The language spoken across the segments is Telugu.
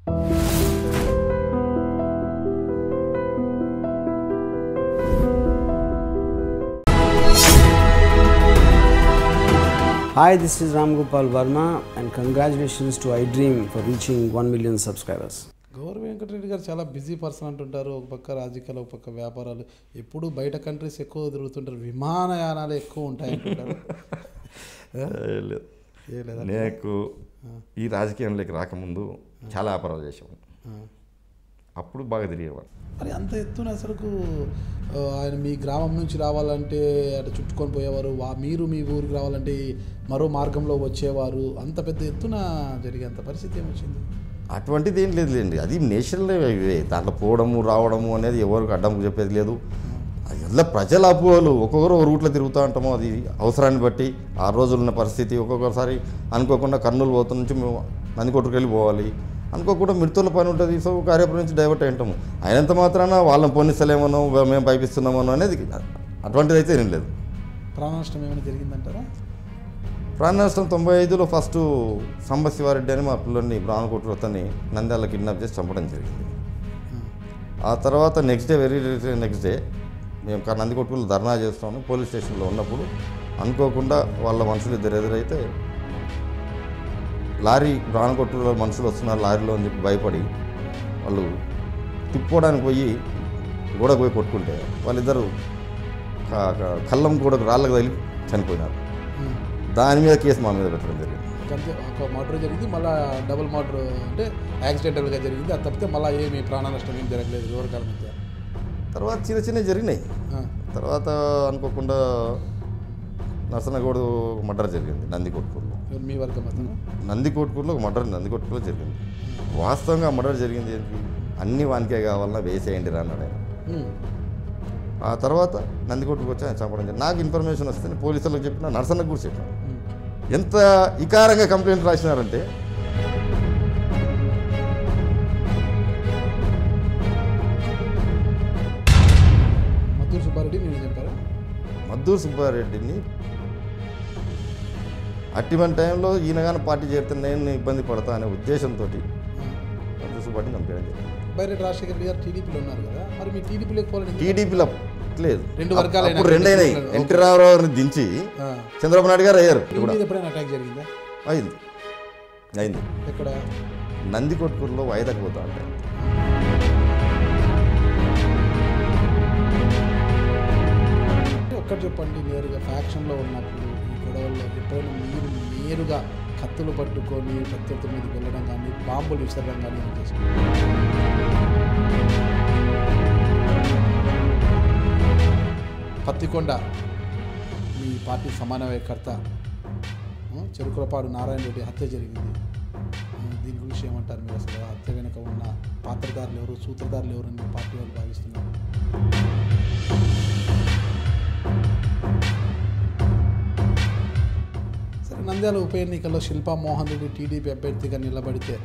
Hi, this is Ram Gopal Verma and congratulations to iDream for reaching 1 million subscribers. Gaurav Venkatareddy గారు చాలా బిజీ పర్సన్ అంటుంటారు. ఒక పక్క రాజకీయాలు, ఒక పక్క వ్యాపారాలు, ఎప్పుడు బయట కంట్రీస్ ఎక్కువ తిరుగుతుంటారు, విమానయానాలు ఎక్కువ ఉంటాయి అంటుంటారు. నాకు ఈ రాజకీయంలోకి రాకముందు చాలా వ్యాపారాలు చేసాము. అప్పుడు బాగా తిరిగేవాడు. మరి అంత ఎత్తున అసలుకు ఆయన మీ గ్రామం నుంచి రావాలంటే అటు చుట్టుకొని పోయేవారు, మీరు మీ ఊరికి రావాలంటే మరో మార్గంలో వచ్చేవారు, అంత పెద్ద ఎత్తున జరిగేంత పరిస్థితి ఏమొచ్చింది? అటువంటిది ఏం లేదులేండి, అది నేషనల్ ఇవే. దాంట్లో పోవడము రావడము అనేది ఎవరికి అడ్డం చెప్పేది లేదు. అది ప్రజల అపోహలు, ఒక్కొక్కరు ఒక రూట్లో తిరుగుతూ ఉంటాము. అది అవసరాన్ని బట్టి ఆ రోజులు ఉన్న పరిస్థితి. ఒక్కొక్కసారి అనుకోకుండా కర్నూలు పోతున్న నుంచి మేము నందికొట్టుకు వెళ్ళి పోవాలి, అనుకోకుండా మిడతల పని ఉంటుంది. సో కార్యపురం నుంచి డైవర్ట్ అయి ఉంటాము. అయినంత మాత్రాన వాళ్ళని పోనిస్తలేమనో మేము పైపిస్తున్నామనో అనేది అటువంటిది అయితే ఏం లేదు. ప్రాణ నష్టం ఏమైనా జరిగిందంటారా? ప్రాణ నష్టం 95లో ఫస్ట్ సంబశివారెడ్డి అని మా పిల్లల్ని బ్రాహ్మణకోటని నంద్యాల కిడ్నాప్ చేసి చంపడం జరిగింది. ఆ తర్వాత next day, very next day మేము నందికొట్టుకులో ధర్నా చేస్తాము. పోలీస్ స్టేషన్లో ఉన్నప్పుడు అనుకోకుండా వాళ్ళ మనుషులు ఇద్దరు ఎదురైతే లారీ బ్రాహ్మణకోటలో మనుషులు వస్తున్నారు లారీలో అని చెప్పి భయపడి వాళ్ళు తిప్పుకోవడానికి పోయి గోడకు పోయి కొట్టుకుంటే వాళ్ళిద్దరూ కళ్ళం గోడకు రాళ్ళకు తగిలి చనిపోయినారు. దాని మీద కేసు మా మీద పెట్టడం జరిగింది. ఒక మర్డర్ జరిగింది, మళ్ళీ డబుల్ మర్డర్ అంటే యాక్సిడెంటల్గా జరిగింది. అది తప్పితే మళ్ళీ ఏమి ప్రాణ నష్టం ఏం జరగలేదు ఎవరికాల మధ్య. తర్వాత చిన్న చిన్న జరిగినాయి. తర్వాత అనుకోకుండా నర్సనగూడ మర్డర్ జరిగింది నందికొట్కూరులో. మీ వర్గం నందికొట్కూరులో ఒక మర్డర్ నందికొట్కూరులో జరిగింది. వాస్తవంగా మర్డర్ జరిగింది ఏంటి, అన్ని వానికే కావాలన్నా వేసేయండి రా అన్నాడు ఆయన. ఆ తర్వాత నందికొట్టుకు వచ్చి ఆయన చంపడం జరిగింది. నాకు ఇన్ఫర్మేషన్ వస్తే పోలీసులకు చెప్పిన, నర్సన్నకు కూడా చెప్పిన. ఎంత ఇకారంగా కంప్లైంట్ రాసినారంటే మద్దూరు సుబ్బారెడ్డి నేను చెప్పారా? మద్దూరు సుబ్బారెడ్డిని అటువంటి టైంలో ఈయనగానే పార్టీ చేరితే నేను ఇబ్బంది పడతా అనే ఉద్దేశంతో మద్దూరు సుబ్బారెడ్డిని చంపేయడం జరిగింది. బైరెడ్డి రాజశేఖర రెడ్డి గారు టీడీపీలో ఉన్నారు కదా, మరి మీ టీడీపీలో టీడీపీలో లేదు, రెండు వర్గాలు రెండైనాయి. ఎన్టీ రామారావుని దించి చంద్రబాబు నాయుడు గారు అయ్యారు. ఎప్పుడైనా అటాక్ జరిగిందా? అయింది. ఎక్కడ? నందికొట్కూరులో వాయిదాకు పోతా అంటే ఒక్కటి చెప్పండి, నేరుగా ఫ్యాక్షన్లో ఉన్నప్పుడు ఈ గొడవల్లో ఎప్పుడైనా మీరు నేరుగా కత్తులు పట్టుకొని ప్రత్యర్థుల మీదకి వెళ్ళడం కానీ, బాంబులు విసరడం కానీ ఏం చేస్తారు? పత్తికొండ మీ పార్టీ సమన్వయకర్త చెరుకులపాడు నారాయణ రెడ్డి హత్య జరిగింది. దీని గురించి ఏమంటారు మీరు? అసలు హత్య వెనుక ఉన్న పాత్రధారులు ఎవరు, సూత్రధారులు ఎవరు అని పార్టీ వాళ్ళు భావిస్తున్నారు? సరే, నంద్యాల ఉప ఎన్నికల్లో శిల్పా మోహన్ రెడ్డి టీడీపీ అభ్యర్థిగా నిలబడితే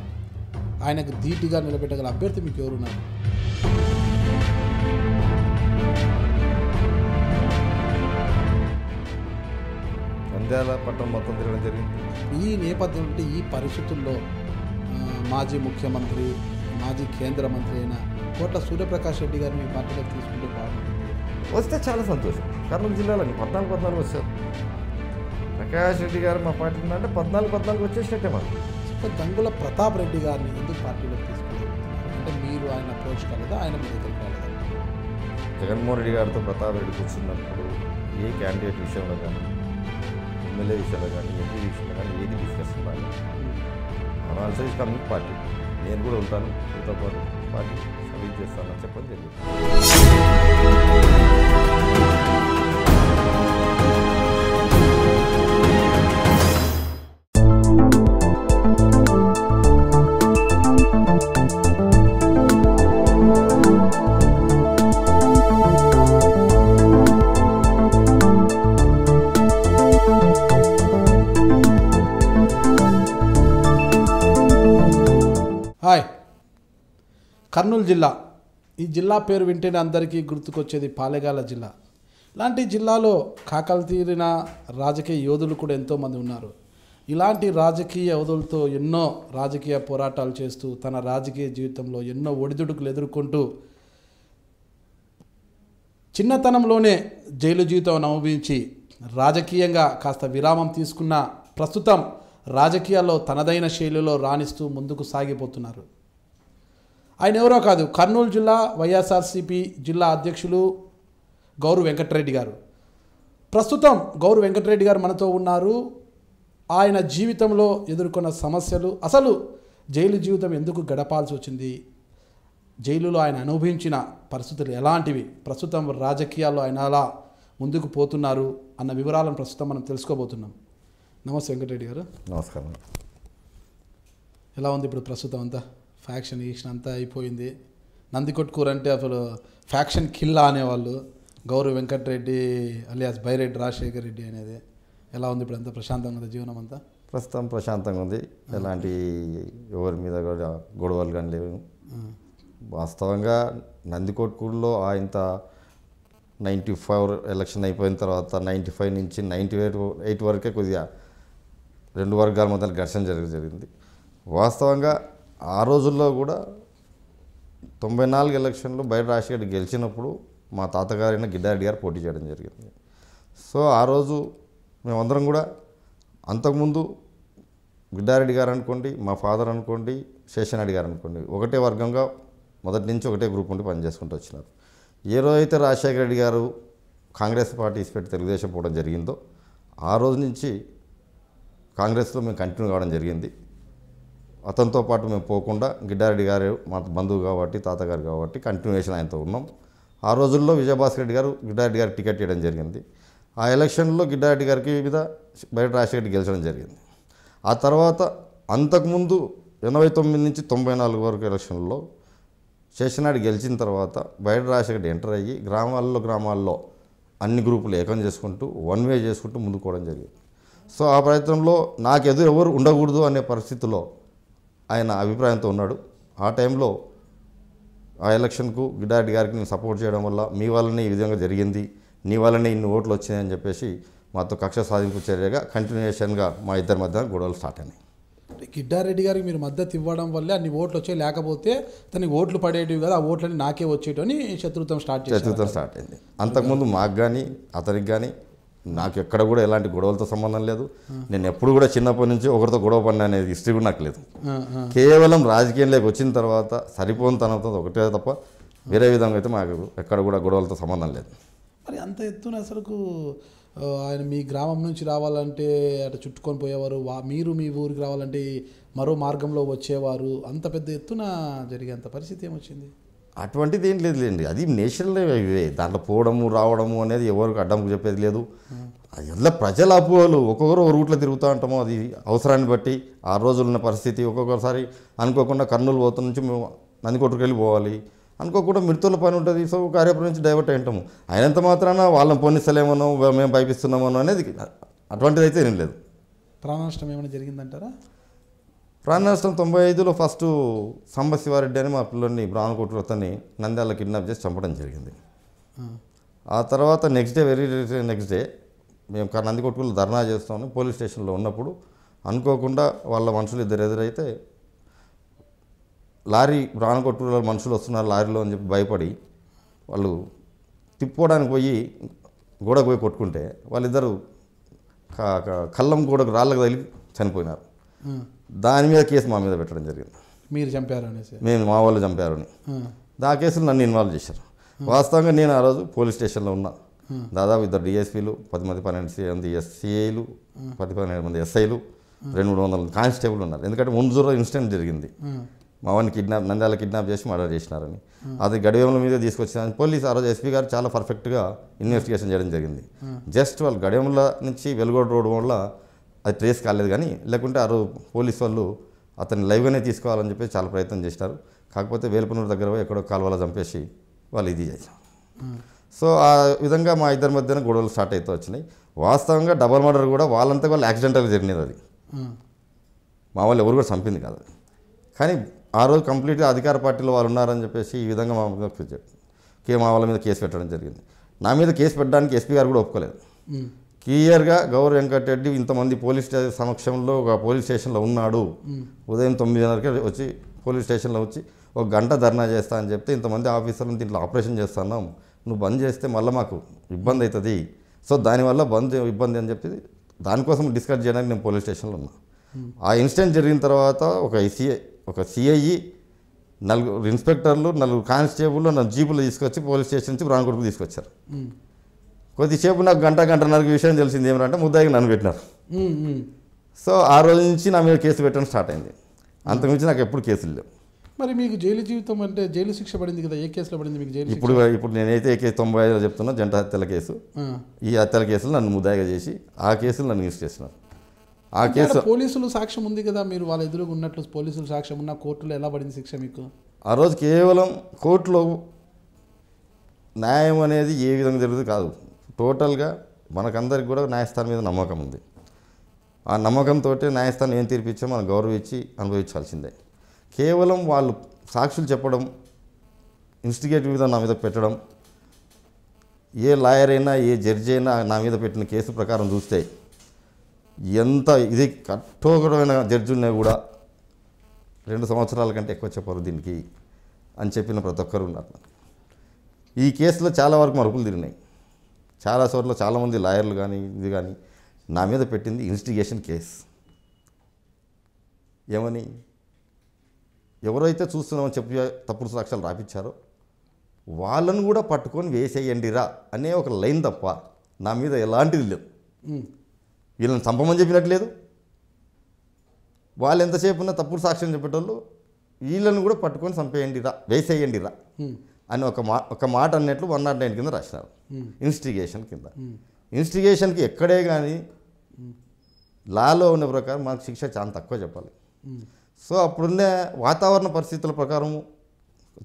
ఆయనకు ధీటుగా నిలబెట్టగల అభ్యర్థి మీకు ఎవరున్నారు? నంద్యాల పట్టణం మొత్తం తిరగడం జరిగింది. ఈ నేపథ్యంలో, ఈ పరిస్థితుల్లో మాజీ ముఖ్యమంత్రి, మాజీ కేంద్ర మంత్రి అయిన కోట్ల సూర్యప్రకాష్ రెడ్డి గారిని మీ పార్టీలోకి తీసుకుంటే బాగుంటుంది. వస్తే చాలా సంతోషం. కర్నూలు జిల్లాలో 14 వచ్చారు. ప్రకాష్ రెడ్డి గారు మా పార్టీలో అంటే 14 వచ్చేసినట్టే మాకు. గంగుల ప్రతాప్ రెడ్డి గారిని ఎందుకు పార్టీలోకి తీసుకుంటారు? అంటే మీరు ఆయన అప్రోచ్ కాలేదా, ఆయన మీ దగ్గరికి రాలేదా? జగన్మోహన్ రెడ్డి గారితో ప్రతాప్ రెడ్డి కూర్చున్నప్పుడు ఏ క్యాండిడేట్ విషయంలో కానీ, ఎమ్మెల్యే విషయంలో కానీ, ఎంపీ విషయంలో కానీ ఏది డిస్కస్ ఉండాలి. ఆల్సో ఇస్ కమింగ్ పార్టీ, నేను కూడా ఉంటాను, మీతో పాటు పార్టీ సర్వీస్ చేస్తానని చెప్పడం జరిగింది. హాయ్, కర్నూలు జిల్లా. ఈ జిల్లా పేరు వింటేనే అందరికీ గుర్తుకొచ్చేది పాలెగాల జిల్లా. ఇలాంటి జిల్లాలో కాకలు తీరిన రాజకీయ యోధులు కూడా ఎంతోమంది ఉన్నారు. ఇలాంటి రాజకీయ అవధులతో ఎన్నో రాజకీయ పోరాటాలు చేస్తూ తన రాజకీయ జీవితంలో ఎన్నో ఒడిదుడుకులు ఎదుర్కొంటూ చిన్నతనంలోనే జైలు జీవితం అనుభవించి రాజకీయంగా కాస్త విరామం తీసుకున్న ప్రస్తుతం రాజకీయాల్లో తనదైన శైలిలో రాణిస్తూ ముందుకు సాగిపోతున్నారు. ఆయన ఎవరో కాదు, కర్నూలు జిల్లా వైఎస్ఆర్సీపీ జిల్లా అధ్యక్షులు గౌరు వెంకటరెడ్డి గారు. ప్రస్తుతం గౌరు వెంకటరెడ్డి గారు మనతో ఉన్నారు. ఆయన జీవితంలో ఎదుర్కొన్న సమస్యలు, అసలు జైలు జీవితం ఎందుకు గడపాల్సి వచ్చింది, జైలులో ఆయన అనుభవించిన పరిస్థితులు ఎలాంటివి, ప్రస్తుతం రాజకీయాల్లో ఆయన అలా ముందుకు పోతున్నారు అన్న వివరాలను ప్రస్తుతం మనం తెలుసుకోబోతున్నాం. నమస్తే వెంకటరెడ్డి గారు. నమస్కారం. ఎలా ఉంది ఇప్పుడు ప్రస్తుతం అంతా? ఫ్యాక్షన్ అంతా అయిపోయింది. నందికొట్కూరు అంటే అసలు ఫ్యాక్షన్ కిల్లా అనేవాళ్ళు. గౌరు వెంకటరెడ్డి అలియాస్ బైరెడ్డి రాజశేఖర్ రెడ్డి అనేది ఎలా ఉంది ఇప్పుడు? అంతా ప్రశాంతంగా ఉంది జీవనం అంతా? ప్రస్తుతం ప్రశాంతంగా ఉంది. ఎలాంటి ఎవరి మీద కూడా గొడవలు కానీ లేవు. వాస్తవంగా నందికొట్కూరులో ఇంత 94 ఎలక్షన్ అయిపోయిన తర్వాత 95 నుంచి 98 వరకే కొద్దిగా రెండు వర్గాల మధ్య ఘర్షణ జరిగింది. వాస్తవంగా ఆ రోజుల్లో కూడా 94 ఎలక్షన్లో బైరెడ్డి రాజశేఖర్ గెలిచినప్పుడు మా తాతగారైన గిడ్డారెడ్డి గారు పోటీ చేయడం జరిగింది. సో ఆ రోజు మేమందరం కూడా అంతకుముందు గిడ్డారెడ్డి గారు అనుకోండి, మా ఫాదర్ అనుకోండి, శేషనాయుడు గారు అనుకోండి, ఒకటే వర్గంగా మొదటి నుంచి ఒకటే గ్రూప్ ఉండి పనిచేసుకుంటూ వచ్చినారు. ఏ రోజైతే రాజశేఖర రెడ్డి గారు కాంగ్రెస్ పార్టీ ఇసిపెట్టి తెలుగుదేశం పోవడం జరిగిందో ఆ రోజు నుంచి కాంగ్రెస్లో మేము కంటిన్యూ కావడం జరిగింది. అతనితో పాటు మేము పోకుండా గిడ్డారెడ్డి గారు మా బంధువు కాబట్టి, తాతగారు కాబట్టి కంటిన్యూషన్ ఆయనతో ఉన్నాం. ఆ రోజుల్లో విజయభాస్కర్ రెడ్డి గారు గిడ్డారెడ్డి గారికి టికెట్ ఇవ్వడం జరిగింది. ఆ ఎలక్షన్లో గిడ్డారెడ్డి గారికి మీద బైరెడ్డి రాజశేఖర రెడ్డి గెలిచడం జరిగింది. ఆ తర్వాత అంతకుముందు 89 నుంచి 94 వరకు ఎలక్షన్లో శేషనాయుడు గెలిచిన తర్వాత బైరెడ్డి రాజశేఖర రెడ్డి ఎంటర్ అయ్యి గ్రామాల్లో అన్ని గ్రూపులు ఏకం చేసుకుంటూ వన్ వే చేసుకుంటూ ముందుకోవడం జరిగింది. సో ఆ ప్రయత్నంలో నాకు ఎవరు ఉండకూడదు అనే పరిస్థితిలో ఆయన అభిప్రాయంతో ఉన్నాడు. ఆ టైంలో ఆ ఎలక్షన్కు గిడ్డారెడ్డి గారికి నేను సపోర్ట్ చేయడం వల్ల మీ వల్లనే ఈ విధంగా జరిగింది, నీ వల్లనే ఇన్ని ఓట్లు వచ్చినాయని చెప్పేసి మాతో కక్ష సాధింపు చర్యగా కంటిన్యూషన్గా మా ఇద్దరి మధ్య గొడవలు స్టార్ట్ అయినాయి. గిడ్డారెడ్డి గారికి మీరు మద్దతు ఇవ్వడం వల్లే అన్ని ఓట్లు వచ్చాయి, లేకపోతే తనకి ఓట్లు పడేటివి కదా, ఆ ఓట్లని నాకే వచ్చేటని శత్రుత్వం స్టార్ట్ అయింది. అంతకుముందు మాకు కానీ అతనికి కానీ నాకు ఎక్కడ కూడా ఎలాంటి గొడవలతో సంబంధం లేదు. నేను ఎప్పుడు కూడా చిన్నప్పటి నుంచి ఒకరితో గొడవ పడిన అనేది హిస్టరీ కూడా నాకు లేదు. కేవలం రాజకీయంలోకి వచ్చిన తర్వాత సరిపోని తనతో ఒకటే తప్ప వేరే విధంగా అయితే మాకు ఎక్కడ కూడా గొడవలతో సంబంధం లేదు. మరి అంత ఎత్తున అసలుకు ఆయన మీ గ్రామం నుంచి రావాలంటే అటు చుట్టుకొని పోయేవారు, మీరు మీ ఊరికి రావాలంటే మరో మార్గంలో వచ్చేవారు, అంత పెద్ద ఎత్తున జరిగేంత పరిస్థితి ఏమొచ్చింది? అటువంటిది ఏం లేదులేండి. అది నేషనల్ ఇవే, దాంట్లో పోవడము రావడము అనేది ఎవరికి అడ్డంకు చెప్పేది లేదు. అది ఎలా ప్రజల అపోహలు, ఒక్కొక్కరు రూట్లో తిరుగుతూ ఉంటామో అది అవసరాన్ని బట్టి. ఆ రోజులు ఉన్న పరిస్థితి ఒక్కొక్కసారి అనుకోకుండా కర్నూలు పోతున్న నుంచి మేము నందికొట్టుకు వెళ్ళి పోవాలి, అనుకోకుండా మిర్తుల పని ఉంటుంది. సో కార్యపురం నుంచి డైవర్ట్ అయి ఉంటాము. అయినంత మాత్రాన వాళ్ళని పోనిస్తలేమనో మేము పైపిస్తున్నామనో అనేది అటువంటిది అయితే ఏం లేదు. ప్రాణ నష్టం ఏమైనా జరిగిందంటారా? ప్రాణ నష్టం 95లో ఫస్ట్ సంబశివారెడ్డి అని మా పిల్లల్ని బ్రాహ్మణకోటని నంద్యాల కిడ్నాప్ చేసి చంపడం జరిగింది. ఆ తర్వాత నెక్స్ట్ డే మేము నందికొట్టుకులో ధర్నా చేస్తామని పోలీస్ స్టేషన్లో ఉన్నప్పుడు అనుకోకుండా వాళ్ళ మనుషులు ఇద్దరు ఎదురైతే లారీ బ్రాహ్మణకొట్టూరులో మనుషులు వస్తున్నారు లారీలో అని చెప్పి భయపడి వాళ్ళు తిప్పుకోవడానికి పోయి గోడకు పోయి కొట్టుకుంటే వాళ్ళిద్దరు కళ్ళం గోడకు రాళ్ళకు తగిలి చనిపోయినారు. దాని మీద కేసు మా మీద పెట్టడం జరిగింది. మీరు చంపారు అనేసి, మేము మా వాళ్ళు చంపారని. ఆ కేసులు నన్ను ఇన్వాల్వ్ చేశారు. వాస్తవంగా నేను ఆ రోజు పోలీస్ స్టేషన్లో ఉన్నా. దాదాపు 2 డిఎస్పీలు, 10 మంది 12 మంది ఎస్సీఐలు, 10-12 మంది ఎస్ఐలు, 200-300 కానిస్టేబుల్ ఉన్నారు. ఎందుకంటే ముందు ఇన్సిడెంట్ జరిగింది, మా వాడిని నంద్యాల కిడ్నాప్ చేసి మర్డర్ చేసినారని. అది గడియంల మీద తీసుకొచ్చిన పోలీస్ ఆ రోజు ఎస్పీ గారు చాలా పర్ఫెక్ట్గా ఇన్వెస్టిగేషన్ చేయడం జరిగింది. జస్ట్ వాళ్ళు గడియంల నుంచి వెలుగోడు రోడ్ వల్ల అది ట్రేస్ కాలేదు, కానీ లేకుంటే ఆ రోజు పోలీస్ వాళ్ళు అతన్ని లైవ్గానే తీసుకోవాలని చెప్పి చాలా ప్రయత్నం చేసినారు. కాకపోతే వేలుపునూరు దగ్గర ఎక్కడో కాలువలో చంపేసి వాళ్ళు ఇది చేశారు. సో ఆ విధంగా మా ఇద్దరి మధ్యన గొడవలు స్టార్ట్ అవుతూ వచ్చినాయి. వాస్తవంగా డబల్ మర్డర్ కూడా వాళ్ళంతా వాళ్ళు యాక్సిడెంటల్గా జరిగినది. అది మా వాళ్ళు ఎవరు కూడా చంపింది కాదు. కానీ ఆ రోజు కంప్లీట్గా అధికార పార్టీలో వాళ్ళు ఉన్నారని చెప్పేసి ఈ విధంగా మా వాళ్ళ మీద కేసు పెట్టడం జరిగింది. నా మీద కేసు పెట్టడానికి ఎస్పీ గారు కూడా ఒప్పుకోలేదు. క్లియర్గా గౌరవ్ వెంకటరెడ్డి ఇంతమంది పోలీస్ సమక్షంలో ఒక పోలీస్ స్టేషన్లో ఉన్నాడు, ఉదయం 9:30కి వచ్చి పోలీస్ స్టేషన్లో వచ్చి ఒక గంట ధర్నా చేస్తా అని చెప్తే ఇంతమంది ఆఫీసర్లను దీంట్లో ఆపరేషన్ చేస్తున్నాం, నువ్వు బంద్ చేస్తే మళ్ళీ మాకు ఇబ్బంది అవుతుంది, సో దానివల్ల ఇబ్బంది అని చెప్పి దానికోసం డిస్కస్ చేయడానికి నేను పోలీస్ స్టేషన్లో ఉన్నా. ఆ ఇన్సిడెంట్ జరిగిన తర్వాత ఒక సిఐ 4 ఇన్స్పెక్టర్లు 4 కానిస్టేబుల్ నన్ను జీపులో తీసుకొచ్చి పోలీస్ స్టేషన్ నుంచి రాంగుడికి తీసుకొచ్చారు. కొద్దిసేపు నాకు గంటన్నరకు విషయం తెలిసింది ఏమంటే ముద్దాయికి నన్ను పెట్టినారు. సో ఆ రోజు నుంచి నా మీద కేసు పెట్టడం స్టార్ట్ అయింది. అంతకుమించి నాకు ఎప్పుడు కేసులు లేవు. మరి మీకు జైలు జీవితం అంటే జైలు శిక్ష పడింది కదా, ఏ కేసులో పడింది మీకు జైలు? ఇప్పుడు నేనైతే కేసు 95లో చెప్తున్నా, జంట హత్యల కేసు. ఈ హత్యల కేసులు నన్ను ముద్దాయిగా చేసి ఆ కేసులు నన్ను యూజ్ చేస్తున్నారు. ఆ కేసు పోలీసులు సాక్ష్యం ఉంది కదా, మీరు వాళ్ళ ఎదురుగా ఉన్నట్లు పోలీసులు సాక్ష్యం ఉన్న కోర్టులో ఎలా పడింది శిక్ష మీకు? ఆ రోజు కేవలం కోర్టులో న్యాయం అనేది ఏ విధంగా జరుగుతుంది కాదు, టోటల్గా మనకందరికి కూడా న్యాయస్థానం మీద నమ్మకం ఉంది. ఆ నమ్మకంతో న్యాయస్థానం ఏం తీర్పిచ్చో మనం గౌరవించి అనుభవించాల్సిందే. కేవలం వాళ్ళు సాక్షులు చెప్పడం, ఇన్స్టిగేట్ మీద నా మీద పెట్టడం, ఏ లాయర్ అయినా ఏ జడ్జి అయినా నా మీద పెట్టిన కేసు ప్రకారం చూస్తే ఎంత ఇది కఠోరమైన జడ్జుల్నే కూడా 2 సంవత్సరాల కంటే ఎక్కువ చెప్పరు దీనికి అని చెప్పిన ప్రతి ఒక్కరు ఉన్నారు. ఈ కేసులో చాలా వరకు మరుపులు తిరిగినాయి. చాలా చోట్ల చాలామంది లాయర్లు కానీ ఇది కానీ నా మీద పెట్టింది ఇన్వెస్టిగేషన్ కేసు. ఏమని ఎవరైతే చూస్తున్నామని చెప్పి తప్పుడు సాక్ష్యాలు రాపించారో వాళ్ళను కూడా పట్టుకొని వేసేయండిరా అనే ఒక లైన్ తప్ప నా మీద ఎలాంటిది లేదు. వీళ్ళని చంపమని చెప్పినట్లేదు, వాళ్ళు ఎంతసేపు ఉన్నా తప్పుడు సాక్ష్యం చెప్పేటోళ్ళు వీళ్ళని కూడా పట్టుకొని చంపేయండిరా వేసేయండిరా అని ఒక మాట అన్నట్లు 109 కింద రాసినారు ఇన్వెస్టిగేషన్ కింద. ఇన్వెస్టిగేషన్కి ఎక్కడే కానీ లాలో ఉన్న ప్రకారం మాకు శిక్ష చాలా తక్కువ చెప్పాలి. సో అప్పుడున్న వాతావరణ పరిస్థితుల ప్రకారము,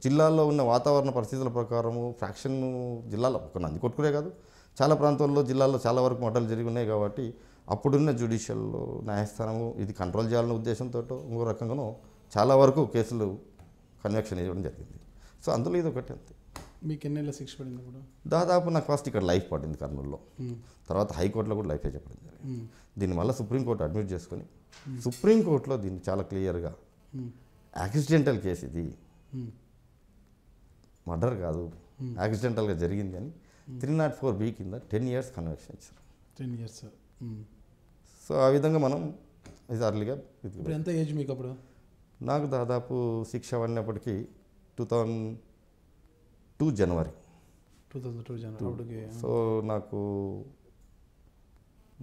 జిల్లాల్లో ఉన్న వాతావరణ పరిస్థితుల ప్రకారము ఫ్రాక్షన్ జిల్లాలో ఒక నందికొట్కూరే కాదు చాలా ప్రాంతాల్లో జిల్లాల్లో చాలా వరకు మటలు జరిగి ఉన్నాయి. కాబట్టి అప్పుడున్న జ్యుడిషియల్ న్యాయస్థానము ఇది కంట్రోల్ చేయాలనే ఉద్దేశంతో ఇంకో రకంగానూ చాలా వరకు కేసులు కన్వెక్షన్ ఇవ్వడం జరిగింది. సో అందులో ఇది ఒకటి అంతే. మీకు ఎన్నేళ్ళ శిక్ష పడింది ఇప్పుడు? దాదాపు నాకు ఫస్ట్ ఇక్కడ లైఫ్ పడింది కర్నూలులో, తర్వాత హైకోర్టులో కూడా లైఫే చెప్పడం జరిగింది. దీన్ని మళ్ళీ సుప్రీంకోర్టు అడ్మిట్ చేసుకొని సుప్రీంకోర్టులో దీన్ని చాలా క్లియర్గా యాక్సిడెంటల్ కేసు, ఇది మర్డర్ కాదు, యాక్సిడెంటల్గా జరిగింది అని 304B కింద 10 years కన్వెక్షన్ ఇచ్చారు. 10 years. సో ఆ విధంగా మనం ఇది అర్లీగా. ఇప్పుడు ఎంత ఏజ్ మీకు అప్పుడు? నాకు దాదాపు శిక్ష పడినప్పటికీ 2002 జనవరి. సో నాకు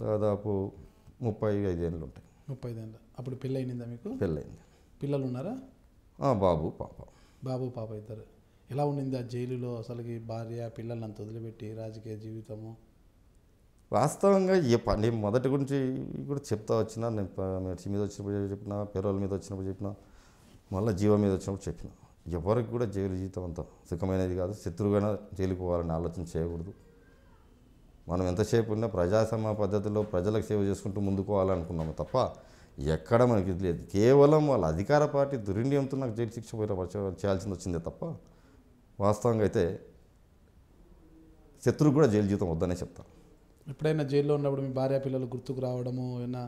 దాదాపు 35 ఏళ్ళు ఉంటాయి. 35 ఏళ్ళు. అప్పుడు పెళ్ళి అయిందా మీకు? పెళ్ళయింది. పిల్లలు ఉన్నారా? బాబు పాప. బాబు పాప ఇద్దరు. ఎలా ఉండింది ఆ జైలులో అసలుకి భార్య పిల్లల్ని అంత వదిలిపెట్టి రాజకీయ జీవితము? వాస్తవంగా నేను మొదటి గురించి కూడా చెప్తా వచ్చినా, నేను మెర్చి మీద వచ్చినప్పుడు చెప్పిన, పెరోల్ మీద వచ్చినప్పుడు చెప్పిన, మళ్ళీ జీవ మీద వచ్చినప్పుడు చెప్పిన, ఎవరికి కూడా జైలు జీవితం అంత సుఖమైనది కాదు. శత్రువుగా జైలుకు పోవాలని ఆలోచన చేయకూడదు. మనం ఎంతసేపు ఉన్నా ప్రజాస్వామ్య పద్ధతిలో ప్రజలకు సేవ చేసుకుంటూ ముందుకు పోవాలనుకున్నాము తప్ప ఎక్కడ మనకి ఇది లేదు. కేవలం వాళ్ళ అధికార పార్టీ దుర్వినియోగంతో నాకు జైలు శిక్ష చేయాల్సింది వచ్చిందే తప్ప వాస్తవంగా అయితే శత్రువు కూడా జైలు జీవితం వద్దనే చెప్తాను. ఎప్పుడైనా జైల్లో ఉన్నప్పుడు మీ భార్య పిల్లలు గుర్తుకు రావడము ఏమైనా?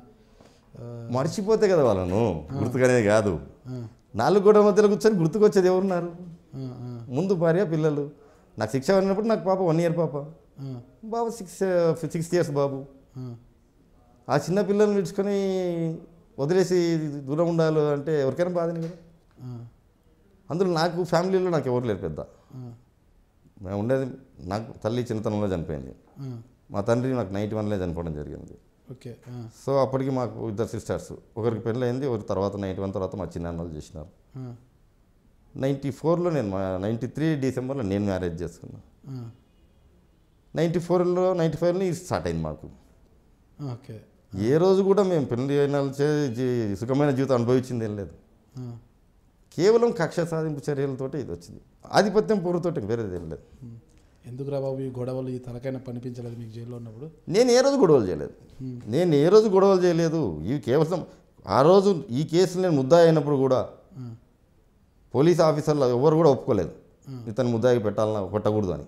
మర్చిపోతే కదా వాళ్ళను గుర్తుకనేది కాదు. 4 గోడల మధ్యలో కూర్చొని గుర్తుకొచ్చేది ఎవరున్నారు? ముందు భార్య పిల్లలు. నాకు శిక్ష పడినప్పుడు నాకు పాప 1 year పాప, బాబు 6 years బాబు. ఆ చిన్న పిల్లల్ని విడుచుకొని వదిలేసి దూరం ఉండాలి అంటే ఎవరికైనా బాధనే కదా. అందులో నాకు ఫ్యామిలీలో నాకు ఎవరు లేరు పెద్ద. మేము ఉండేది, నాకు తల్లి చిన్నతనంలో చనిపోయింది, మా తండ్రి నాకు 91లో చనిపోవడం జరిగింది. ఓకే. సో అప్పటికి మాకు 2 sisters, ఒకరికి పెళ్ళి అయింది, ఒకరి తర్వాత 91 తర్వాత మా చిన్నాన్నలు చేసినారు. 94లో నేను 93 డిసెంబర్లో నేను మ్యారేజ్ చేసుకున్నాను. 94లో 95లో స్టార్ట్ అయింది మాకు. ఓకే. ఏ రోజు కూడా మేము పెళ్లి అయిన సుఖమైన జీవితం అనుభవించింది ఏం లేదు. కేవలం కక్ష సాధింపు చర్యలతోటి ఇది వచ్చింది, ఆధిపత్యం పూర్వతోటి వేరేది ఏం లేదు. ఎందుకు రా బాబు ఈ గొడవలు, ఈ తలకైనా పనిపించలేదు మీకు జైల్లో ఉన్నప్పుడు? నేను ఏ రోజు గొడవలు చేయలేదు. ఇవి కేవలం ఆ రోజు ఈ కేసులు నేను ముద్దాయి అయినప్పుడు కూడా పోలీస్ ఆఫీసర్లు ఎవరు కూడా ఒప్పుకోలేదు ఇతను ముద్దాయికి పెట్టాలన్నా కొట్టకూడదు అని.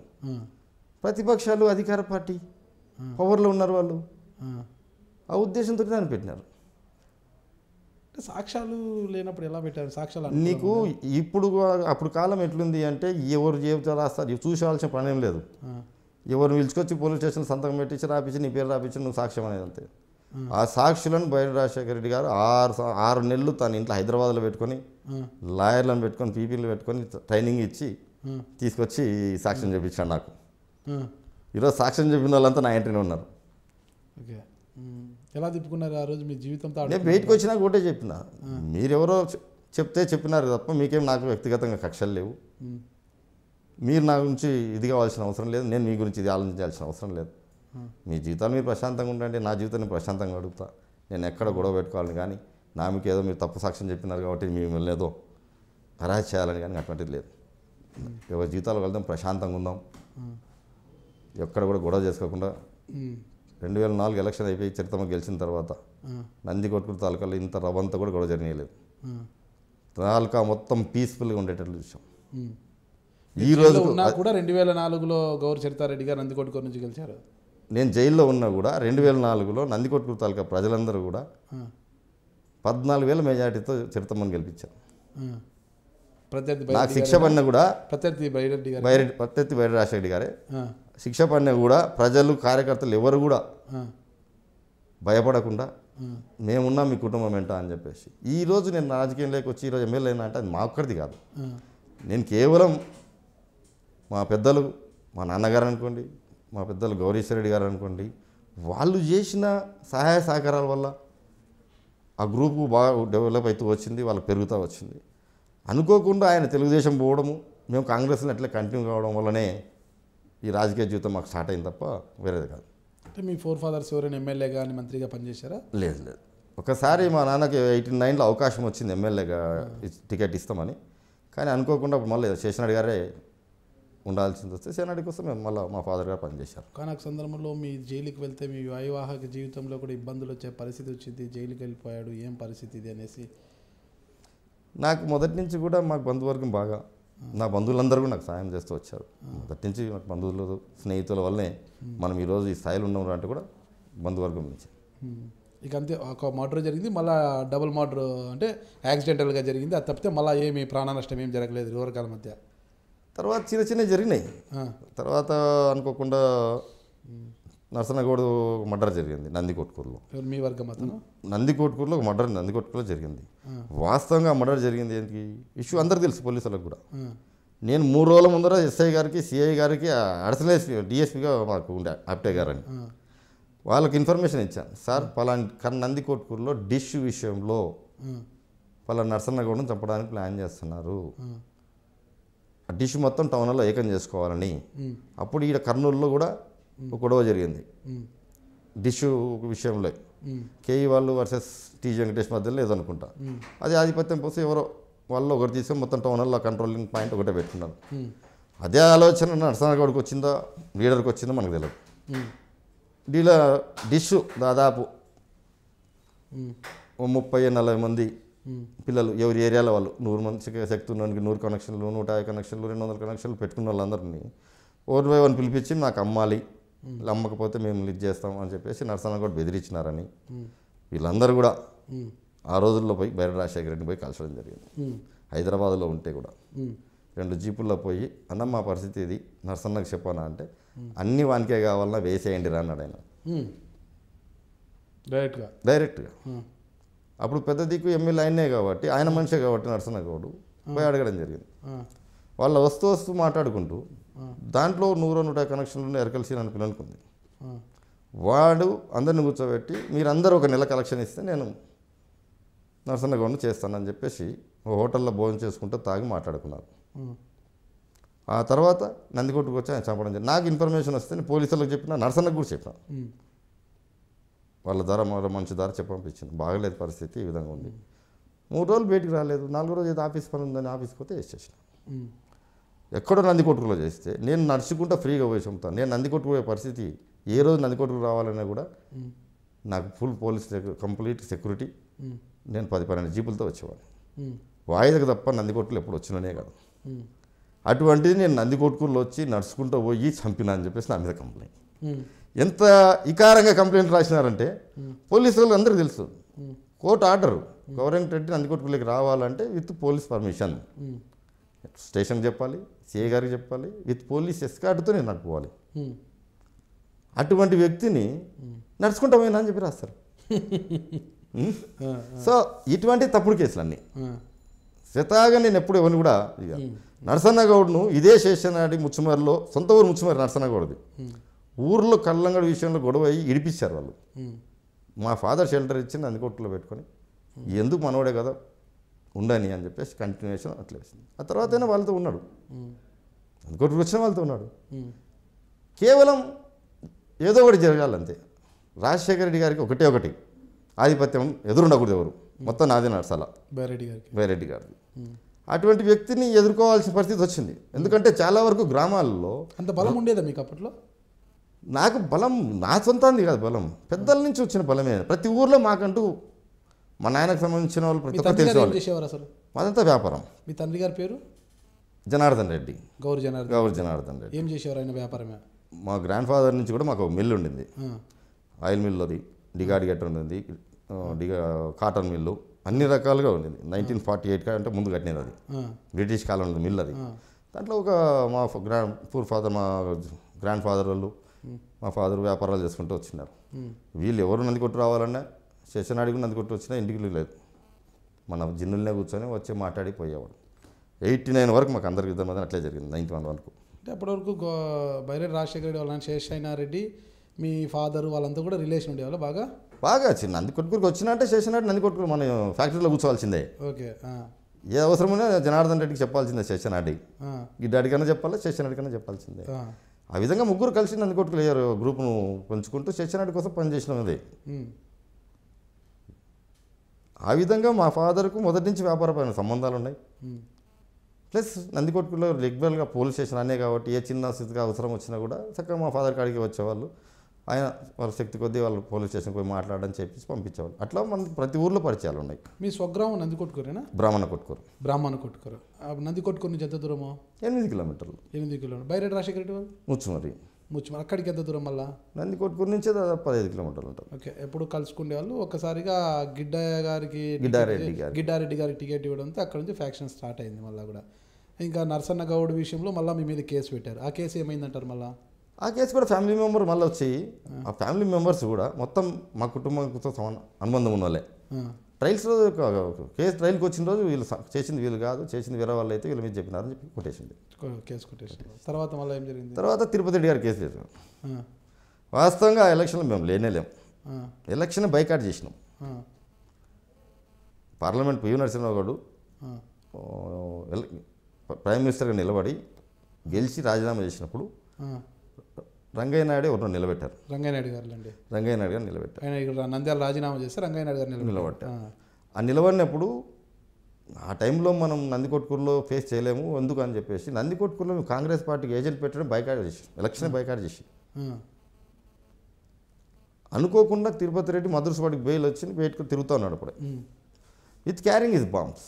ప్రతిపక్షాలు, అధికార పార్టీ పవర్లో ఉన్నారు వాళ్ళు. ఆ ఉద్దేశంతో దాన్ని పెట్టినారు. సాక్ష్యాలు లేనప్పుడు ఎలా పెట్టారు? సాక్ష్యాలు నీకు ఇప్పుడు అప్పుడు కాలం ఎట్లుంది అంటే ఎవరు జీవితాలు రాస్తారు చూసేవాల్సిన పని ఏం లేదు. ఎవరు పిలుచుకొచ్చి పోలీస్ స్టేషన్ సంతకం పెట్టించి రాపించి నీ పేరు రాపించి నువ్వు సాక్ష్యం అనేది అంతే. ఆ సాక్షులను బైరెడ్డి రాజశేఖర రెడ్డి గారు 6 నెలలు తన ఇంట్లో హైదరాబాద్లో పెట్టుకొని లాయర్లను పెట్టుకొని పీపీలు పెట్టుకొని ట్రైనింగ్ ఇచ్చి తీసుకొచ్చి సాక్ష్యం చెప్పించాడు నాకు. ఈరోజు సాక్ష్యం చెప్పిన వాళ్ళంతా నా ఇంటినే ఉన్నారు. ఓకే, ఎలా తిప్పుకున్నారు ఆ రోజు మీ జీవితంతో? నేను బయటకు వచ్చినా ఒకటే చెప్పిన, మీరెవరో చెప్తే చెప్పినారు తప్ప మీకేం నాకు వ్యక్తిగతంగా కక్షలు లేవు. మీరు నా గురించి ఇది కావాల్సిన అవసరం లేదు, నేను మీ గురించి ఇది ఆలోచించాల్సిన అవసరం లేదు. మీ జీవితాలు మీరు ప్రశాంతంగా ఉండండి, నా జీవితాన్ని ప్రశాంతంగా అడుగుతా. నేను ఎక్కడ గొడవ పెట్టుకోవాలని కానీ నా మీకు ఏదో మీరు తప్పు సాక్ష్యం చెప్పినారు కాబట్టి మిమ్మల్ని ఏదో హరాజ్ చేయాలని కానీ అటువంటిది లేదు. ఎవరి జీవితాలు వెళ్దాం, ప్రశాంతంగా ఉందాం, ఎక్కడ కూడా గొడవ చేసుకోకుండా. 2004 ఎలక్షన్ అయిపోయి చరిత్రమ గెలిచిన తర్వాత నందికొట్కూరు తాలూకాలో ఇంత రవ్వంతా కూడా గొడవ జరగలేదు. తాలూకా మొత్తం పీస్ఫుల్గా ఉండేటట్లు చూసాం. ఈ రోజు కూడా 2004లో గౌరవ చరితారెడ్డి గారు నందికొట్కూరు నుంచి గెలిచారు. నేను జైల్లో ఉన్నా కూడా 2004లో నందికొట్కూరు తాలూకా ప్రజలందరూ కూడా 14,000 మెజార్టీతో చరిత్రమని గెలిపించారు. నాకు శిక్ష పడిన కూడా ప్రత్యర్థి బైరెడ్డి రాజశేఖర గారే శిక్ష పడిన కూడా ప్రజలు కార్యకర్తలు ఎవరు కూడా భయపడకుండా మేమున్నాం మీ కుటుంబం ఏంటా అని చెప్పేసి. ఈరోజు నేను రాజకీయంలోకి వచ్చి ఈరోజు ఎమ్మెల్యే అయినా అంటే అది మా ఒక్కరిది కాదు. నేను కేవలం మా పెద్దలు, మా నాన్నగారు అనుకోండి, మా పెద్దలు గౌరీశ్వరరెడ్డి గారు అనుకోండి, వాళ్ళు చేసిన సహాయ సహకారాల వల్ల ఆ గ్రూపు బాగా డెవలప్ అవుతూ వచ్చింది, వాళ్ళకి పెరుగుతూ వచ్చింది. అనుకోకుండా ఆయన తెలుగుదేశం పోవడము, మేము కాంగ్రెస్లో అట్లా కంటిన్యూ కావడం వల్లనే ఈ రాజకీయ జీవితం మాకు స్టార్ట్ అయింది తప్ప వేరేది కాదు. అంటే మీ ఫోర్ ఫాదర్స్ ఎవరైనా ఎమ్మెల్యే కానీ మంత్రిగా పనిచేశారా? లేదు. ఒకసారి మా నాన్నకి 89లో అవకాశం వచ్చింది ఎమ్మెల్యేగా టికెట్ ఇస్తామని. కానీ అనుకోకుండా మళ్ళీ శేషనాయుడు గారే ఉండాల్సింది వస్తే శేషనాయుడి కోసం మేము మళ్ళీ మా ఫాదర్ గారు పనిచేశారు. కానీ ఆ సందర్భంలో మీ జైలుకి వెళ్తే మీ వైవాహిక జీవితంలో కూడా ఇబ్బందులు వచ్చే పరిస్థితి వచ్చింది, జైలుకి వెళ్ళిపోయాడు, ఏం పరిస్థితి ఇది అనేసి. నాకు మొదటి నుంచి కూడా మాకు బంధువర్గం బాగా, నా బంధువులందరూ కూడా నాకు సాయం చేస్తూ వచ్చారు. మొదటి నుంచి నాకు బంధువులు స్నేహితుల వల్లనే మనం ఈరోజు ఈ స్థాయిలో ఉన్నాం అంటే కూడా బంధువర్గం నుంచి. ఇక అంతే, ఒక మర్డర్ జరిగింది, మళ్ళీ డబుల్ మర్డర్ అంటే యాక్సిడెంటల్గా జరిగింది. అది తప్పితే మళ్ళీ ఏమి ప్రాణ నష్టం ఏం జరగలేదు యువరకాల మధ్య. తర్వాత చిన్న జరిగినాయి. తర్వాత అనుకోకుండా నర్సనగౌడ్ మర్డర్ జరిగింది నందికొట్కూరులో. మీ వర్గం అతను నందికొట్కూరులో ఒక మర్డర్ నందికొట్కూరులో జరిగింది. వాస్తవంగా మర్డర్ జరిగింది ఏంటి ఇష్యూ అందరికీ తెలుసు, పోలీసులకు కూడా. నేను 3 రోజుల ముందర ఎస్ఐ గారికి, సిఐ గారికి, అడిషనల్ డిఎస్పీగా మాకు ఉండే ఆప్టే గారని వాళ్ళకి ఇన్ఫర్మేషన్ ఇచ్చాను. సార్ పలానా నందికొట్కూరులో డిష్ విషయంలో పలానా నర్సన్నగౌడ్ని చంపడానికి ప్లాన్ చేస్తున్నారు, ఆ డిష్ మొత్తం టౌన్లో ఏకం చేసుకోవాలని. అప్పుడు ఈడ కర్నూలులో కూడా ఒక గొడవ జరిగింది డిష్ విషయంలో, కేఈ వాళ్ళు వర్సెస్ టీ వెంకటేష్ మధ్యలో లేదనుకుంటా. అది ఆధిపత్యం పోసి ఎవరో వాళ్ళు ఒకటి తీసుకొని మొత్తం టౌన్లో కంట్రోలింగ్ పాయింట్ ఒకటే పెట్టుకున్నారు. అదే ఆలోచన నర్సన్నగౌడ్కి వచ్చిందా లీడర్కి వచ్చిందో మనకు తెలియదు. డిష్ దాదాపు 30-40 మంది పిల్లలు ఎవరి ఏరియాలో వాళ్ళు 100 మంది శక్తి ఉన్నవానికి 100 కనెక్షన్లు, 150 కనెక్షన్లు, 200 కనెక్షన్లు పెట్టుకున్న వాళ్ళందరినీ 1 by 1 పిలిపించి నాకు అమ్మాలి, అమ్మకపోతే మేము లిడ్ చేస్తాం అని చెప్పేసి నర్సన్నగౌడ్ బెదిరించినారని వీళ్ళందరూ కూడా ఆ రోజుల్లో పోయి బైరెడ్డి రాజశేఖర రెడ్డిని పోయి కలిసడం జరిగింది. హైదరాబాద్లో ఉంటే కూడా 2 జీపుల్లో పోయి అన్న మా పరిస్థితి ఇది నర్సన్నకు చెప్పానా అంటే అన్ని వానికే కావాలన్నా వేసేయండి రా అన్నాడు ఆయన డైరెక్ట్గా. అప్పుడు పెద్ద దిక్కు ఎమ్మెల్యే ఆయనే కాబట్టి, ఆయన మనిషే కాబట్టి నర్సన్నగౌడ్ పోయి అడగడం జరిగింది. వాళ్ళ వస్తూ మాట్లాడుకుంటూ దాంట్లో 100-150 కనెక్షన్లు ఎరకలిసి అని పిల్లనుకుంది. వాడు అందరిని కూర్చోబెట్టి మీరందరూ ఒక నెల కలెక్షన్ ఇస్తే నేను నర్సన్నగౌడ్ని చేస్తానని చెప్పేసి హోటల్లో భోజనం చేసుకుంటూ తాగి మాట్లాడుకున్నారు. ఆ తర్వాత నందికొట్టుకు వచ్చి ఆయన చంపడం జరిగింది. నాకు ఇన్ఫర్మేషన్ వస్తే నేను పోలీసులకు చెప్పిన, నర్సన్నకు కూడా చెప్పిన. వాళ్ళ ధర మంచి ధర చెప్పంపించింది. బాగలేదు పరిస్థితి, ఈ విధంగా ఉంది. 3 రోజులు బయటికి రాలేదు, 4వ రోజు ఏదో ఆఫీస్ పని ఉందని ఆఫీస్కి పోతే వేసేసిన. ఎక్కడో నందికొట్టుకులో చేస్తే నేను నడుచుకుంటా ఫ్రీగా పోయి చంపుతాను. నేను నందికొట్టుకు పోయే పరిస్థితి ఏ రోజు నందికొట్టుకు రావాలన్నా కూడా నాకు ఫుల్ పోలీస్ కంప్లీట్ సెక్యూరిటీ, నేను 10-12 జీపులతో వచ్చేవాడిని. వాయిదకు తప్ప నందికొట్టులు ఎప్పుడు వచ్చిననే కాదు. అటువంటిది నేను నందికొట్టుకుల్లో వచ్చి నడుచుకుంటూ పోయి చంపినా అని చెప్పేసి నా మీద కంప్లైంట్. ఎంత ఇకారంగా కంప్లైంట్ రాసినారంటే పోలీసు వాళ్ళు అందరికీ తెలుసు. కోర్టు ఆర్డరు గౌరంగ్ రెడ్డి నందికొట్కూరులోకి రావాలంటే విత్ పోలీస్ పర్మిషన్, స్టేషన్కి చెప్పాలి, సిఐ గారికి చెప్పాలి, విత్ పోలీస్ ఎస్కార్ట్తో నేను నడుపుకోవాలి. అటువంటి వ్యక్తిని నడుచుకుంటా పోయినా అని చెప్పి రాస్తారు. సో ఇటువంటి తప్పుడు కేసులన్నీ స్వతహాగా నేను ఎప్పుడు ఎవరిని కూడా నరసన్న గౌడ్ను ఇదే శేషనాడి ముచ్చుమరిలో, సొంత ఊరు ముచ్చుమరి నరసన్న గౌడ్ది, ఊర్లో కళ్ళంగడి విషయంలో గొడవ అయ్యి ఇడిపించారు వాళ్ళు. మా ఫాదర్ షెల్టర్ ఇచ్చి నందికొట్టులో పెట్టుకొని ఎందుకు మనోడే కదా ఉండని అని చెప్పేసి కంటిన్యూషన్ అట్లా వేసింది. ఆ తర్వాత అయినా వాళ్ళతో ఉన్నాడు, నందికొట్టుకు వచ్చిన వాళ్ళతో ఉన్నాడు. కేవలం ఏదో ఒకటి జరగాలంతే. రాజశేఖర రెడ్డి గారికి ఒకటి ఆధిపత్యం ఎదురుండకూడదు, ఎవరు మొత్తం నాదే నడసాల బైరెడ్డి గారికి. అటువంటి వ్యక్తిని ఎదుర్కోవాల్సిన పరిస్థితి వచ్చింది. ఎందుకంటే చాలా వరకు గ్రామాల్లో అంత బలం ఉండేదా మీకు అప్పట్లో? నాకు బలం నా సొంతాన్ని కాదు, బలం పెద్దల నుంచి వచ్చిన బలమే. ప్రతి ఊర్లో మాకంటూ మా నాయనకు సంబంధించిన వాళ్ళు ప్రతి ఒక్కరు తెలిసేవాళ్ళు. అసలు మాదంతా వ్యాపారం. మీ తండ్రి గారి పేరు? జనార్దన్ రెడ్డి. గౌరు జనార్దన్ రెడ్డి. ఏం చేసేవారు ఆయన? వ్యాపారమే. మా గ్రాండ్ ఫాదర్ నుంచి కూడా మాకు ఒక మిల్లు ఉండింది, ఆయిల్ మిల్లుది, డిగాడి గట్ట ఉండింది, కాటన్ మిల్లు, అన్ని రకాలుగా ఉండింది. 1948 అంటే ముందు కట్టినది, అది బ్రిటిష్ కాలంలో మిల్లు అది. దాంట్లో ఒక మా మా గ్రాండ్ ఫాదర్ వాళ్ళు, మా ఫాదర్ వ్యాపారాలు చేసుకుంటూ వచ్చినారు. వీళ్ళు ఎవరు నందికొట్టు రావాలన్నా, శేషనాడికి నందికొట్టు వచ్చినా ఇంటికి లేదు, మన జిన్నులనే కూర్చొని వచ్చి మాట్లాడి పోయేవాడు. 89 వరకు మాకు అందరికి ఇద్దరి మధ్య అట్లే జరిగింది, 91 వరకు. అంటే అప్పటివరకు బైరెడ్డి రాజశేఖర రెడ్డి వాళ్ళ శేషనారెడ్డి, మీ ఫాదర్ వాళ్ళంతా కూడా రిలేషన్ ఉండేవాళ్ళు బాగా చిన్న నందికొట్టుకు వచ్చినా అంటే శేషనాడు నందికొట్టుకు మన ఫ్యాక్టరీలో కూర్చోవాల్సిందే. ఓకే. ఏ అవసరమైనా జనార్దన్ రెడ్డికి చెప్పాల్సిందే, శేషనాడి గిడ్డాడికైనా చెప్పాలి, శేషనాడికైనా చెప్పాల్సిందే. ఆ విధంగా ముగ్గురు కలిసి నందికొట్టుకు లేరు గ్రూప్ను పెంచుకుంటూ శేషనాడి కోసం పనిచేసినది. ఆ విధంగా మా ఫాదర్కు మొదటి నుంచి వ్యాపారపరమైన సంబంధాలు ఉన్నాయి. ప్లస్ నందికొట్టుకులో రెగ్యులర్గా పోలీస్ స్టేషన్ అనే కాబట్టి ఏ చిన్న స్థితిగా అవసరం వచ్చినా కూడా చక్కగా మా ఫాదర్ కాడికి వచ్చేవాళ్ళు. ఆయన వాళ్ళ శక్తి కొద్దీ వాళ్ళు పోలీస్ స్టేషన్కి పోయి మాట్లాడని చెప్పేసి పంపించేవాళ్ళు. అట్లా మనకి ప్రతి ఊర్లో పరిచయాలు ఉన్నాయి. మీ స్వగ్రామం నందికొట్టుకూరేనా? బ్రాహ్మణ కొట్టుకూరు. నందికొట్టుకూరు నుంచి ఎంత దూరమో? 8 కిలోమీటర్లు. 8 కిలోమీటర్లు. బైరెడ్డి రాజశేఖర రెడ్డి వాళ్ళు ముచ్చుమరి. అక్కడికి ఎంత దూరం? మళ్ళీ నందికొట్టుకూరు నుంచి 15 కిలోమీటర్లు ఉంటుంది. ఓకే. ఎప్పుడు కలుసుకునే వాళ్ళు. ఒక్కసారిగా గిడ్డారెడ్డి గారికి టికెట్ ఇవ్వడంతో అక్కడ నుంచి ఫ్యాక్షన్ స్టార్ట్ అయింది. మళ్ళీ కూడా ఇంకా నరసన్న గౌడ్ విషయంలో మళ్ళీ మీ మీద కేసు పెట్టారు. ఆ కేసు ఏమైందంటారు? మళ్ళీ ఆ కేసు కూడా ఫ్యామిలీ మెంబర్ మళ్ళీ వచ్చి, ఆ ఫ్యామిలీ మెంబర్స్ కూడా మొత్తం మా కుటుంబంతో అనుబంధం ఉన్న వాళ్ళే. ట్రయల్స్లో కేసు ట్రయల్కి వచ్చిన రోజు వీళ్ళు చేసింది వీళ్ళు కాదు, చేసింది వేరే వాళ్ళు అయితే వీళ్ళ మీద చెప్పినారని చెప్పి కేసు కొట్టేసింది. తర్వాత మళ్ళీ ఏం జరిగింది? తర్వాత తిరుపతి రెడ్డి గారు కేసు చేశారు. వాస్తవంగా ఆ ఎలక్షన్లో మేము లేనేలేం. ఎలక్షన్ బైకాట్ చేసినాం. పార్లమెంట్ పివి నరసింహరావు గారు ప్రైమ్ మినిస్టర్గా నిలబడి గెలిచి రాజీనామా చేసినప్పుడు రంగయ్య నాయుడు ఎవరినో నిలబెట్టారు. రంగయ్య నాయుడు గారు నిలబెట్టారు. ఆయన ఇక్కడ నంద్యాల రాజీనామా చేస్తే రంగయ్య నాయుడు గారు నిలబెట్టారు. ఆ నిలబడినప్పుడు ఆ టైంలో మనం నందికొట్కూరులో ఫేస్ చేయలేము ఎందుకు అని చెప్పేసి నందికొట్కూరులో మేము కాంగ్రెస్ పార్టీకి ఏజెంట్ పెట్టడం బైకాట్ చేసి, ఎలక్షన్ బైకాట్ చేసి, అనుకోకుండా తిరుపతి రెడ్డి మధురస్వాడికి బెయిల్ వచ్చింది, బయటకు తిరుగుతూ ఉన్నాడు అప్పుడే with carrying his bombs.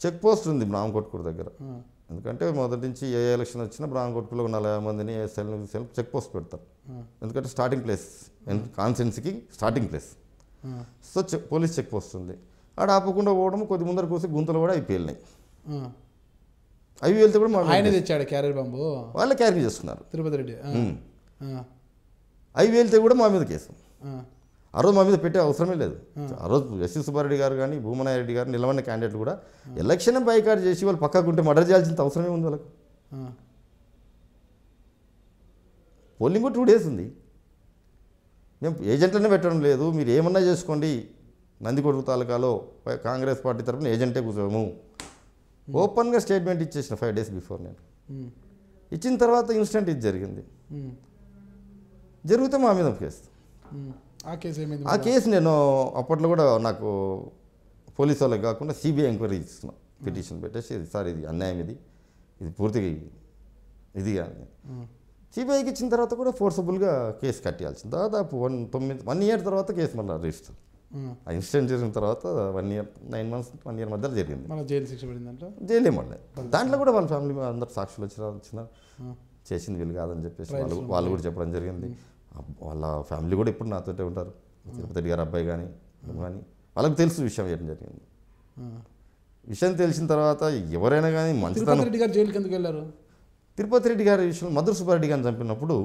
Check post ఉంది బ్రాహ్మకొట్కూరు దగ్గర. ఎందుకంటే మొదటి నుంచి ఏ ఎలక్షన్ వచ్చినా బ్రాహ్మకొట్కూరులో 40 మందిని సెల్ఫ్ చెక్ పోస్ట్ పెడతారు. ఎందుకంటే స్టార్టింగ్ ప్లేస్, కాన్స్టిట్యున్సీకి starting place. So police check post ఉంది. ఆడ ఆపకుండా పోవడం, కొద్ది ముందర కూసి గుంతలు కూడా అవి పేలినాయి. అవి వెళ్తే కూడా ఆయన తెచ్చాడు క్యారియర్ బాంబు, వాళ్ళే క్యారీ చేస్తున్నారు తిరుపతి రెడ్డి. అవి వెళ్తే కూడా మా మీద కేసు. ఆ రోజు మా మీద పెట్టే అవసరమే లేదు. ఆ రోజు ఎస్సీ సుబ్బారెడ్డి గారు కానీ భూమనారెడ్డి గారు నిలబడిన క్యాండిడేట్లు కూడా ఎలక్షన్ బైకాట్ చేసి వాళ్ళు పక్కకుంటే మర్డర్ చేయాల్సిన అవసరమే ఉంది వాళ్ళకు. పోలింగ్ 2 days ఉంది. మేము ఏజెంట్లనే పెట్టడం లేదు, మీరు ఏమన్నా చేసుకోండి, నందికొట్కూరు తాలూకాలో కాంగ్రెస్ పార్టీ తరఫున ఏజెంటే కూర్చోము ఓపెన్గా స్టేట్మెంట్ ఇచ్చేసిన 5 days బిఫోర్. నేను ఇచ్చిన తర్వాత ఇన్సిడెంట్ ఇది జరిగింది. జరిగితే మా మీద కేసు. ఆ కేసు నేను అప్పట్లో కూడా నాకు పోలీసు వాళ్ళకి కాకుండా సిబిఐ ఎంక్వైరీ ఇస్తున్నాం, పిటిషన్ పెట్టేసి సార్ ఇది అన్యాయం, ఇది పూర్తిగా ఇది కానీ సిబిఐకి ఇచ్చిన తర్వాత కూడా ఫోర్సబుల్గా కేసు కట్టేయాల్సింది. దాదాపు 1 year తర్వాత కేసు మళ్ళీ రిజిస్టర్. ఆ ఇన్సిడెంట్ జరిగిన తర్వాత 1 year 9 months 1 year మధ్యలో జరిగింది. జైలు శిక్ష పడిందంట. జైలు ఏమన్నా దాంట్లో కూడా వాళ్ళ ఫ్యామిలీ అందరు సాక్షులు వచ్చిన చేసింది వీళ్ళు కాదని చెప్పేసి వాళ్ళు కూడా చెప్పడం జరిగింది. వాళ్ళ ఫ్యామిలీ కూడా ఇప్పుడు నాతోటే ఉంటారు. తిరుపతి రెడ్డి గారి అబ్బాయి కానీ వాళ్ళకి తెలుసు విషయం ఏం జరిగింది. విషయం తెలిసిన తర్వాత ఎవరైనా కానీ మంచితనం. రెడ్డి గారు జైలుకి ఎందుకు వెళ్ళారు? తిరుపతి రెడ్డి గారి విషయంలో మధుర సుబ్బారెడ్డి గారిని చంపినప్పుడు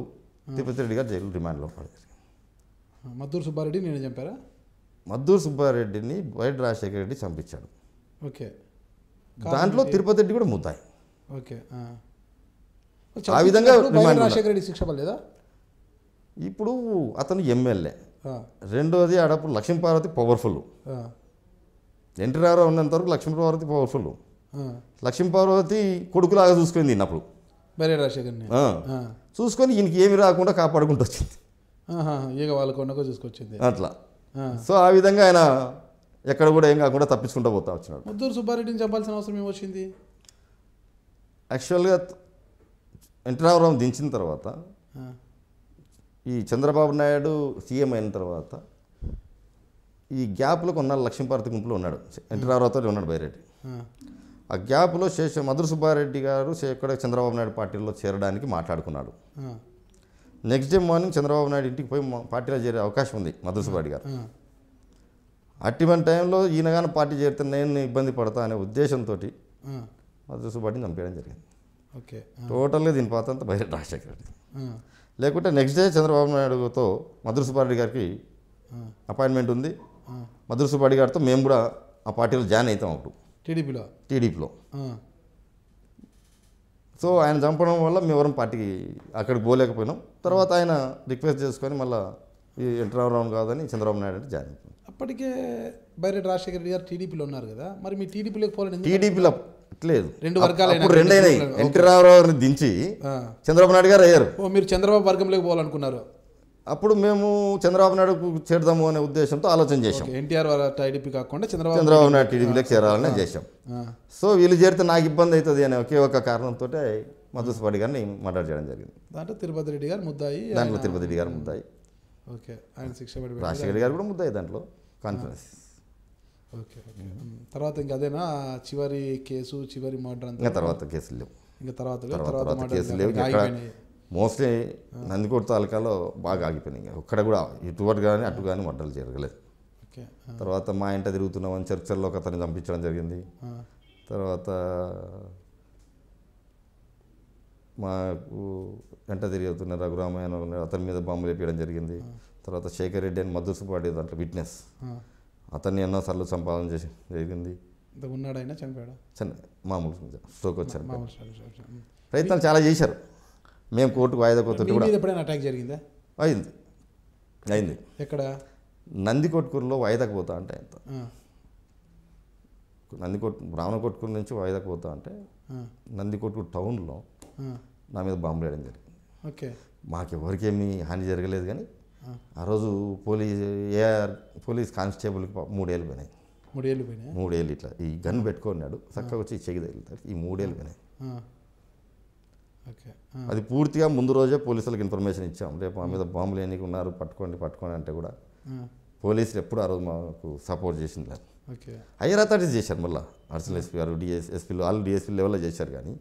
తిరుపతి రెడ్డి గారు జైలు రిమాండ్లో పడేది. మద్దూరు సుబ్బారెడ్డి నేను చంపారా? మద్దూరు సుబ్బారెడ్డిని వైఎస్ రాజశేఖర రెడ్డి చంపించాడు. ఓకే. దాంట్లో తిరుపతి రెడ్డి కూడా ముద్దాయి. ఓకే. ఆ విధంగా రాజశేఖర రెడ్డి శిక్ష పడలేదా? ఇప్పుడు అతను ఎమ్మెల్యే. రెండోది ఆడప్పుడు లక్ష్మీపార్వతి పవర్ఫుల్. ఎన్టీ రామారావు ఉన్నంత వరకు లక్ష్మీపార్వతి పవర్ఫుల్. లక్ష్మీపార్వతి కొడుకులాగా చూసుకుంది అప్పుడు రాజశేఖర్ని. చూసుకొని ఈయనకి ఏమి రాకుండా కాపాడుకుంటూ వచ్చింది. ఇక వాళ్ళ కొండగా చూసుకొచ్చింది అట్లా. సో ఆ విధంగా ఆయన ఎక్కడ కూడా ఏం కాకుండా తప్పించుకుంటూ పోతా వచ్చినాడు. మద్దూరు సుబ్బారెడ్డిని చంపాల్సిన అవసరం ఏమొచ్చింది? యాక్చువల్గా ఎన్టీ రామారావు దించిన తర్వాత ఈ చంద్రబాబు నాయుడు సీఎం అయిన తర్వాత ఈ గ్యాప్లో కొన్నాళ్ళు లక్ష్మీపార్వతి గుంపులో ఉన్నాడు. ఎన్టీ రామారావుతో ఉన్నాడు బైరెడ్డి. ఆ గ్యాప్లో మధుర సుబ్బారెడ్డి గారు ఇక్కడ చంద్రబాబు నాయుడు పార్టీలో చేరడానికి మాట్లాడుకున్నాడు. Next day morning Chandrababu Naidu ఇంటికి పోయి పార్టీలో చేరే అవకాశం ఉంది మధుర సుబ్బారెడ్డి గారు. అటువంటి టైంలో ఈయన కానీ పార్టీ చేరితే నేను ఇబ్బంది పడతా అనే ఉద్దేశంతో మధుర సుబ్బారెడ్డిని చంపేయడం జరిగింది. ఓకే. టోటల్గా దీని పాత అంతా బయట రాజశేఖర రెడ్డి. లేకుంటే నెక్స్ట్ డే చంద్రబాబు నాయుడుతో మధుర సుబ్బారెడ్డి గారికి అపాయింట్మెంట్ ఉంది. మధుర సుబ్బారెడ్డి గారితో మేము కూడా ఆ పార్టీలో జాయిన్ అవుతాం అప్పుడు టీడీపీలో. సో ఆయన చంపడం వల్ల మేము ఎవరం పార్టీకి అక్కడికి పోలేకపోయినాం. తర్వాత ఆయన రిక్వెస్ట్ చేసుకొని మళ్ళీ ఈ ఎన్టీ రామారావు కాదని చంద్రబాబు నాయుడు అంటే జాయిన్ అయిపోయింది. అప్పటికే బైరెడ్డి రాజశేఖర రెడ్డి గారు టీడీపీలో ఉన్నారు కదా, మరి మీ టీడీపీలోకి పోలేదు? టీడీపీలో లేదు, రెండు వర్గాలు రెండైనాయి. ఎన్టీ రామారావుని దించి చంద్రబాబు నాయుడు గారు అయ్యారు. మీరు చంద్రబాబు వర్గంలోకి పోవాలనుకున్నారు. అప్పుడు మేము చంద్రబాబు నాయుడుకు చేరుదాము అనే ఉద్దేశంతో ఆలోచన చేశాం. ఎన్టీఆర్ టీడీపీ కాకుండా చంద్రబాబు నాయుడు టీడీపీలోకి చేరాలని చేశాం. సో వీళ్ళు చేరితే నాకు ఇబ్బంది అవుతుంది అనే ఒకే ఒక కారణంతో మధుర సుబ్బారెడ్డి గారిని మాట్లాడ చేయడం జరిగింది. దాంట్లో తిరుపతి రెడ్డి గారు ముద్దాయి. తిరుపతి రెడ్డి గారు ముద్దాయి. ఓకే. ఆయన శిక్ష పడి రాజశేఖర రెడ్డి గారు కూడా ముద్దాయి దాంట్లో కాన్ఫరెన్స్. ఓకే. తర్వాత ఇంకా అదేనా చివరి కేసు, చివరి మర్డర్? ఇంకా తర్వాత కేసులు లేవు. ఇంకా తర్వాత కేసులు లేవు. మోస్ట్లీ నందికోట తాలూకాలో బాగా ఆగిపోయినాయి. ఒక్కడ కూడా ఇటువంటి కానీ అటు కానీ మర్డర్లు జరగలేదు. తర్వాత మా ఇంట తిరుగుతున్నామని చర్చల్లో ఒక అతన్ని చంపించడం జరిగింది. తర్వాత మాకు వెంట తిరుగుతున్న రఘురామయ్య అతని మీద బాంబులు వేయడం జరిగింది. తర్వాత శేఖర్ రెడ్డి అని మధుర సుబ్బారెడ్డి దాంట్లో విట్నెస్, అతన్ని ఎన్నోసార్లు సంపాదన చేసి జరిగింది. ఉన్నాడైనా చంపాడు, మామూలు స్ట్రోక్ వచ్చారు. ప్రయత్నాలు చాలా చేశారు. మేము కోర్టుకు వాయిదా కోర్టు కూడా ఎప్పుడైనా అటాక్ జరిగిందా? అయింది. ఎక్కడ? నందికొట్కూరులో వాయిదాకు పోతా అంటే బ్రాహ్మణకొట్కూరు నుంచి వాయిదాకు పోతా అంటే నందికొట్కూరు టౌన్లో నా మీద బాంబు వేయడం జరిగింది. ఓకే. మాకెవరికేమీ హాని జరగలేదు, కానీ ఆ రోజు పోలీస్ కానిస్టేబుల్కి 3 ఏళ్ళు పోయినాయి. 3 ఏళ్ళు ఇట్లా ఈ గన్ పెట్టుకున్నాడు, చక్కగా వచ్చి చెయ్యి తగిలితాడు. ఈ 3 ఏళ్ళు పోయినాయి. అది పూర్తిగా ముందు రోజే పోలీసులకు ఇన్ఫర్మేషన్ ఇచ్చాం, రేపు మా మీద బాంబులు ఎన్నికి ఉన్నారు, పట్టుకోండి అంటే కూడా పోలీసులు ఎప్పుడు ఆ రోజు మాకు సపోర్ట్ చేసింది లేదు. హైయర్ అథారిటీస్ చేశారు, మళ్ళీ అడిషనల్ ఎస్పీ గారు, ఎస్పీలు వాళ్ళు డిఎస్పీ లెవెల్లో చేశారు. కానీ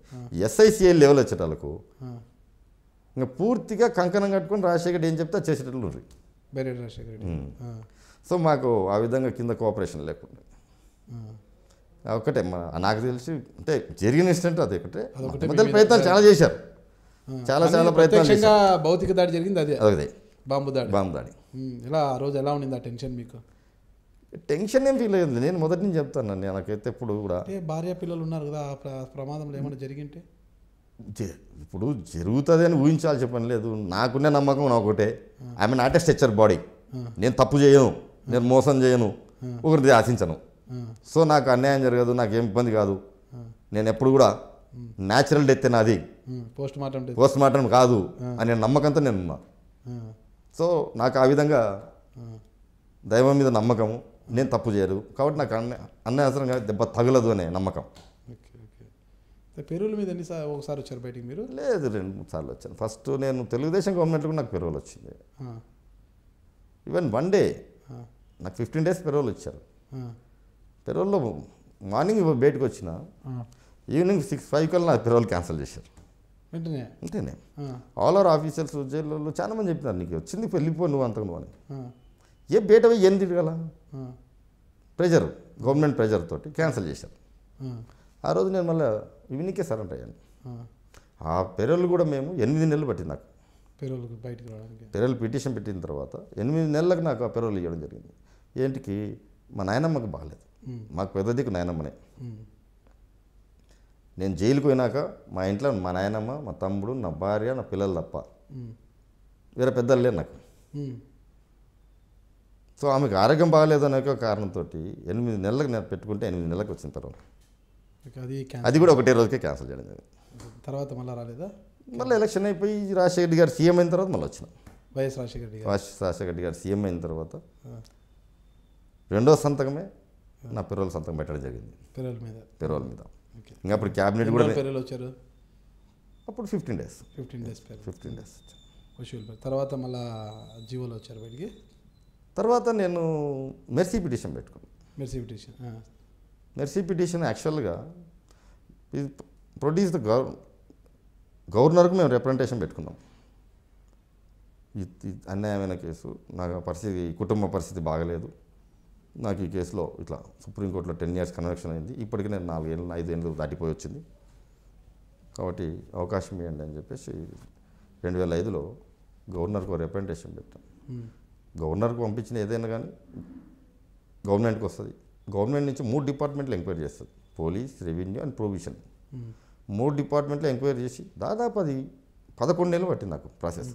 ఎస్ఐసిఐ లెవెల్ వచ్చేటాలకు ఇంకా పూర్తిగా కంకణం కట్టుకొని రాజశేఖర్ ఏం చెప్తే చేసేటట్లు. సో మాకు ఆ విధంగా కింద కోఆపరేషన్ లేకుండా ఒకటే నాకు తెలిసి అంటే జరిగిన ఇన్సిడెంట్ అది ఒకటే. మధ్యలో ప్రయత్నాలు చాలా చేశారు, చాలా ప్రయత్నాలు చేశారు. భౌతిక దాడి జరిగింది, అదే బాంబు దాడి. ఇలా ఆ రోజు ఎలా ఉండింది ఆ టెన్షన్ మీకు? టెన్షన్ ఏం ఫీల్ అయ్యింది, నేను మొదటి నుంచి చెప్తాను. నాకైతే ఎప్పుడు కూడా భార్య పిల్లలు ఉన్నారు కదా, ప్రమాదంలో ఏమైనా జరిగింటే ఇప్పుడు జరుగుతుంది అని ఊహించాలి చెప్పని లేదు. నాకునే నమ్మకం ఒకటే, I mean not a structure body. నేను తప్పు చేయను, నేను మోసం చేయను, ఒకరిది ఆశించను. సో నాకు అన్యాయం జరగదు, నాకేం ఇబ్బంది కాదు. నేను ఎప్పుడు కూడా న్యాచురల్ డెత్ నాది, పోస్ట్ మార్టం కాదు అనే నమ్మకంతో నేను ఉన్నా. సో నాకు ఆ విధంగా దైవం మీద నమ్మకము, నేను తప్పు చేయరు కాబట్టి నాకు అన్యాసరంగా దెబ్బ తగలదు అనే నమ్మకం. పెరువుల మీద ఒకసారి వచ్చారు బయటికి మీరు? లేదు, 2-3 సార్లు వచ్చాను. ఫస్ట్ నేను తెలుగుదేశం గవర్నమెంట్లో కూడా నాకు పెరువులు వచ్చింది. ఈవెన్ 1 డే నాకు 15 days పెరువులు ఇచ్చారు. పెరువుల్లో మార్నింగ్ బయటకు వచ్చిన ఈవినింగ్ 6-5 కల్లా నాకు పెరువులు క్యాన్సిల్ చేశారు. వెంటనే అంతేనే ఆల్ ఆర్ ఆఫీసర్స్ జైల్లో చాలా మంది చెప్తున్నారు నీకు వచ్చింది వెళ్ళిపో నువ్వు అంతకు నువ్వు అని. ఏ బయట పోయి ఏం తిరగల ప్రెజర్ గవర్నమెంట్ ప్రెజర్ తోటి క్యాన్సిల్ చేశారు. ఆ రోజు నేను మళ్ళీ ఈవినింగ్కే సరెండర్ అయ్యాను. ఆ పెరల్ కూడా మేము 8 నెలలు పట్టింది నాకు బయటకు రావడానికి. పెరల్ పిటిషన్ పెట్టిన తర్వాత 8 నెలలకు నాకు ఆ పెరల్ ఇవ్వడం జరిగింది. ఏంటికి మా నాయనమ్మకి బాగాలేదు, మాకు పెద్ద దిక్కు నాయనమ్మనే. నేను జైలుకు పోయినాక మా ఇంట్లో మా నాయనమ్మ, మా తమ్ముడు, నా భార్య, నా పిల్లలు తప్ప వేరే పెద్దలు లేరు నాకు. సో ఆమెకు ఆరోగ్యం బాగాలేదు అనే కారణంతో 8 నెలలకు నేను పెట్టుకుంటే 8 నెలలకు వచ్చిన తర్వాత అది కూడా ఒకటే రోజుకే క్యాన్సిల్ చేయడం జరిగింది. తర్వాత మళ్ళీ రాలేదా? మళ్ళీ ఎలక్షన్ అయిపోయి రాజశేఖర రెడ్డి గారు సీఎం అయిన తర్వాత మళ్ళీ వచ్చిన. వైఎస్ రాజశేఖర రెడ్డి గారు సీఎం అయిన తర్వాత రెండో సంతకమే నా పెరోల్ సంతకం పెట్టడం జరిగింది. పెరోల్ మీద ఇంకా అప్పుడు క్యాబినెట్ కూడా వచ్చారు. అప్పుడు 15 డేస్. 15 డేస్ తర్వాత మళ్ళీ జీవోలో వచ్చారు బయటికి. తర్వాత నేను మెర్సీ పిటిషన్ పెట్టుకున్నాను. మెర్సీ పిటిషన్ యాక్చువల్గా ప్రొడ్యూస్ ద గవర్నర్కు మేము రిప్రజెంటేషన్ పెట్టుకున్నాం. అన్యాయమైన కేసు, నాకు పరిస్థితి కుటుంబ పరిస్థితి బాగలేదు, నాకు ఈ కేసులో ఇట్లా సుప్రీంకోర్టులో 10 years కన్వెక్షన్ అయింది, ఇప్పటికీ నేను 4 ఏళ్ళు 5 ఏళ్ళు దాటిపోయి వచ్చింది కాబట్టి అవకాశం ఇవ్వండి అని చెప్పేసి 2005లో గవర్నర్కు రిప్రజెంటేషన్ పెట్టాను. గవర్నర్కు పంపించిన ఏదైనా కానీ గవర్నమెంట్కి వస్తుంది. గవర్నమెంట్ నుంచి 3 డిపార్ట్మెంట్లు ఎంక్వైరీ చేస్తుంది, పోలీస్, రెవెన్యూ అండ్ ప్రొవిజన్. 3 డిపార్ట్మెంట్లు ఎంక్వైరీ చేసి దాదాపు అది 11 నెలలు పట్టింది నాకు ప్రాసెస్.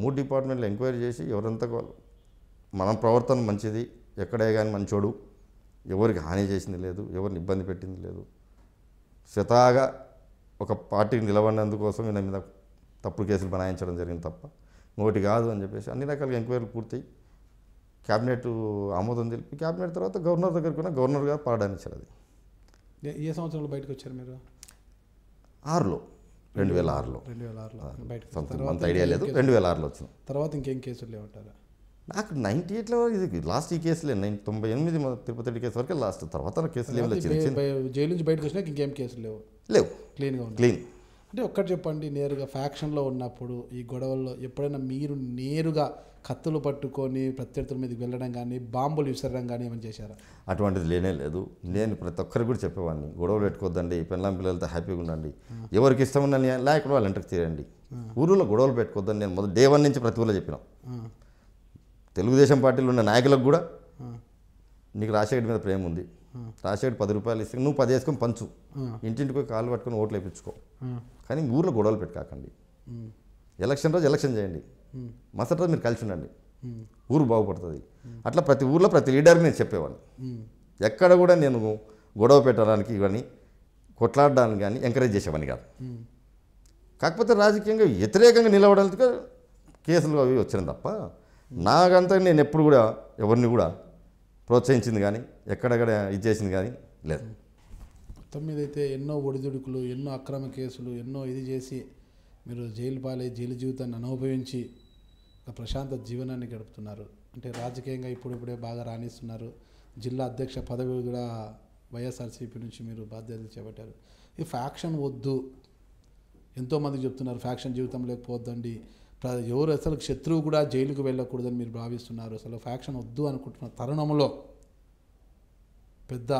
3 డిపార్ట్మెంట్లు ఎంక్వైరీ చేసి ఎవరంతా మన ప్రవర్తన మంచిది, ఎక్కడే కానీ మంచోడు, ఎవరికి హాని చేసింది లేదు, ఎవరిని ఇబ్బంది పెట్టింది లేదు, స్వతహాగా ఒక పార్టీకి నిలబడినందుకోసం ఈయన మీద తప్పుడు కేసులు బనాయించడం జరిగింది తప్ప ఇంకోటి కాదు అని చెప్పేసి అన్ని రకాలుగా ఎంక్వైరీలు పూర్తయి క్యాబినెట్ ఆమోదం తెలిపి క్యాబినెట్ తర్వాత గవర్నర్ దగ్గరికి కూడా గవర్నర్ గారు పాలడానిచ్చారు. అది ఏ సంవత్సరంలో బయటకు వచ్చారు మీరు? 2006లో అంత ఐడియా లేదు, 2006లో వచ్చిన తర్వాత ఇంకేం కేసులు లేవంటారా? నాకు 98లో ఇది లాస్ట్ ఈ కేసులే, 98 తిరుపతి కేసు వరకే లాస్ట్. తర్వాత కేసులు ఏమి లేవు, జైలు నుంచి బయటకు వచ్చినాక ఇంకేం కేసులు లేవు, క్లీన్గా క్లీన్. అంటే ఒక్కటి చెప్పండి, నేరుగా ఫ్యాక్షన్లో ఉన్నప్పుడు ఈ గొడవల్లో ఎప్పుడైనా మీరు నేరుగా కత్తులు పట్టుకొని ప్రత్యర్థుల మీదకి వెళ్ళడం కానీ బాంబులు విసరడం కానీ ఏమైనా చేశారా? అటువంటిది లేనే లేదు. నేను ప్రతి ఒక్కరికి కూడా చెప్పేవాడిని, గొడవలు పెట్టుకోవద్దండి, పిల్లల పిల్లలతో హ్యాపీగా ఉండండి, ఎవరికి ఇష్టం ఉన్న లేకుండా వాళ్ళు ఎంటకు తీరండి, ఊళ్ళో గొడవలు పెట్టుకోవద్దని నేను మొదటి డే 1 నుంచి ప్రతి ఊళ్ళో చెప్పినాం. తెలుగుదేశం పార్టీలో ఉన్న నాయకులకు కూడా నీకు రాజశేఖర్ మీద ప్రేమ ఉంది, రాజశేఖర్ 10 రూపాయలు ఇస్తే నువ్వు 10 వేసుకొని పంచు, ఇంటింటికి కాళ్ళు పట్టుకొని ఓట్లు వేయించుకో, కానీ ఊళ్ళో గొడవలు పెట్టుకోకండి, ఎలక్షన్ రోజు ఎలక్షన్ చేయండి, మరుసటి రోజు మీరు కలిసి ఉండండి, ఊరు బాగుపడుతుంది. అట్లా ప్రతి ఊర్లో ప్రతి లీడర్కి నేను చెప్పేవాడిని. ఎక్కడ కూడా నేను గొడవ పెట్టడానికి కానీ కొట్లాడడానికి కానీ ఎంకరేజ్ చేసేవాడిని కాదు. కాకపోతే రాజకీయంగా వ్యతిరేకంగా నిలబడడానికి కేసులు అవి వచ్చినాయి తప్ప నాకంతా నేను ఎప్పుడు కూడా ఎవరిని కూడా ప్రోత్సహించింది కానీ ఎక్కడెక్కడ ఇది చేసింది కానీ లేదు. మొత్తం మీద అయితే ఎన్నో ఒడిదుడుకులు, ఎన్నో అక్రమ కేసులు, ఎన్నో ఇది చేసి మీరు జైలు పాలై జైలు జీవితాన్ని అనుభవించి ఒక ప్రశాంత జీవనాన్ని గడుపుతున్నారు. అంటే రాజకీయంగా ఇప్పుడిప్పుడే బాగా రాణిస్తున్నారు. జిల్లా అధ్యక్ష పదవి కూడా వైఎస్ఆర్సీపీ నుంచి మీరు బాధ్యతలు చేపట్టారు. ఈ ఫ్యాక్షన్ వద్దు, ఎంతోమందికి చెప్తున్నారు ఫ్యాక్షన్ జీవితం లేకపోవద్దండి, ఎవరు అసలు శత్రువు కూడా జైలుకు వెళ్ళకూడదని మీరు భావిస్తున్నారు. అసలు ఫ్యాక్షన్ వద్దు అనుకుంటున్న తరుణంలో పెద్ద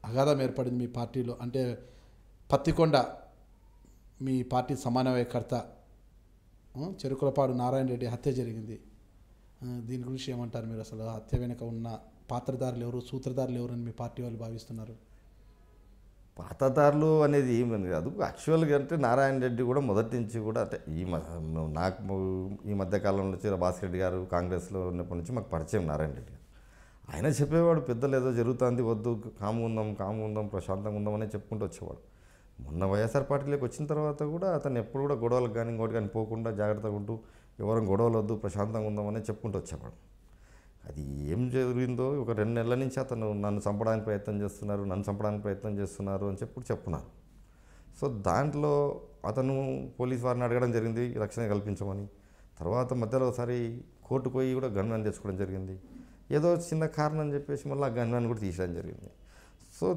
అగాధం ఏర్పడింది మీ పార్టీలో. అంటే పత్తికొండ మీ పార్టీ సమన్వయకర్త చెరుకులపాడు నారాయణ రెడ్డి హత్య జరిగింది. దీని గురించి ఏమంటారు మీరు? అసలు హత్య వెనుక ఉన్న పాత్రధారులు ఎవరు, సూత్రధారులు ఎవరు అని మీ పార్టీ వాళ్ళు భావిస్తున్నారు? పాతదారులు అనేది ఏమని కాదు, యాక్చువల్గా అంటే నారాయణ రెడ్డి కూడా మొదటి నుంచి కూడా అంటే నాకు ఈ మధ్యకాలంలో నుంచి భాస్కర్ రెడ్డి గారు కాంగ్రెస్లో ఉన్నప్పటి నుంచి మాకు పరిచయం నారాయణ రెడ్డి గారు. ఆయన చెప్పేవాడు పెద్దలు ఏదో జరుగుతుంది, వద్దు కాము ఉందాం ప్రశాంతంగా ఉందాం అని చెప్పుకుంటూ వచ్చేవాడు. మొన్న వైఎస్ఆర్ పార్టీలోకి వచ్చిన తర్వాత కూడా అతను ఎప్పుడు కూడా గొడవలకు కానీ ఇంకోటి కానీ పోకుండా జాగ్రత్తగా ఉంటూ ఎవరు గొడవలు వద్దు ప్రశాంతంగా ఉందామని చెప్పుకుంటూ వచ్చేవాడు. అది ఏం జరిగిందో ఒక 2 నెలల నుంచి అతను నన్ను చంపడానికి ప్రయత్నం చేస్తున్నారు అని చెప్పున్నారు. సో దాంట్లో అతను పోలీస్ వారిని అడగడం జరిగింది రక్షణ కల్పించమని. తర్వాత మధ్యలో ఒకసారి కోర్టుకు పోయి కూడా గన్మ్యాన్ తెచ్చుకోవడం జరిగింది. ఏదో చిన్న కారణం చెప్పేసి మళ్ళీ ఆ గన్మ్యాన్ కూడా తీసేయడం జరిగింది. సో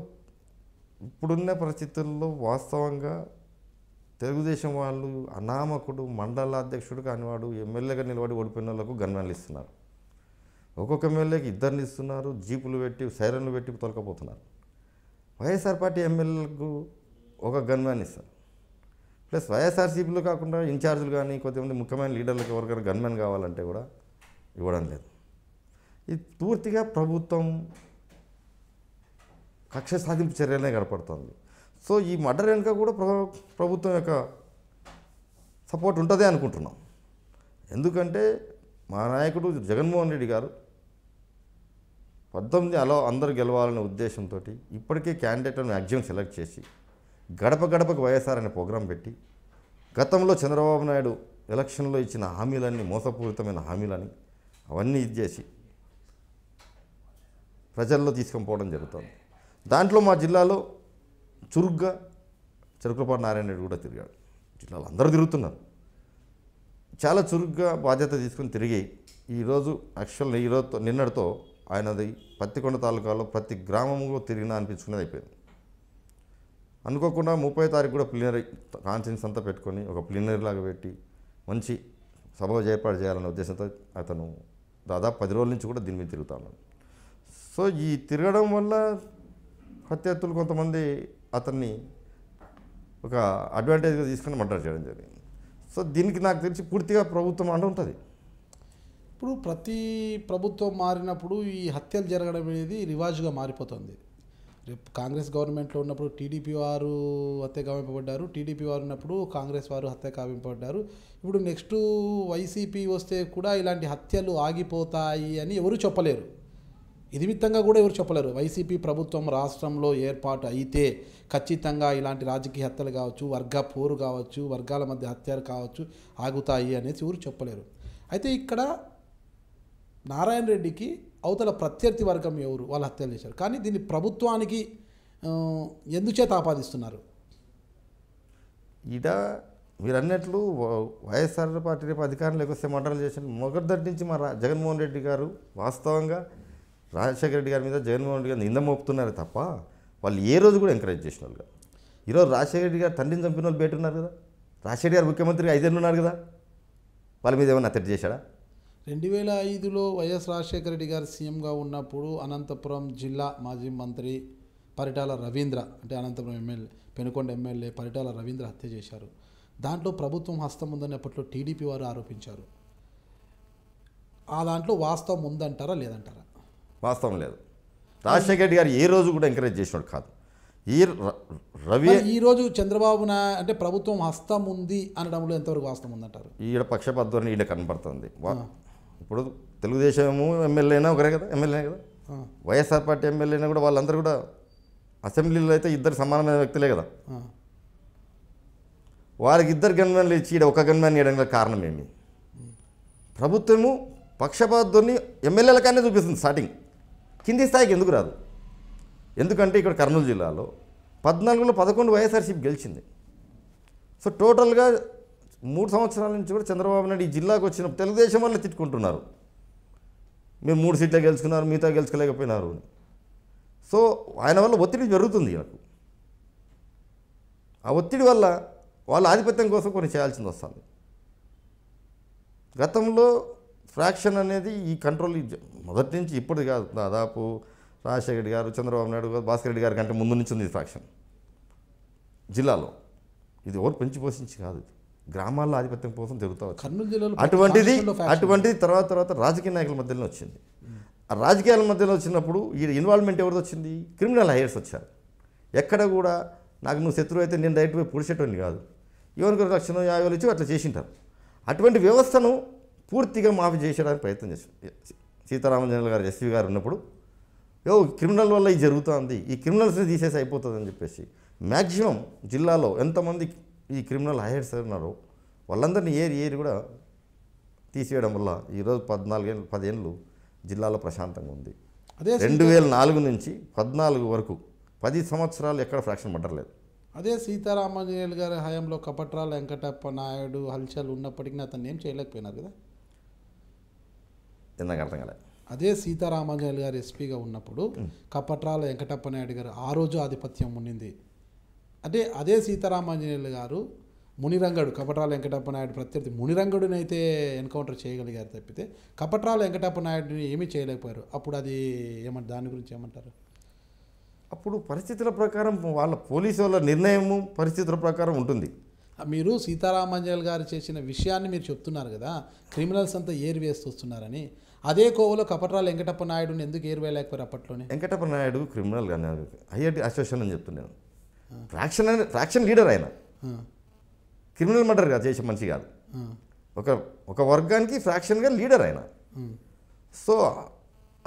ఇప్పుడున్న పరిస్థితుల్లో వాస్తవంగా తెలుగుదేశం వాళ్ళు అనామకుడు మండల అధ్యక్షుడు కానివాడు ఎమ్మెల్యేగా నిలబడి ఓడిపోయిన వాళ్ళకు గన్మెన్లు ఇస్తున్నారు. ఒక్కొక్క ఎమ్మెల్యేకి ఇద్దరిని ఇస్తున్నారు, జీపులు పెట్టి సైరన్లు పెట్టి తొలకపోతున్నారు. వైఎస్ఆర్ పార్టీ ఎమ్మెల్యేలకు ఒక గన్మ్యాన్ ఇస్తారు. ప్లస్ వైఎస్ఆర్సీపీలో కాకుండా ఇన్ఛార్జీలు కానీ కొంతమంది ముఖ్యమైన లీడర్లకు ఎవరికైనా గన్మ్యాన్ కావాలంటే కూడా ఇవ్వడం లేదు. ఇది పూర్తిగా ప్రభుత్వం కక్ష సాధింపు చర్యలనే కనపడుతుంది. సో ఈ మర్డర్ వెనుక కూడా ప్రభుత్వం యొక్క సపోర్ట్ ఉంటుంది అనుకుంటున్నాం. ఎందుకంటే మా నాయకుడు జగన్మోహన్ రెడ్డి గారు 18 అలా అందరు గెలవాలనే ఉద్దేశంతో ఇప్పటికే క్యాండిడేట్లను మ్యాక్సిమం సెలెక్ట్ చేసి గడప గడపకు వైఎస్ఆర్ అనే ప్రోగ్రాం పెట్టి గతంలో చంద్రబాబు నాయుడు ఎలక్షన్లో ఇచ్చిన హామీలన్నీ మోసపూరితమైన హామీలని అవన్నీ చేసి ప్రజల్లో తీసుకొని పోవడం జరుగుతుంది. దాంట్లో మా జిల్లాలో చురుగ్గా చెరుకులపాటి నారాయణ రెడ్డి కూడా తిరిగాడు. జిల్లాలో అందరూ తిరుగుతున్నారు. చాలా చురుగ్గా బాధ్యత తీసుకుని తిరిగి ఈరోజు యాక్చువల్ ఈరోజు నిన్నటితో ఆయనది పత్తికొండ తాలూకాలో ప్రతి గ్రామంలో తిరిగినా అనిపించుకునేది అయిపోయింది. అనుకోకుండా 30వ తారీఖు కూడా ప్లీనరీ కాన్ఫరెన్స్ అంతా పెట్టుకొని ఒక ప్లీనరీ లాగా పెట్టి మంచి సభ ఏర్పాటు చేయాలనే ఉద్దేశంతో అతను దాదాపు 10 రోజుల నుంచి కూడా దీని మీద తిరుగుతా ఉన్నాడు. సో ఈ తిరగడం వల్ల ప్రత్యర్థులు కొంతమంది అతన్ని ఒక అడ్వాంటేజ్గా తీసుకుని మర్డర్ చేయడం జరిగింది. సో దీనికి నాకు తెలిసి పూర్తిగా ప్రభుత్వం అండ ఉంటుంది. ఇప్పుడు ప్రతి ప్రభుత్వం మారినప్పుడు ఈ హత్యలు జరగడం అనేది రివాజుగా మారిపోతుంది. రేపు కాంగ్రెస్ గవర్నమెంట్లో ఉన్నప్పుడు టీడీపీ వారు హత్య కావింపబడ్డారు, టీడీపీ వారు ఉన్నప్పుడు కాంగ్రెస్ వారు హత్య కావింపబడ్డారు. ఇప్పుడు నెక్స్ట్ వైసీపీ వస్తే కూడా ఇలాంటి హత్యలు ఆగిపోతాయి అని ఎవరు చెప్పలేరు. ఇది మిత్తంగా కూడా ఎవరు చెప్పలేరు. వైసీపీ ప్రభుత్వం రాష్ట్రంలో ఏర్పాటు అయితే ఖచ్చితంగా ఇలాంటి రాజకీయ హత్యలు కావచ్చు, వర్గ పోరు కావచ్చు, వర్గాల మధ్య హత్యలు కావచ్చు ఆగుతాయి అనేసి ఎవరు చెప్పలేరు. అయితే ఇక్కడ నారాయణ రెడ్డికి అవతల ప్రత్యర్థి వర్గం ఎవరు వాళ్ళు హత్యలు చేశారు, కానీ దీన్ని ప్రభుత్వానికి ఎందుచేత ఆపాదిస్తున్నారు? ఈడ మీరు అన్నట్లు వైఎస్ఆర్ పార్టీ రేపు అధికారంలోకి వస్తే మర్డర్లు చేసిన మొదటి నుంచి మా జగన్మోహన్ రెడ్డి గారు వాస్తవంగా రాజశేఖర రెడ్డి గారి మీద జగన్మోహన్ రెడ్డి గారు నింద మోపుతున్నారు తప్ప వాళ్ళు ఏ రోజు కూడా ఎంకరేజ్ చేసిన వాళ్ళు కాదు. ఈరోజు రాజశేఖర రెడ్డి గారు తండ్రిని చంపిన వాళ్ళు బయట ఉన్నారు కదా, రాజశేఖర గారు ముఖ్యమంత్రి 5 ఏళ్ళు ఉన్నారు కదా, వాళ్ళ మీద ఏమన్నా అతడి చేశాడా? 2005లో వైఎస్ రాజశేఖర రెడ్డి గారు సీఎంగా ఉన్నప్పుడు అనంతపురం జిల్లా మాజీ మంత్రి పరిటాల రవీంద్ర, అంటే అనంతపురం ఎమ్మెల్యే పెనుకొండ ఎమ్మెల్యే పరిటాల రవీంద్ర హత్య చేశారు. దాంట్లో ప్రభుత్వం హస్తం ఉందని అప్పట్లో టీడీపీ వారు ఆరోపించారు. ఆ దాంట్లో వాస్తవం ఉందంటారా లేదంటారా? వాస్తవం లేదు. రాజశేఖర రెడ్డి గారు ఏ రోజు కూడా ఎంకరేజ్ చేసినాడు కాదు. ఈ రోజు చంద్రబాబు అంటే ప్రభుత్వం హస్తం ఉంది అనడంలో ఎంతవరకు వాస్తవం ఉందంటారు? ఈడ పక్షపాతం ఈడ కనపడుతుంది. ఇప్పుడు తెలుగుదేశం ఎమ్మెల్యేనా ఒకరే కదా, ఎమ్మెల్యే కదా, వైఎస్ఆర్ పార్టీ ఎమ్మెల్యేనా కూడా వాళ్ళందరూ కూడా అసెంబ్లీలో అయితే ఇద్దరు సమానమైన వ్యక్తులే కదా. వారికి 2 గన్మెన్లు ఇచ్చి ఈడ ఒక గన్మెన్ ఇవ్వడానికి కారణం ఏమి? ప్రభుత్వము పక్షపాతాన్ని ఎమ్మెల్యేలకనే చూపిస్తుంది. స్టార్టింగ్ కింది స్థాయికి ఎందుకు రాదు? ఎందుకంటే ఇక్కడ కర్నూలు జిల్లాలో 14లో 11 వైఎస్ఆర్సీపీ గెలిచింది. సో టోటల్గా 3 సంవత్సరాల నుంచి కూడా చంద్రబాబు నాయుడు ఈ జిల్లాకు వచ్చిన తెలుగుదేశం వల్ల తిట్టుకుంటున్నారు, మీరు 3 సీట్లే గెలుచుకున్నారు, మిగతా గెలుచుకోలేకపోయినారు అని. సో ఆయన వల్ల ఒత్తిడి జరుగుతుంది. నాకు ఆ ఒత్తిడి వల్ల వాళ్ళ ఆధిపత్యం కోసం కొన్ని చేయాల్సింది వస్తుంది. గతంలో ఫ్రాక్షన్ అనేది ఈ కంట్రోల్ మొదటి నుంచి ఇప్పటిది కాదు, దాదాపు రాజశేఖర రెడ్డి గారు, చంద్రబాబు నాయుడు గారు, భాస్కర్ రెడ్డి గారి కంటే ముందు నుంచి ఉంది ఫ్రాక్షన్ జిల్లాలో. ఇది ఎవరు పెంచి పోషించి కాదు, గ్రామాల్లో ఆధిపత్యం కోసం జరుగుతావచ్చు. కర్నూలు జిల్లాలో అటువంటిది తర్వాత రాజకీయ నాయకుల మధ్యలో వచ్చింది. ఆ రాజకీయాల మధ్యలో వచ్చినప్పుడు ఈ ఇన్వాల్వ్మెంట్ ఎవరిది వచ్చింది? క్రిమినల్ హైయర్స్ వచ్చారు. ఎక్కడ కూడా నాకు నువ్వు శత్రువు అయితే నేను రైట్ పోయి పొడిచేటోని కాదు, ఎవరికి రక్షణ 50 ఇచ్చి అట్లా చేసింటారు. అటువంటి వ్యవస్థను పూర్తిగా మాఫీ చేసేయడానికి ప్రయత్నం చేశారు. సీతారామచంద్ర గారు ఎస్పీ గారు ఉన్నప్పుడు క్రిమినల్ వల్ల ఇది జరుగుతుంది, ఈ క్రిమినల్స్ని తీసేసి అయిపోతుంది అని చెప్పేసి మ్యాక్సిమం జిల్లాలో ఎంతమంది ఈ క్రిమినల్ హైయర్స్ ఉన్నారో వాళ్ళందరినీ ఏరి కూడా తీసేయడం వల్ల ఈరోజు 10 ఏళ్ళు జిల్లాలో ప్రశాంతంగా ఉంది. అదే 2004 నుంచి 14 వరకు 10 సంవత్సరాలు ఎక్కడ ఫ్రాక్షన్ పట్టలేదు. అదే సీతారామాంజనేయులు గారి హయాంలో కపట్రాల వెంకటప్ప నాయుడు హల్చల్ ఉన్నప్పటికీ అతను ఏం చేయలేకపోయినారు కదా. నాకు అర్థం కాలేదు. అదే సీతారామాంజనేయులు గారు ఎస్పీగా ఉన్నప్పుడు కపట్రాల వెంకటప్ప నాయుడు గారు ఆ రోజు ఆధిపత్యం ఉండింది. అంటే అదే సీతారామాంజనేయులు గారు మునిరంగడు కపట్రాల వెంకటప్ప నాయుడు ప్రత్యర్థి మునిరంగడునైతే ఎన్కౌంటర్ చేయగలిగారు తప్పితే కపట్రాల వెంకటప్ప నాయుడిని ఏమీ చేయలేకపోయారు. అప్పుడు అది ఏమంటారు, దాని గురించి ఏమంటారు? అప్పుడు పరిస్థితుల ప్రకారం వాళ్ళ పోలీసు వాళ్ళ నిర్ణయము పరిస్థితుల ప్రకారం ఉంటుంది. మీరు సీతారామంజల్ గారు చేసిన విషయాన్ని మీరు చెప్తున్నారు కదా, క్రిమినల్స్ అంతా ఏరు వేస్తూ వస్తున్నారని. అదే కోవలో కపట్రాల వెంకటప్ప నాయుడుని ఎందుకు ఏరు వేయలేకపోయారు అప్పట్లోనే? వెంకటప్ప నాయుడు క్రిమినల్ కానీ ఐఐటి అసోసియేషన్ అని చెప్తున్నాను. ఫ్రాక్షన్ లీడర్ ఆయన, క్రిమినల్ మర్డర్ కాదు చేసే మనిషి కాదు. ఒక వర్గానికి ఫ్రాక్షన్గా లీడర్ ఆయన. సో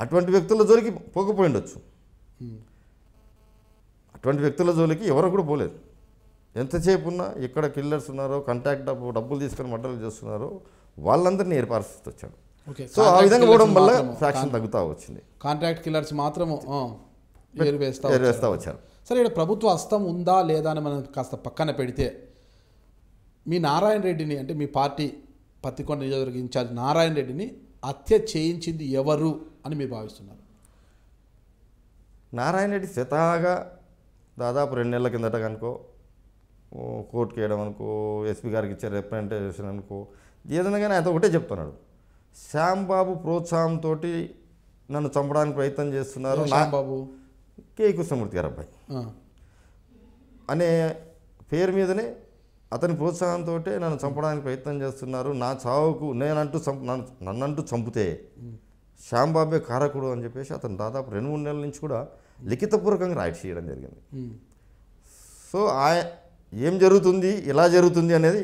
అటువంటి వ్యక్తుల జోలికి పోకపోయి ఉండొచ్చు. అటువంటి వ్యక్తుల జోలికి ఎవరు కూడా పోలేదు. ఎంతసేపు ఉన్నా ఎక్కడ కిల్లర్స్ ఉన్నారో, కాంటాక్ట్ డబ్బులు తీసుకొని మర్డర్లు చేస్తున్నారో వాళ్ళందరినీ ఏర్పరిస్థితి వచ్చాడు. సో ఆ విధంగా పోవడం వల్ల ఫ్రాక్షన్ తగ్గుతూ వచ్చింది. కాంట్రాక్ట్ కిల్లర్స్ మాత్రము ఏర్వేస్తూ వచ్చారు. సరే, ఇక్కడ ప్రభుత్వ హస్తం ఉందా లేదా అని మనం కాస్త పక్కన పెడితే, మీ నారాయణ రెడ్డిని అంటే మీ పార్టీ పత్తికొండ నియోజకవర్గ ఇన్ఛార్జ్ నారాయణ రెడ్డిని హత్య చేయించింది ఎవరు అని మీరు భావిస్తున్నారు? నారాయణ రెడ్డి స్వతహాగా దాదాపు 2 నెలల కిందట కనుకో కోర్టుకి వేయడం అనుకో, ఎస్పీ గారికి ఇచ్చే రిప్రజెంటేషన్ అనుకో, ఏదైనా కానీ ఆయన ఒకటే చెప్తున్నాడు, శ్యాంబాబు ప్రోత్సాహంతో నన్ను చంపడానికి ప్రయత్నం చేస్తున్నారు. శ్యాంబాబు కే కృష్ణమూర్తి గారు అబ్బాయి అనే పేరు మీదనే అతని ప్రోత్సాహంతో నన్ను చంపడానికి ప్రయత్నం చేస్తున్నారు. నా చావుకు నన్నంటూ చంపితే శ్యాంబాబే కారకుడు అని చెప్పేసి అతను దాదాపు 2-3 నెలల నుంచి కూడా లిఖితపూర్వకంగా రైట్ చేయడం జరిగింది. సో ఏం జరుగుతుంది, ఎలా జరుగుతుంది అనేది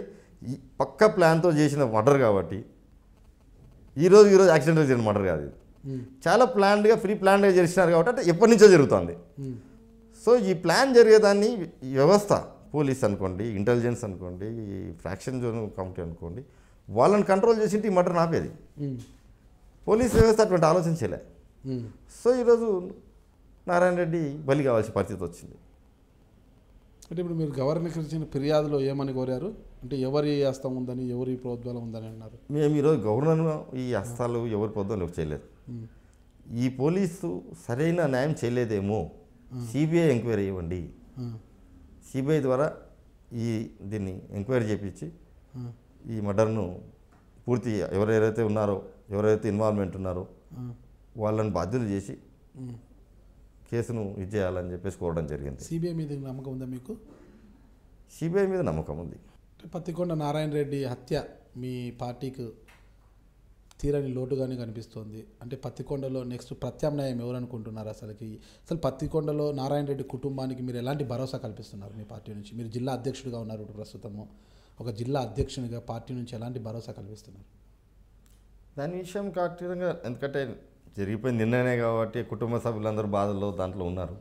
పక్క ప్లాన్తో చేసిన మర్డర్ కాబట్టి ఈరోజు యాక్సిడెంటల్ జరిగిన మర్డర్ కాదు. చాలా ప్లాన్డ్గా ప్రీ ప్లాన్డ్గా చేసినారు కాబట్టి అంటే ఎప్పటి నుంచో జరుగుతుంది. సో ఈ ప్లాన్ జరిగేదాన్ని వ్యవస్థ, పోలీస్ అనుకోండి, ఇంటెలిజెన్స్ అనుకోండి, ఫ్రాక్షన్ జోన్ కమిటీ అనుకోండి, వాళ్ళని కంట్రోల్ చేసింటే ఈ మర్డర్ ఆపేది. పోలీస్ వ్యవస్థ అటువంటి ఆలోచన చేయలే. సో ఈరోజు నారాయణ రెడ్డి బలి కావాల్సిన పరిస్థితి వచ్చింది. అంటే ఇప్పుడు మీరు గవర్నర్కి ఇచ్చిన ఫిర్యాదులో ఏమని కోరారు? అంటే ఎవరి హస్తం ఉందని, ఎవరి ప్రోద్బలం ఉందని అన్నారు. మేము ఈరోజు గవర్నర్ ఈ హస్తాలు ఎవరి ప్రోద్బలం చేయలేదు. ఈ పోలీసు సరైన న్యాయం చేయలేదేమో, సిబిఐ ఎంక్వైరీ ఇవ్వండి, సిబిఐ ద్వారా దీన్ని ఎంక్వైరీ చేయించి ఈ మర్డర్ను పూర్తి ఎవరైతే ఉన్నారో, ఎవరైతే ఇన్వాల్వ్మెంట్ ఉన్నారో వాళ్ళని బాధ్యులు చేసి కేసును చేయాలని చెప్పేసి కోరడం జరిగింది. సిబిఐ మీద నమ్మకం ఉందా మీకు? సిబిఐ మీద నమ్మకం ఉంది. పత్తికొండ నారాయణ రెడ్డి హత్య మీ పార్టీకి తీరని లోటుగానే కనిపిస్తోంది. అంటే పత్తికొండలో నెక్స్ట్ ప్రత్యామ్నాయం ఎవరు అనుకుంటున్నారు? అసలు పత్తికొండలో నారాయణ రెడ్డి కుటుంబానికి మీరు ఎలాంటి భరోసా కల్పిస్తున్నారు మీ పార్టీ నుంచి? మీరు జిల్లా అధ్యక్షుడిగా ఉన్నారు ప్రస్తుతము. ఒక జిల్లా అధ్యక్షునిగా పార్టీ నుంచి ఎలాంటి భరోసా కల్పిస్తున్నారు? దాని విషయం ఖచ్చితంగా, ఎందుకంటే జరిగిపోయిన నిర్ణయమే కాబట్టి కుటుంబ సభ్యులందరూ బాధల్లో దాంట్లో ఉన్నారు.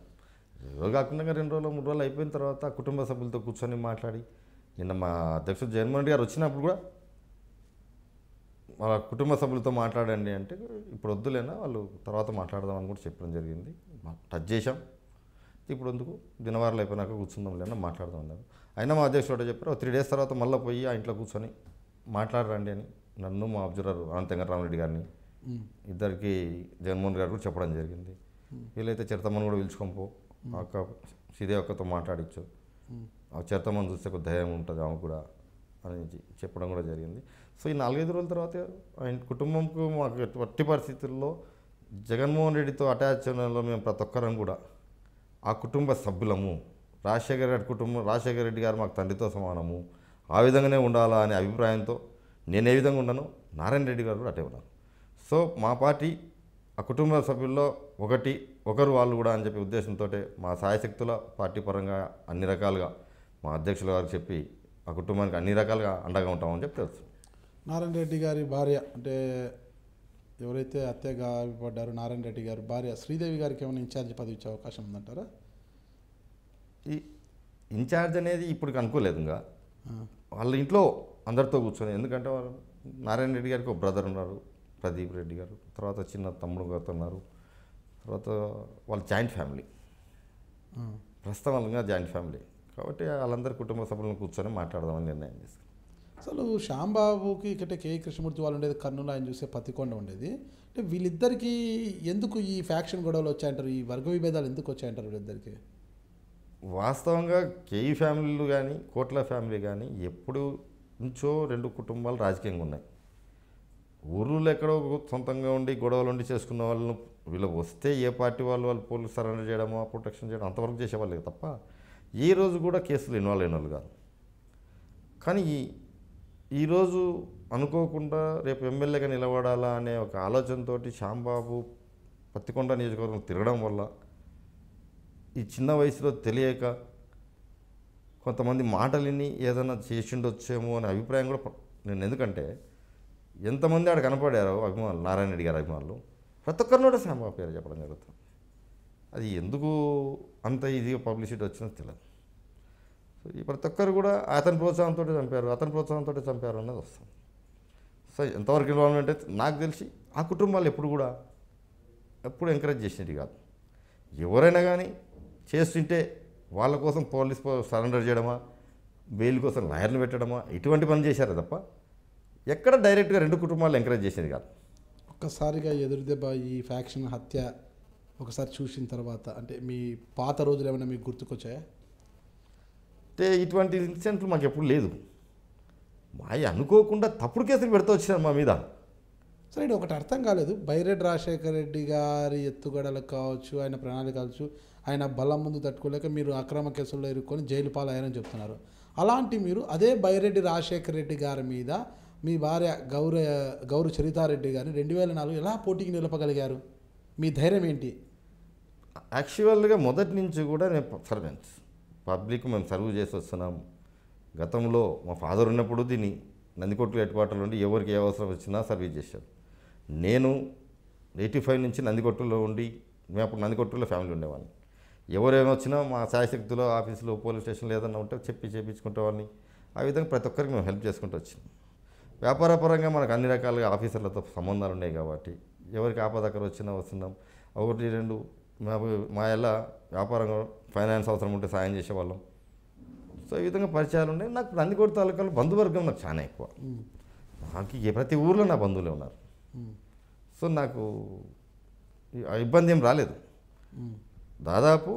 ఎవరు కాకుండా 2 రోజులు 3 రోజులు అయిపోయిన తర్వాత కుటుంబ సభ్యులతో కూర్చొని మాట్లాడి, నిన్న మా అధ్యక్షుడు జగన్మోహన్ రెడ్డి గారు వచ్చినప్పుడు కూడా వాళ్ళ కుటుంబ సభ్యులతో మాట్లాడండి అంటే ఇప్పుడు వద్దులేనా, వాళ్ళు తర్వాత మాట్లాడదామని కూడా చెప్పడం జరిగింది. టచ్ చేశాం. ఇప్పుడు ఎందుకు దినవారాలు అయిపోయినాక కూర్చుందాం లేనా మాట్లాడదాం అన్నారు. అయినా మా అధ్యక్షుడు చెప్పారు 3 days తర్వాత మళ్ళీ పోయి ఆ ఇంట్లో కూర్చొని మాట్లాడరండి అని నన్ను, మా అబ్జర్వర్ అనంత వెంకటరామరెడ్డి గారిని, ఇద్దరికి జగన్మోహన్ గారు కూడా చెప్పడం జరిగింది. వీలైతే చిరతమ్మను కూడా పిలుచుకోపో, అక్క శ్రీదేవి అక్కతో మాట్లాడించు, ఆ చిరతమ్మను చూస్తే ఒక ధైర్యం ఉంటుంది ఆమె కూడా అని చెప్పడం కూడా జరిగింది. సో ఈ 4-5 రోజుల తర్వాత ఆయన కుటుంబంకు మాకు ఎట్టి పరిస్థితుల్లో జగన్మోహన్ రెడ్డితో అటాచ్ అయినలో మేము ప్రతి ఒక్కరం కూడా ఆ కుటుంబ సభ్యులము. రాజశేఖర రెడ్డి గారు మాకు తండ్రితో సమానము, ఆ విధంగానే ఉండాలా అనే అభిప్రాయంతో నేను ఏ విధంగా ఉన్నానో నారాయణ రెడ్డి గారు కూడా అటే ఉన్నారు. సో మా పార్టీ ఆ కుటుంబ సభ్యుల్లో ఒకరు వాళ్ళు కూడా అని చెప్పి ఉద్దేశంతో మా సాయశక్తుల పార్టీ పరంగా అన్ని రకాలుగా మా అధ్యక్షుల గారికి చెప్పి ఆ కుటుంబానికి అన్ని రకాలుగా అండగా ఉంటామని చెప్పి తెలుసు. నారాయణ రెడ్డి గారి భార్య, అంటే ఎవరైతే హత్య గాయపడ్డారో నారాయణ రెడ్డి గారి భార్య శ్రీదేవి గారికి ఏమైనా ఇన్ఛార్జ్ పదవి ఇచ్చే అవకాశం ఉందంటారా? ఈ ఇన్ఛార్జ్ అనేది ఇప్పుడు అనుకోలేదు. ఇంకా వాళ్ళ ఇంట్లో అందరితో కూర్చొని, ఎందుకంటే వాళ్ళు నారాయణ రెడ్డి గారికి ఒక బ్రదర్ ఉన్నారు ప్రదీప్ రెడ్డి గారు, తర్వాత చిన్న తమ్ముడు గారు ఉన్నారు, తర్వాత వాళ్ళ జాయింట్ ఫ్యామిలీ, ప్రస్తుతం వాళ్ళగా జాయింట్ ఫ్యామిలీ కాబట్టి వాళ్ళందరి కుటుంబ సభ్యులను కూర్చొని మాట్లాడదామని నిర్ణయం చేశారు. అసలు శ్యాంబాబుకి ఇక్కడ కే కృష్ణమూర్తి వాళ్ళు ఉండేది కర్నూలు, ఆయన చూసే పత్తికొండ ఉండేది. అంటే వీళ్ళిద్దరికీ ఎందుకు ఈ ఫ్యాక్షన్ గొడవలు వచ్చాయంటారు? ఈ వర్గ విభేదాలు ఎందుకు వచ్చాయంటారు వీళ్ళిద్దరికి? వాస్తవంగా కేఈ ఫ్యామిలీలు కానీ కోట్ల ఫ్యామిలీ కానీ ఎప్పుడు నుంచో రెండు కుటుంబాలు రాజకీయంగా ఉన్నాయి. ఊర్లో ఎక్కడో సొంతంగా ఉండి గొడవలు ఉండి చేసుకున్న వాళ్ళను వీళ్ళు వస్తే ఏ పార్టీ వాళ్ళు పోలీసు సరెండర్ చేయడమో ప్రొటెక్షన్ చేయడం అంతవరకు చేసేవాళ్ళే తప్ప ఏ రోజు కూడా కేసులు ఇన్వాల్వ్ అయిన వాళ్ళు కాదు. కానీ ఈరోజు అనుకోకుండా రేపు ఎమ్మెల్యేగా నిలబడాలా అనే ఒక ఆలోచనతో శ్యాంబాబు పత్తికొండ నియోజకవర్గం తిరగడం వల్ల ఈ చిన్న వయసులో తెలియక కొంతమంది మాటలు విని ఏదైనా చేసిండొచ్చేమో అనే అభిప్రాయం కూడా నేను, ఎందుకంటే ఎంతమంది ఆడ కనపడారో అభిమానులు, నారాయణ రెడ్డి గారి అభిమానులు, ప్రతి ఒక్కరిని కూడా శ్యాంబాబు పేరు చెప్పడం జరుగుతుంది. అది ఎందుకు అంత ఈజీగా పబ్లిసిటీ వచ్చిందో తెలియదు. సో ఈ ప్రతి ఒక్కరు కూడా అతని ప్రోత్సాహంతో చంపారు అన్నది వస్తుంది. సో ఎంతవరకు ఇన్వాల్వ్మెంట్ అయితే నాకు తెలిసి ఆ కుటుంబాలు ఎప్పుడు ఎంకరేజ్ చేసినవి కాదు. ఎవరైనా కానీ చేస్తుంటే వాళ్ళ కోసం పోలీస్ సరెండర్ చేయడమా, బెయిల్ కోసం లాయర్లు పెట్టడమా, ఇటువంటి పని చేశారు తప్ప ఎక్కడ డైరెక్ట్గా రెండు కుటుంబాలు ఎంకరేజ్ చేసేది కాదు. ఒక్కసారిగా ఎదురుదెబ్బ ఈ ఫ్యాక్షన్ హత్య ఒకసారి చూసిన తర్వాత అంటే మీ పాత రోజులు ఏమైనా మీకు గుర్తుకొచ్చాయా? అంటే ఇటువంటి ఇన్సిడెంట్లు మాకు ఎప్పుడు లేదు. అనుకోకుండా తప్పుడు కేసులు పెడుతూ వచ్చినారు మా మీద. సరే, ఒకటి అర్థం కాలేదు. బైరెడ్డి రాజశేఖర రెడ్డి గారి ఎత్తుగడలకు కావచ్చు, ఆయన ప్రణాళిక కావచ్చు, ఆయన బలం ముందు తట్టుకోలేక మీరు అక్రమ కేసుల్లో ఇరుక్కొని జైలు పాలయ్యారని చెప్తున్నారు. అలాంటి మీరు అదే బైరెడ్డి రాజశేఖర రెడ్డి గారి మీద మీ భార్య గౌరు చరితారెడ్డి గారిని 2004 ఎలా పోటీకి నిలపగలిగారు? మీ ధైర్యం ఏంటి? యాక్చువల్గా మొదటి నుంచి కూడా నేను సర్వెంట్స్ పబ్లిక్ మేము సర్వ్ చేసి వస్తున్నాం. గతంలో మా ఫాదర్ ఉన్నప్పుడు దీన్ని నందికొట్టు హెడ్క్వార్టర్లో ఉండి ఎవరికి ఏ అవసరం వచ్చినా సర్వీస్ చేశారు. నేను 85 నుంచి నందికొట్టులో ఉండి, మేము అప్పుడు నందికొట్టులో ఫ్యామిలీ ఉండేవాడిని. ఎవరేమో వచ్చినా మా శాయశక్తిలో ఆఫీసులో పోలీస్ స్టేషన్లో ఏదైనా ఉంటే చేయించుకుంటే వాళ్ళని ఆ విధంగా ప్రతి ఒక్కరికి మేము హెల్ప్ చేసుకుంటూ వచ్చినాం. వ్యాపారపరంగా మనకు అన్ని రకాలుగా ఆఫీసర్లతో సంబంధాలు ఉన్నాయి కాబట్టి ఎవరికి ఆపదక్కర వచ్చినా వస్తున్నాం. 1-2 మా ఎలా వ్యాపారంగా ఫైనాన్స్ అవసరం ఉంటే సాయం చేసేవాళ్ళం. సో ఈ విధంగా పరిచయాలు ఉన్నాయి. నాకు నందికొట్టు తాలూకాలో బంధువర్గం నాకు చాలా ఎక్కువ. నాకు ప్రతి ఊర్లో నా బంధువులే ఉన్నారు. సో నాకు ఇబ్బంది ఏం రాలేదు. దాదాపు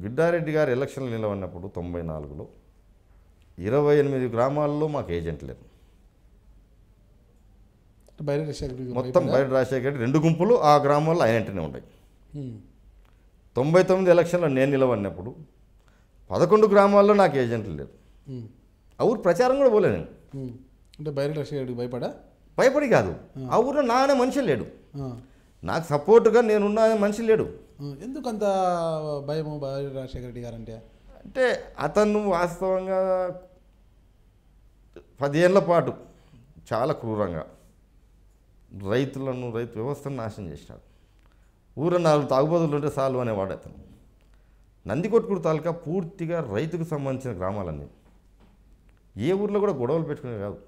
గిడ్డారెడ్డి గారు ఎలక్షన్లు నిలబడినప్పుడు 94లో 28 గ్రామాల్లో మాకు ఏజెంట్ లేరు. మొత్తం బైరెడ్డి రాజశేఖర రెడ్డి 2 గుంపులు ఆ గ్రామాల్లో ఆయనంటేనే ఉన్నాయి. 99 ఎలక్షన్లో నేను నిలబడినప్పుడు 11 గ్రామాల్లో నాకు ఏజెంట్లు లేరు. ఆ ఊరు ప్రచారం కూడా పోలే నేను. అంటే బైరెడ్డి రాజశేఖర రెడ్డి భయపడి కాదు, ఆ ఊరిలో నానే మనిషి లేడు, నాకు సపోర్టుగా నేనున్నా మనిషి లేడు. ఎందుకంత భయము బైరెడ్డి రాజశేఖర రెడ్డి గారు అంటే అతను వాస్తవంగా 10 ఏళ్ల పాటు చాలా క్రూరంగా రైతు వ్యవస్థను నాశనం చేసినాడు. ఊరు 4 తాగుబోతులు ఉంటే చాలు అనేవాడు అతను. నందికొట్కూరు తాలూకా పూర్తిగా రైతుకు సంబంధించిన గ్రామాలన్నీ. ఏ ఊర్లో కూడా గొడవలు పెట్టుకునేవి కాదు.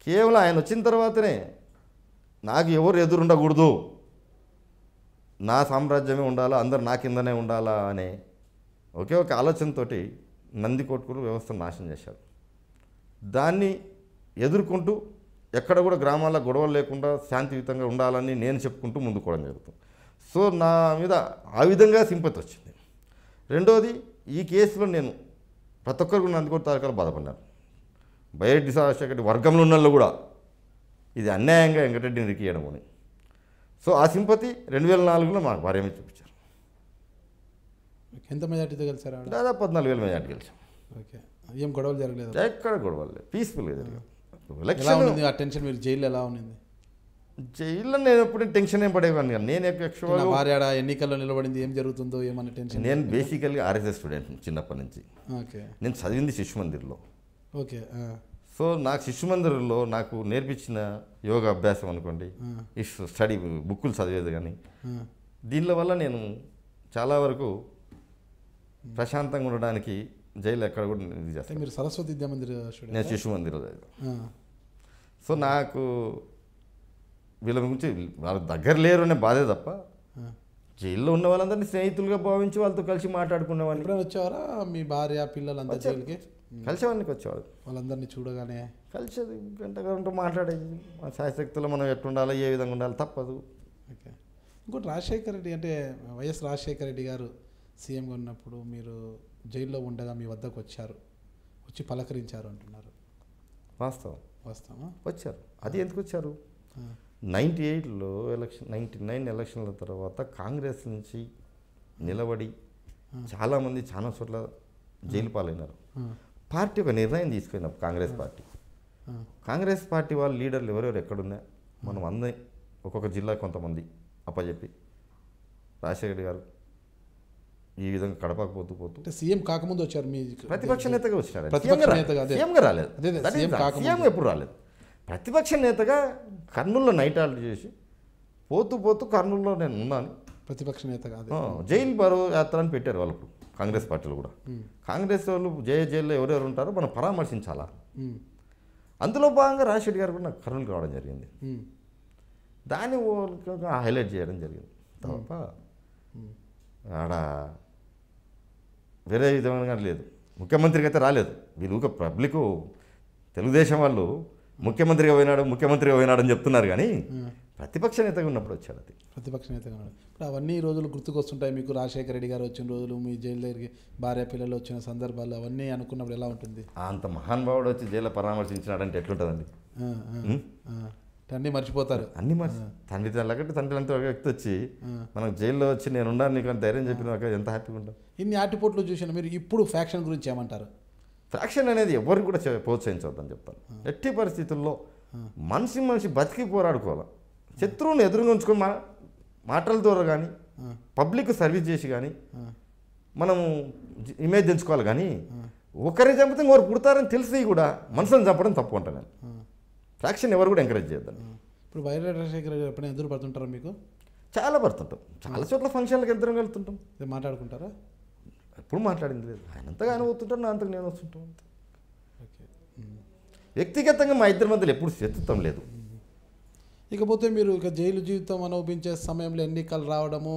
కేవలం ఆయన వచ్చిన తర్వాతనే నాకు ఎవరు ఎదురుండకూడదు, నా సామ్రాజ్యమే ఉండాలా, అందరు నా కిందనే ఉండాలా అనే ఒకే ఒక ఆలోచనతో నందికొట్కూరు వ్యవస్థను నాశనం చేశారు. దాన్ని ఎదుర్కొంటూ ఎక్కడ కూడా గ్రామాల్లో గొడవలు లేకుండా శాంతియుతంగా ఉండాలని నేను చెప్పుకుంటూ ముందుకోవడం జరుగుతుంది. సో నా మీద ఆ విధంగా సింపతి వచ్చింది. రెండోది, ఈ కేసులో నేను ప్రతి ఒక్కరు కూడా నందికొట్టు తాలూకాలో బాధపడ్డాను. బైరెడ్డి రాజశేఖర రెడ్డి వర్గంలో ఉన్న వాళ్ళు కూడా ఇది అన్యాయంగా వెంకటరెడ్డిని ఇరికియడం అని. సో ఆ సింపతి 2004లో మాకు భార్య మీద చూపించారు. ఎంత మెజార్టీతో గెలిచారు? దాదాపు 14,000 మెజార్టీ గెలిచాం. ఓకే, ఏం గొడవలు జరగలేదు? ఎక్కడ గొడవలు లేదు, పీస్ఫుల్గా జరిగారు. ఆ టెన్షన్ మీరు జైల్లో ఎలా ఉన్నింది? జైల్లో నేను ఎప్పుడు టెన్షన్ ఏం పడేవాడిని కానీ నేను యాక్చువల్గా భార్య ఎన్నికల్లో నిలబడింది, ఏం జరుగుతుందో ఏమన్నా టెన్షన్? నేను బేసికల్గా ఆర్ఎస్ఎస్ స్టూడెంట్ చిన్నప్పటి నుంచి. ఓకే, నేను చదివింది శిశు మందిర్లో. ఓకే, సో నాకు శిశు మందిర్లో నాకు నేర్పించిన యోగా అభ్యాసం అనుకోండి, ఈ స్టడీ బుక్కులు చదివేది కానీ దీనిల వల్ల నేను చాలా వరకు ప్రశాంతంగా ఉండడానికి జైలు ఎక్కడ కూడా ఇది చేస్తాను. మీరు సరస్వతి విద్యా మందిర్? నేను శిశు మందిర్లో చదివాను. సో నాకు వీళ్ళ గురించి వాళ్ళ దగ్గర లేరు అనే బాధే తప్ప జైల్లో ఉన్న వాళ్ళందరినీ స్నేహితులుగా భావించి వాళ్ళతో కలిసి మాట్లాడుకునేవాడిని. ఎప్పుడైనా వచ్చేవారా మీ భార్య పిల్లలంతా జైలుకి? కలిసేవాడికి వచ్చేవాడు. వాళ్ళందరినీ చూడగానే కలిసేది, గంట మాట్లాడేది. మన శాయశక్తిలో మనం ఎట్లుండాలో, ఏ విధంగా ఉండాలి తప్పదు. ఓకే. ఇంకోటి, రాజశేఖర రెడ్డి అంటే వైఎస్ రాజశేఖర రెడ్డి గారు సీఎంగా ఉన్నప్పుడు మీరు జైల్లో ఉండగా మీ వద్దకు వచ్చి పలకరించారు అంటున్నారు. వాస్తవం. వాస్తవమా? వచ్చారు. అది ఎందుకు వచ్చారు? 98లో 99 ఎలక్షన్ల తర్వాత కాంగ్రెస్ నుంచి నిలబడి చాలామంది చాలా చోట్ల జైలు పాలైనారు. పార్టీ ఒక నిర్ణయం తీసుకున్నాం. కాంగ్రెస్ పార్టీ వాళ్ళ లీడర్లు ఎవరెవరు ఎక్కడున్నా మనం అందరి ఒక్కొక్క జిల్లా కొంతమంది అప్పచెప్పి రాజశేఖర్ గారు ఈ విధంగా కడపకు పోతూ సీఎం కాకముందు వచ్చారు. మీ ప్రతిపక్ష నేతగా వచ్చినారు. సీఎంగా రాలేదు. సీఎం ఎప్పుడు రాలేదు. ప్రతిపక్ష నేతగా కర్నూలులో నైట్ హాల్ట్ చేసి పోతూ కర్నూలులో నేను ఉన్నాను. ప్రతిపక్ష నేతగా జైలు బరో యాత్ర అని పెట్టారు వాళ్ళు. కాంగ్రెస్ పార్టీలు కూడా కాంగ్రెస్ వాళ్ళు జైల్లో ఎవరెవరు ఉంటారో మనం పరామర్శించాలా. అందులో భాగంగా రాజశేఖర్ గారు కూడా నాకు కర్నూలుకి రావడం జరిగింది. దాన్ని హైలైట్ చేయడం జరిగింది తప్ప ఆడ వేరే విధంగా లేదు. ముఖ్యమంత్రికి అయితే రాలేదు. వీళ్ళు పబ్లిక్ తెలుగుదేశం వాళ్ళు ముఖ్యమంత్రిగా పోయినాడు అని చెప్తున్నారు కానీ ప్రతిపక్ష నేతగా ఉన్నప్పుడు వచ్చాడు. అది ప్రతిపక్ష నేతగా ఉన్నాడు. ఇప్పుడు అవన్నీ రోజులు గుర్తుకొస్తుంటాయి మీకు. రాజశేఖర రెడ్డి గారు వచ్చిన రోజులు, మీ జైలు దగ్గరికి భార్య పిల్లలు వచ్చిన సందర్భాలు అవన్నీ అనుకున్నప్పుడు ఎలా ఉంటుంది? అంత మహానుభావుడు వచ్చి జైల్లో పరామర్శించినాడంటే ఎట్లుంటుందండి? అన్నీ మర్చిపోతారు. అన్నీ తండ్రి అంతా వ్యక్తి వచ్చి మనకు జైల్లో వచ్చి నేను ఉన్నాను నీకు అని ధైర్యం చెప్పిన ఎంత హ్యాపీగా ఉంటాం. ఇన్ని ఆటిపోట్లు చూసిన మీరు ఇప్పుడు ఫ్యాక్షన్ గురించి ఏమంటారు? ఫ్యాక్షన్ అనేది ఎవరిని కూడా ప్రోత్సహించవద్దని చెప్తాను. ఎట్టి పరిస్థితుల్లో మనిషి బతికి పోరాడుకోవాలి. శత్రువుని ఎదురుగా ఉంచుకొని మాటల ద్వారా కానీ పబ్లిక్ సర్వీస్ చేసి కానీ మనం ఇమేజ్ తెంచుకోవాలి. కానీ ఒకరి చంపితే ఇంకొకరు పుడతారని తెలిసి కూడా మనుషులను చంపడం తప్పు అంటాను నేను. ఫ్యాక్షన్ ఎవరు కూడా ఎంకరేజ్ చేద్దాం. ఇప్పుడు వైఎస్ రాజశేఖర్ గారు ఎప్పుడైనా ఎదురు పడుతుంటారా మీకు? చాలా పడుతుంటాం. చాలా చోట్ల ఫంక్షన్లకు ఎదురుగా వెళ్తుంటాం. మాట్లాడుకుంటారా? ఎప్పుడు మాట్లాడింది లేదు. ఆయన అంతగా ఆయన పోతుంటాను, నా అంతకు నేను వస్తుంటాం. వ్యక్తిగతంగా మా ఇద్దరి మధ్యలో ఎప్పుడు శత్రుత్వం లేదు. ఇకపోతే మీరు ఇక జైలు జీవితం అనుభవించే సమయంలో ఎన్నికలు రావడము,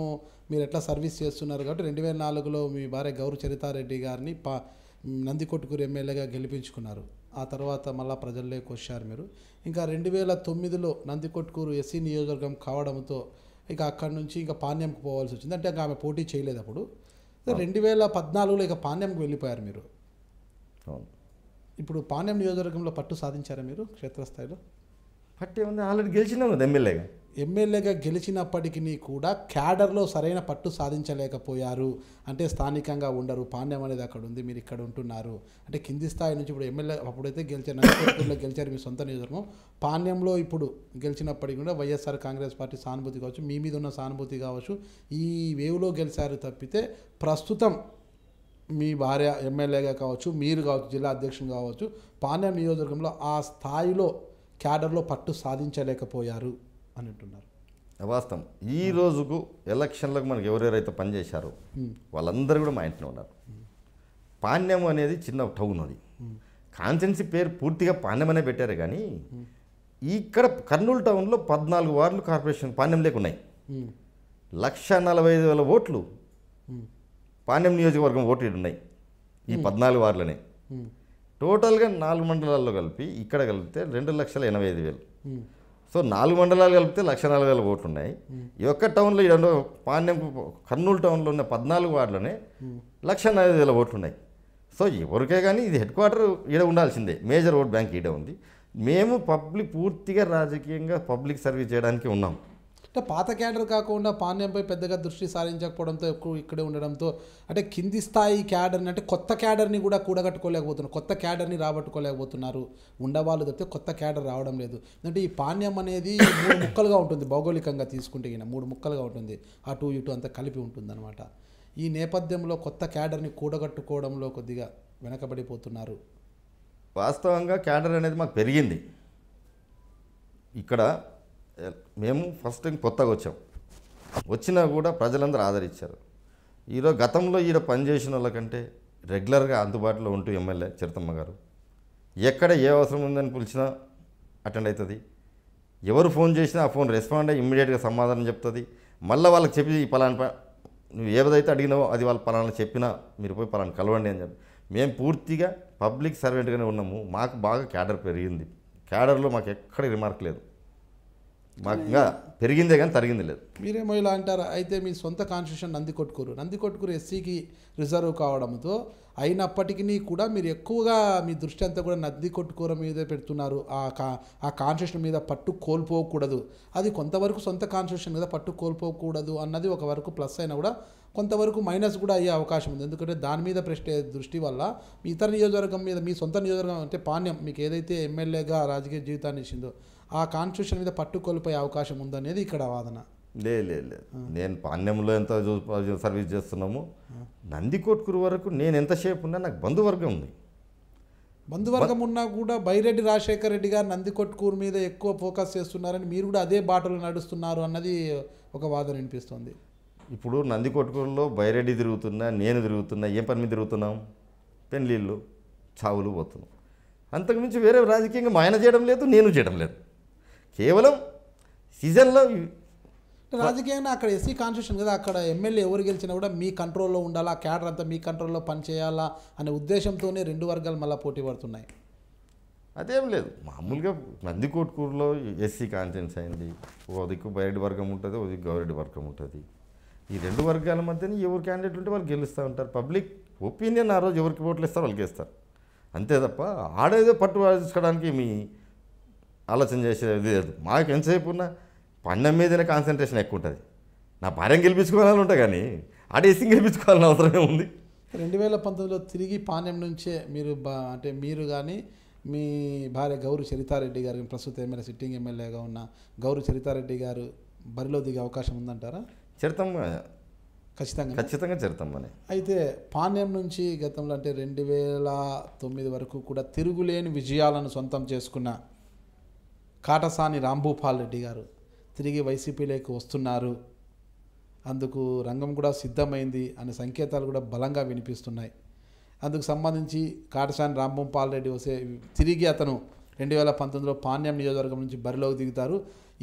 మీరు ఎట్లా సర్వీస్ చేస్తున్నారు కాబట్టి 2004లో మీ భార్య గౌరు చరితారెడ్డి గారిని నందికొట్కూరు ఎమ్మెల్యేగా గెలిపించుకున్నారు. ఆ తర్వాత మళ్ళీ ప్రజల్లోకి వచ్చారు మీరు. ఇంకా 2009లో నందికొట్కూరు ఎస్సీ నియోజకవర్గం కావడంతో ఇక అక్కడి నుంచి ఇంకా పాణ్యంకు పోవాల్సి వచ్చింది. అంటే ఇంకా ఆమె పోటీ చేయలేదు అప్పుడు. 2014లో ఇక పాణ్యంకు వెళ్ళిపోయారు మీరు. ఇప్పుడు పాణ్యం నియోజకవర్గంలో పట్టు సాధించారా మీరు క్షేత్రస్థాయిలో? పట్టు ఏముంది, ఆల్రెడీ గెలిచినాం కదా ఎమ్మెల్యేగా గెలిచినప్పటికీ కూడా క్యాడర్లో సరైన పట్టు సాధించలేకపోయారు. అంటే స్థానికంగా ఉండరు, పాణ్యం అనేది అక్కడ ఉంది, మీరు ఇక్కడ ఉంటున్నారు. అంటే కింది స్థాయి నుంచి ఇప్పుడు ఎమ్మెల్యే అప్పుడైతే గెలిచారు, నందికొట్కూరులో గెలిచారు మీ సొంత నియోజకవర్గం. పాణ్యంలో ఇప్పుడు గెలిచినప్పటికీ కూడా వైఎస్ఆర్ కాంగ్రెస్ పార్టీ సానుభూతి కావచ్చు, మీ మీద ఉన్న సానుభూతి కావచ్చు, ఈ వేవ్లో గెలిచారు తప్పితే ప్రస్తుతం మీ భార్య ఎమ్మెల్యేగా కావచ్చు, మీరు కావచ్చు, జిల్లా అధ్యక్షులు కావచ్చు, పాణ్యం నియోజకవర్గంలో ఆ స్థాయిలో క్యాడర్లో పట్టు సాధించలేకపోయారు అని అంటున్నారు. వాస్తవం. ఈ రోజుకు ఎలక్షన్లకు మనకు ఎవరెవరైతే పనిచేశారో వాళ్ళందరూ కూడా మా ఇంట్లో ఉన్నారు. పాణ్యం అనేది చిన్న టౌన్. అది కాన్స్టిట్యున్సీ పేరు పూర్తిగా పాణ్యం అనే పెట్టారు. కానీ ఇక్కడ కర్నూలు టౌన్లో 14 వార్డులు కార్పొరేషన్ పాణ్యం లేకున్నాయి. 1,45,000 ఓట్లు పాణ్యం నియోజకవర్గం ఓట్లు ఉన్నాయి ఈ 14 వార్డులనే. టోటల్గా 4 మండలాల్లో కలిపి ఇక్కడ కలిపితే 2,85,000. సో 4 మండలాలు కలిపితే 1,40,000 ఓట్లు ఉన్నాయి. ఈ ఒక్క టౌన్లో పాణ్యం కర్నూలు టౌన్లో ఉన్న 14 వార్డులోనే 1,40,000 ఓట్లు ఉన్నాయి. సో ఎవరికే కానీ ఇది హెడ్ క్వార్టర్ ఈడ ఉండాల్సిందే. మేజర్ ఓట్ బ్యాంక్ ఈడ ఉంది. మేము పూర్తిగా రాజకీయంగా పబ్లిక్ సర్వీస్ చేయడానికి ఉన్నాం. అంటే పాత క్యాడర్ కాకుండా పాణ్యంపై పెద్దగా దృష్టి సారించకపోవడంతో ఎక్కువ ఇక్కడే ఉండడంతో అంటే కింది స్థాయి క్యాడర్ని అంటే కొత్త క్యాడర్ని కూడా కూడగట్టుకోలేకపోతున్నారు, కొత్త క్యాడర్ని రాబట్టుకోలేకపోతున్నారు. ఉండవాళ్ళు తప్పితే కొత్త క్యాడర్ రావడం లేదు. అంటే ఈ పాణ్యం అనేది 3 ముక్కలుగా ఉంటుంది. భౌగోళికంగా తీసుకుంటే 3 ముక్కలుగా ఉంటుంది. అటు ఇటు అంతా కలిపి ఉంటుంది అనమాట. ఈ నేపథ్యంలో కొత్త క్యాడర్ని కూడగట్టుకోవడంలో కొద్దిగా వెనకబడిపోతున్నారు. వాస్తవంగా క్యాడర్ అనేది మాకు పెరిగింది. ఇక్కడ మేము ఫస్ట్ టైం కొత్తగా వచ్చినా కూడా ప్రజలందరూ ఆదరించారు. ఈరోజు గతంలో ఈడ పనిచేసిన వాళ్ళకంటే రెగ్యులర్గా అందుబాటులో ఉంటూ ఎమ్మెల్యే చరితమ్మ గారు ఎక్కడ ఏ అవసరం ఉందని పిలిచినా అటెండ్ అవుతుంది. ఎవరు ఫోన్ చేసినా ఆ ఫోన్ రెస్పాండ్ అయ్యి ఇమ్మీడియట్గా సమాధానం చెప్తుంది. మళ్ళీ వాళ్ళకి చెప్పి పలానా నువ్వు ఏదైతే అడిగినావో అది వాళ్ళు పలానా చెప్పినా మీరు పోయి పలానా కలవండి అని చెప్పి మేము పూర్తిగా పబ్లిక్ సర్వెంట్గానే ఉన్నాము. మాకు బాగా క్యాడర్ పెరిగింది. క్యాడర్లో మాకు ఎక్కడ రిమార్క్ లేదు. మాకు ఇంకా పెరిగిందే కానీ తరిగింది లేదు. మీరేమో ఇలా అంటారు. అయితే మీ సొంత కాన్స్టిట్యూషన్ నందికొట్కూరు ఎస్సీకి రిజర్వ్ కావడంతో అయినప్పటికీ కూడా మీరు ఎక్కువగా మీ దృష్టి అంతా కూడా నందికొట్కూరు మీదే పెడుతున్నారు. ఆ కాన్స్టిట్యూషన్ మీద పట్టు కోల్పోకూడదు, అది కొంతవరకు సొంత కాన్స్టిట్యూషన్ మీద పట్టు కోల్పోకూడదు అన్నది ఒక వరకు ప్లస్ అయినా కూడా కొంతవరకు మైనస్ కూడా అయ్యే అవకాశం ఉంది. ఎందుకంటే దాని మీద దృష్టి వల్ల మీ ఇతర నియోజకవర్గం మీద, మీ సొంత నియోజకవర్గం అంటే పాణ్యం మీకు ఏదైతే ఎమ్మెల్యేగా రాజకీయ జీవితాన్ని ఇచ్చిందో ఆ కాన్స్టిట్యూషన్ మీద పట్టు కోల్పోయే అవకాశం ఉందనేది ఇక్కడ వాదన. లేదు నేను పాణ్యంలో ఎంత సర్వీస్ చేస్తున్నాము, నందికొట్కూరు వరకు నేను ఎంతసేపు ఉన్నా నాకు బంధువర్గం ఉంది. బంధువర్గం ఉన్నా కూడా బైరెడ్డి రాజశేఖర రెడ్డి గారు నందికొట్కూరు మీద ఎక్కువ ఫోకస్ చేస్తున్నారని, మీరు కూడా అదే బాటలో నడుస్తున్నారు అన్నది ఒక వాదన వినిపిస్తుంది. ఇప్పుడు నందికొట్కూరులో బైరెడ్డి తిరుగుతున్నా, నేను తిరుగుతున్నా, ఏం పని మీద తిరుగుతున్నాం? పెళ్ళిళ్ళు, చావులు పోతున్నాం. అంతకుమించి వేరే రాజకీయంగా మా ఆయన చేయడం లేదు, నేను చేయడం లేదు. కేవలం సీజన్లో రాజకీయంగా అక్కడ ఎస్సీ కాన్స్టిట్యూషన్ కదా, అక్కడ ఎమ్మెల్యే ఎవరు గెలిచినా కూడా మీ కంట్రోల్లో ఉండాలా, క్యాడర్ అంతా మీ కంట్రోల్లో పనిచేయాలా అనే ఉద్దేశంతోనే రెండు వర్గాలు మళ్ళీ పోటీ పడుతున్నాయి. అదేం లేదు, మామూలుగా నందికొట్కూరులో ఎస్సీ కాన్స్టిట్యూన్సీ అయింది. ఓ దిక్కు బైరెడ్డి వర్గం ఉంటుంది, ఓ దిక్కు గౌరెడ్డి వర్గం ఉంటుంది. ఈ రెండు వర్గాల మధ్యన ఎవరు క్యాండిడేట్ ఉంటే వాళ్ళు గెలుస్తూ ఉంటారు. పబ్లిక్ ఒపీనియన్ ఆ రోజు ఎవరికి ఓట్లు ఇస్తారో వాళ్ళకి ఇస్తారు, అంతే తప్ప ఆడేదో పట్టు వాయించుకోవడానికి మీ ఆలోచన చేసేది లేదు. మాకు ఎంతసేపు ఉన్నా పండెం మీదనే కాన్సన్ట్రేషన్ ఎక్కువ ఉంటుంది. నా భార్యను గెలిపించుకోవాలని ఉంటాయి కానీ ఆడేసి గెలిపించుకోవాలని అవసరమే ఉంది. 2019లో తిరిగి పాణ్యం నుంచే మీరు అంటే మీరు కానీ మీ భార్య గౌరు చరితారెడ్డి గారు, ప్రస్తుత ఎమ్మెల్యే సిట్టింగ్ ఎమ్మెల్యేగా ఉన్న గౌరు చరితారెడ్డి గారు బరిలో దిగే అవకాశం ఉందంటారా? ఖచ్చితంగా చెరుతామని. అయితే పాణ్యం నుంచి గతంలో అంటే 2009 వరకు కూడా తిరుగులేని విజయాలను సొంతం చేసుకున్న కాటసాని రాంభూపాల్ రెడ్డి గారు తిరిగి వైసీపీలోకి వస్తున్నారు, అందుకు రంగం కూడా సిద్ధమైంది అనే సంకేతాలు కూడా బలంగా వినిపిస్తున్నాయి. అందుకు సంబంధించి కాటసాని రాంభూపాల్ రెడ్డి తిరిగి అతను 2019లో పాణ్యం నియోజకవర్గం నుంచి బరిలోకి దిగుతారు.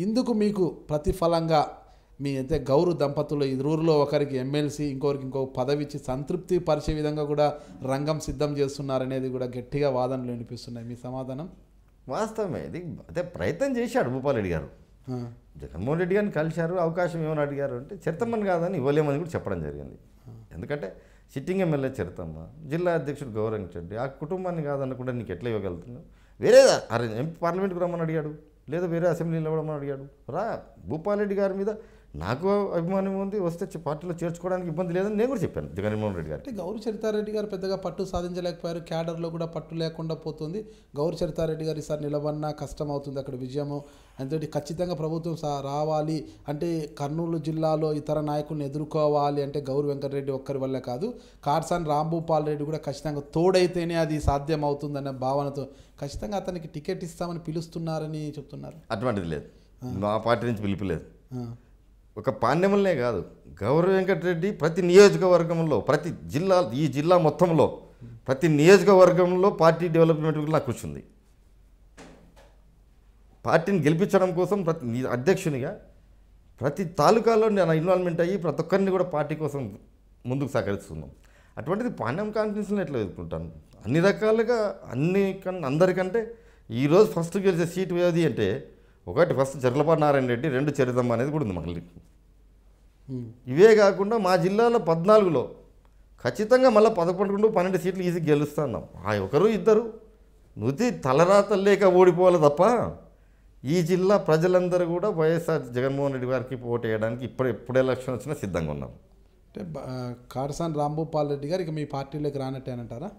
ఇందుకు మీకు ప్రతిఫలంగా మీ అయితే గౌరు దంపతులు ఇరువురిలో ఒకరికి ఎమ్మెల్సీ, ఇంకొకరికి ఇంకొక పదవి ఇచ్చి సంతృప్తి పరిచే విధంగా కూడా రంగం సిద్ధం చేస్తున్నారనేది కూడా గట్టిగా వాదనలు వినిపిస్తున్నాయి. మీ సమాధానం? వాస్తవమే, ఇది అదే ప్రయత్నం చేశాడు భూపాల్ రెడ్డి గారు. జగన్మోహన్ రెడ్డి గారిని కలిశారు, అవకాశం ఏమని అడిగారు అంటే చెరుతమ్మని కాదని ఇవ్వలేమని కూడా చెప్పడం జరిగింది. ఎందుకంటే సిట్టింగ్ ఎమ్మెల్యే చెరుతమ్మ, జిల్లా అధ్యక్షుడు గౌరంరెడ్డి, ఆ కుటుంబాన్ని కాదనకుండా నీకు ఎట్లా ఇవ్వగలుగుతున్నావు? వేరే ఎంపీ పార్లమెంట్కి రమ్మని అడిగాడు, లేదా వేరే అసెంబ్లీలో ఇవ్వమని అడిగాడు. భూపాల్ రెడ్డి గారి మీద నాకు అభిమానం ఉంది, వస్తే పార్టీలో చేర్చుకోవడానికి ఇబ్బంది లేదని నేను కూడా చెప్పాను జగన్మోహన్ రెడ్డి గారు. అంటే గౌరు చరితారెడ్డి గారు పెద్దగా పట్టు సాధించలేకపోయారు, క్యాడర్లో కూడా పట్టు లేకుండా పోతుంది. గౌరు చరితారెడ్డి గారు ఈసారి నిలబడినా కష్టం అవుతుంది అక్కడ విజయము. అంతటి ఖచ్చితంగా ప్రభుత్వం రావాలి అంటే కర్నూలు జిల్లాలో ఇతర నాయకులను ఎదుర్కోవాలి అంటే గౌరు వెంకటరెడ్డి ఒక్కరి వల్లే కాదు, కాటసాని రాంభూపాల్ రెడ్డి కూడా ఖచ్చితంగా తోడైతేనే అది సాధ్యం అవుతుందనే భావనతో ఖచ్చితంగా అతనికి టికెట్ ఇస్తామని పిలుస్తున్నారని చెప్తున్నారు. అటువంటిది లేదు, మా పార్టీ నుంచి పిలుపులేదు. ఒక పాణ్యములనే కాదు, గౌరవ వెంకటరెడ్డి ప్రతి నియోజకవర్గంలో, ప్రతి జిల్లా, ఈ జిల్లా మొత్తంలో ప్రతి నియోజకవర్గంలో పార్టీ డెవలప్మెంట్ నాకు కృషి ఉంది. పార్టీని గెలిపించడం కోసం ప్రతి అధ్యక్షునిగా ప్రతి తాలూకాలో నేను ఇన్వాల్వ్మెంట్ అయ్యి ప్రతి ఒక్కరిని కూడా పార్టీ కోసం ముందుకు సహకరిస్తున్నాం. అటువంటిది పాణ్యం కాన్ఫరెన్స్లో ఎట్లా ఎదుర్కొంటాను? అన్ని రకాలుగా అందరికంటే ఈరోజు ఫస్ట్ గెలిచే సీటు ఏది అంటే ఒకటి ఫస్ట్ చర్లపాటి నారాయణ రెడ్డి, 2 చరితమ్మ అనేది కూడా ఉంది మళ్ళీ. ఇవే కాకుండా మా జిల్లాలో 14లో ఖచ్చితంగా మళ్ళీ 11, 12 సీట్లు ఈజీగా గెలుస్తున్నాం. ఆ ఒకరు ఇద్దరు నుతి తలరాతలు లేక ఓడిపోవాలి తప్ప ఈ జిల్లా ప్రజలందరూ కూడా వైఎస్ఆర్ జగన్మోహన్ రెడ్డి గారికి ఓటు వేయడానికి ఎప్పుడు ఎలక్షన్ వచ్చినా సిద్ధంగా ఉన్నాం. అంటే కాటసాని రాంభూపాల్ రెడ్డి గారు ఇక మీ పార్టీలోకి రానట్టేనంటారా?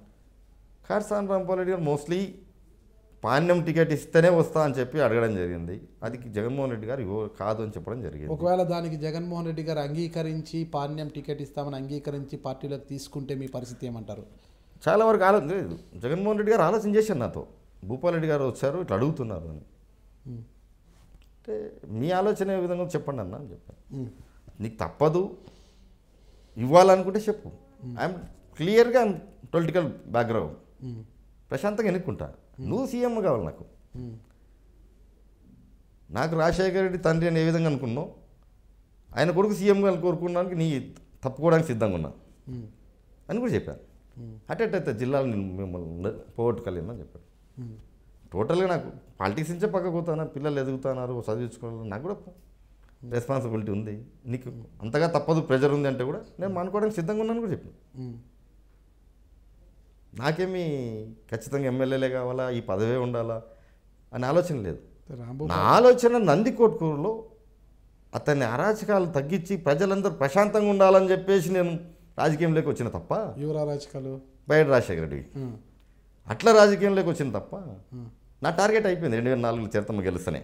కాటసాని రాంభూపాల్ రెడ్డి గారు మోస్ట్లీ పాణ్యం టికెట్ ఇస్తేనే వస్తా అని చెప్పి అడగడం జరిగింది. అది జగన్మోహన్ రెడ్డి గారు కాదు అని చెప్పడం జరిగింది. ఒకవేళ దానికి జగన్మోహన్ రెడ్డి గారు అంగీకరించి పాణ్యం టికెట్ ఇస్తామని అంగీకరించి పార్టీలోకి తీసుకుంటే మీ పరిస్థితి ఏమంటారు? చాలా వరకు ఆలోచన లేదు. జగన్మోహన్ రెడ్డి గారు ఆలోచన చేశారు నాతో, భూపాల్ రెడ్డి గారు వచ్చారు ఇట్లా అడుగుతున్నారు అని. అంటే మీ ఆలోచన ఏ విధంగా చెప్పండి అన్న అని చెప్పాను. నీకు తప్పదు ఇవ్వాలనుకుంటే చెప్పు. ఐఎమ్ క్లియర్గా పొలిటికల్ బ్యాక్గ్రౌండ్, ప్రశాంతంగా ఎన్నుకుంటా. నువ్వు సీఎం కావాలి నాకు రాజశేఖర రెడ్డి తండ్రి అని ఏ విధంగా అనుకున్నావు, ఆయన కొడుకు సీఎంగా కోరుకోవడానికి నీ తప్పుకోవడానికి సిద్ధంగా ఉన్నా అని కూడా చెప్పాను. అట్టయితే జిల్లాలో నేను మిమ్మల్ని పోగొట్టుకోలేమని చెప్పాను. టోటల్గా నాకు పాలిటిక్స్ నుంచే పక్కకు పోతాను, పిల్లలు ఎదుగుతున్నారు, చదివించుకోవాలి, నాకు కూడా రెస్పాన్సిబిలిటీ ఉంది, నీకు అంతగా తప్పదు, ప్రెజర్ ఉంది అంటే కూడా నేను మానుకోవడానికి సిద్ధంగా ఉన్నాను కూడా చెప్పి. నాకేమీ ఖచ్చితంగా ఎమ్మెల్యేలే కావాలా, ఈ పదవే ఉండాలా అని ఆలోచన లేదు. నా ఆలోచన నందికొట్కూరులో అతన్ని అరాచకాలు తగ్గించి ప్రజలందరూ ప్రశాంతంగా ఉండాలని చెప్పేసి నేను రాజకీయంలోకి వచ్చిన తప్ప, ఎవరు అరాచకాలు? బయట రాజశేఖర రెడ్డి అట్లా రాజకీయంలోకి వచ్చిన తప్ప, నా టార్గెట్ అయిపోయింది 2004 చిరతమ్మ గెలుస్తూనే.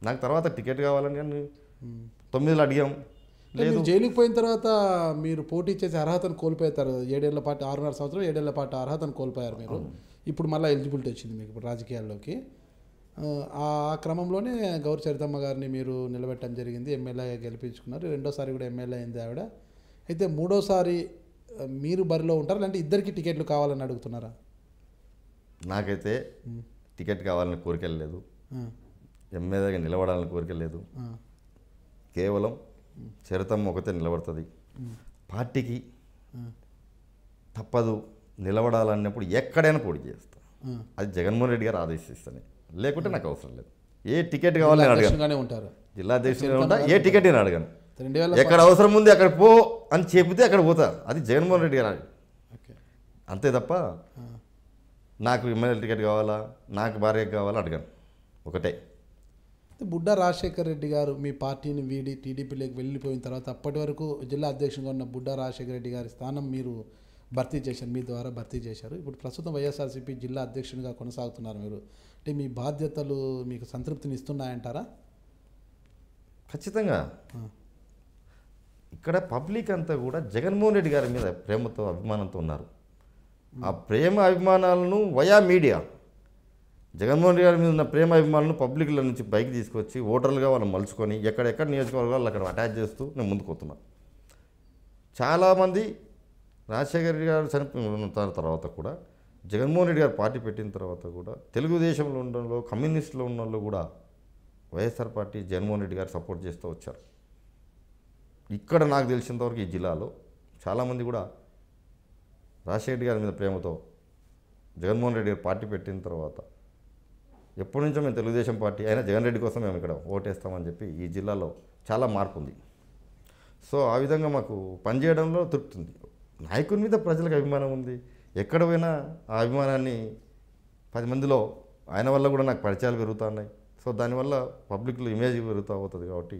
నాకు తర్వాత టికెట్ కావాలని కానీ 9లో అడిగాం, లేదు. జైలుకి పోయిన తర్వాత మీరు పోటీ చేసే అర్హతను కోల్పోతారు. 7 ఏళ్ల పాటు 6.5 సంవత్సరం 7 ఏళ్ల పాటు అర్హతను కోల్పోయారు మీరు. ఇప్పుడు మళ్ళీ ఎలిజిబిలిటీ వచ్చింది మీకు ఇప్పుడు రాజకీయాల్లోకి. ఆ క్రమంలోనే గౌరి చరితమ్మ గారిని మీరు నిలబెట్టడం జరిగింది, ఎమ్మెల్యే గెలిపించుకున్నారు. రెండోసారి కూడా ఎమ్మెల్యే అయింది ఆవిడ. అయితే మూడోసారి మీరు బరిలో ఉంటారు, లేదంటే ఇద్దరికి టికెట్లు కావాలని అడుగుతున్నారా? నాకైతే టికెట్ కావాలని కోరిక లేదు, ఎమ్మెల్యేగా నిలబడాలని కోరిక లేదు. కేవలం చరితమ్మ ఒకతే నిలబడుతుంది. పార్టీకి తప్పదు నిలబడాలన్నప్పుడు ఎక్కడైనా పోటీ చేస్తా. అది జగన్మోహన్ రెడ్డి గారు ఆదేశిస్తానే, లేకుంటే నాకు అవసరం లేదు. ఏ టికెట్ కావాలి నేను అడగాను, ఉంటారు జిల్లా అధ్యక్షుడిగా ఉంటా, ఏ టికెట్ నేను అడగాను. ఎక్కడ అవసరం ఉంది అక్కడ పో అని చెబితే అక్కడ పోతా. అది జగన్మోహన్ రెడ్డి గారు, అంతే తప్ప నాకు ఎమ్మెల్యే టికెట్ కావాలా, నాకు భార్యకు కావాలా అడగాను. ఒకటే. బుడ్డా రాజశేఖర రెడ్డి గారు మీ పార్టీని వీడి టీడీపీలోకి వెళ్ళిపోయిన తర్వాత అప్పటి వరకు జిల్లా అధ్యక్షుడిగా ఉన్న బుడ్డా రాజశేఖర రెడ్డి గారి స్థానం మీరు భర్తీ చేశారు, మీ ద్వారా భర్తీ చేశారు. ఇప్పుడు ప్రస్తుతం వైఎస్ఆర్సీపీ జిల్లా అధ్యక్షునిగా కొనసాగుతున్నారు మీరు. అంటే మీ బాధ్యతలు మీకు సంతృప్తిని ఇస్తున్నాయంటారా? ఖచ్చితంగా. ఇక్కడ పబ్లిక్ అంతా కూడా జగన్మోహన్ రెడ్డి గారి మీద ప్రేమతో అభిమానంతో ఉన్నారు. ఆ ప్రేమ అభిమానాలను వయా మీడియా, జగన్మోహన్ రెడ్డి గారి మీద ఉన్న ప్రేమ అభిమానులను పబ్లిక్ల నుంచి పైకి తీసుకొచ్చి ఓటర్లుగా వాళ్ళు మలుచుకొని ఎక్కడెక్కడ నియోజకవర్గాలు అక్కడ అటాచ్ చేస్తూ నేను ముందుకు పోతున్నాను. చాలామంది రాజశేఖర రెడ్డి గారు చనిపోయిన తర్వాత కూడా, జగన్మోహన్ రెడ్డి గారు పార్టీ పెట్టిన తర్వాత కూడా, తెలుగుదేశంలో ఉండడంలో కమ్యూనిస్టులో ఉన్న వాళ్ళు కూడా వైఎస్ఆర్ పార్టీ జగన్మోహన్ రెడ్డి గారు సపోర్ట్ చేస్తూ వచ్చారు. ఇక్కడ నాకు తెలిసినంతవరకు ఈ జిల్లాలో చాలామంది కూడా రాజశేఖర రెడ్డి గారి మీద ప్రేమతో జగన్మోహన్ రెడ్డి గారు పార్టీ పెట్టిన తర్వాత ఎప్పటి నుంచో మేము తెలుగుదేశం పార్టీ అయినా జగన్ రెడ్డి కోసం మేము ఇక్కడ ఓటేస్తామని చెప్పి ఈ జిల్లాలో చాలా మార్పు ఉంది. సో ఆ విధంగా మాకు పనిచేయడంలో తృప్తి ఉంది. నాయకుని మీద ప్రజలకు అభిమానం ఉంది. ఎక్కడ పోయినా ఆ అభిమానాన్ని 10 మందిలో ఆయన వల్ల కూడా నాకు పరిచయాలు పెరుగుతున్నాయి. సో దానివల్ల పబ్లిక్లో ఇమేజ్ పెరుగుతూ అవుతుంది. కాబట్టి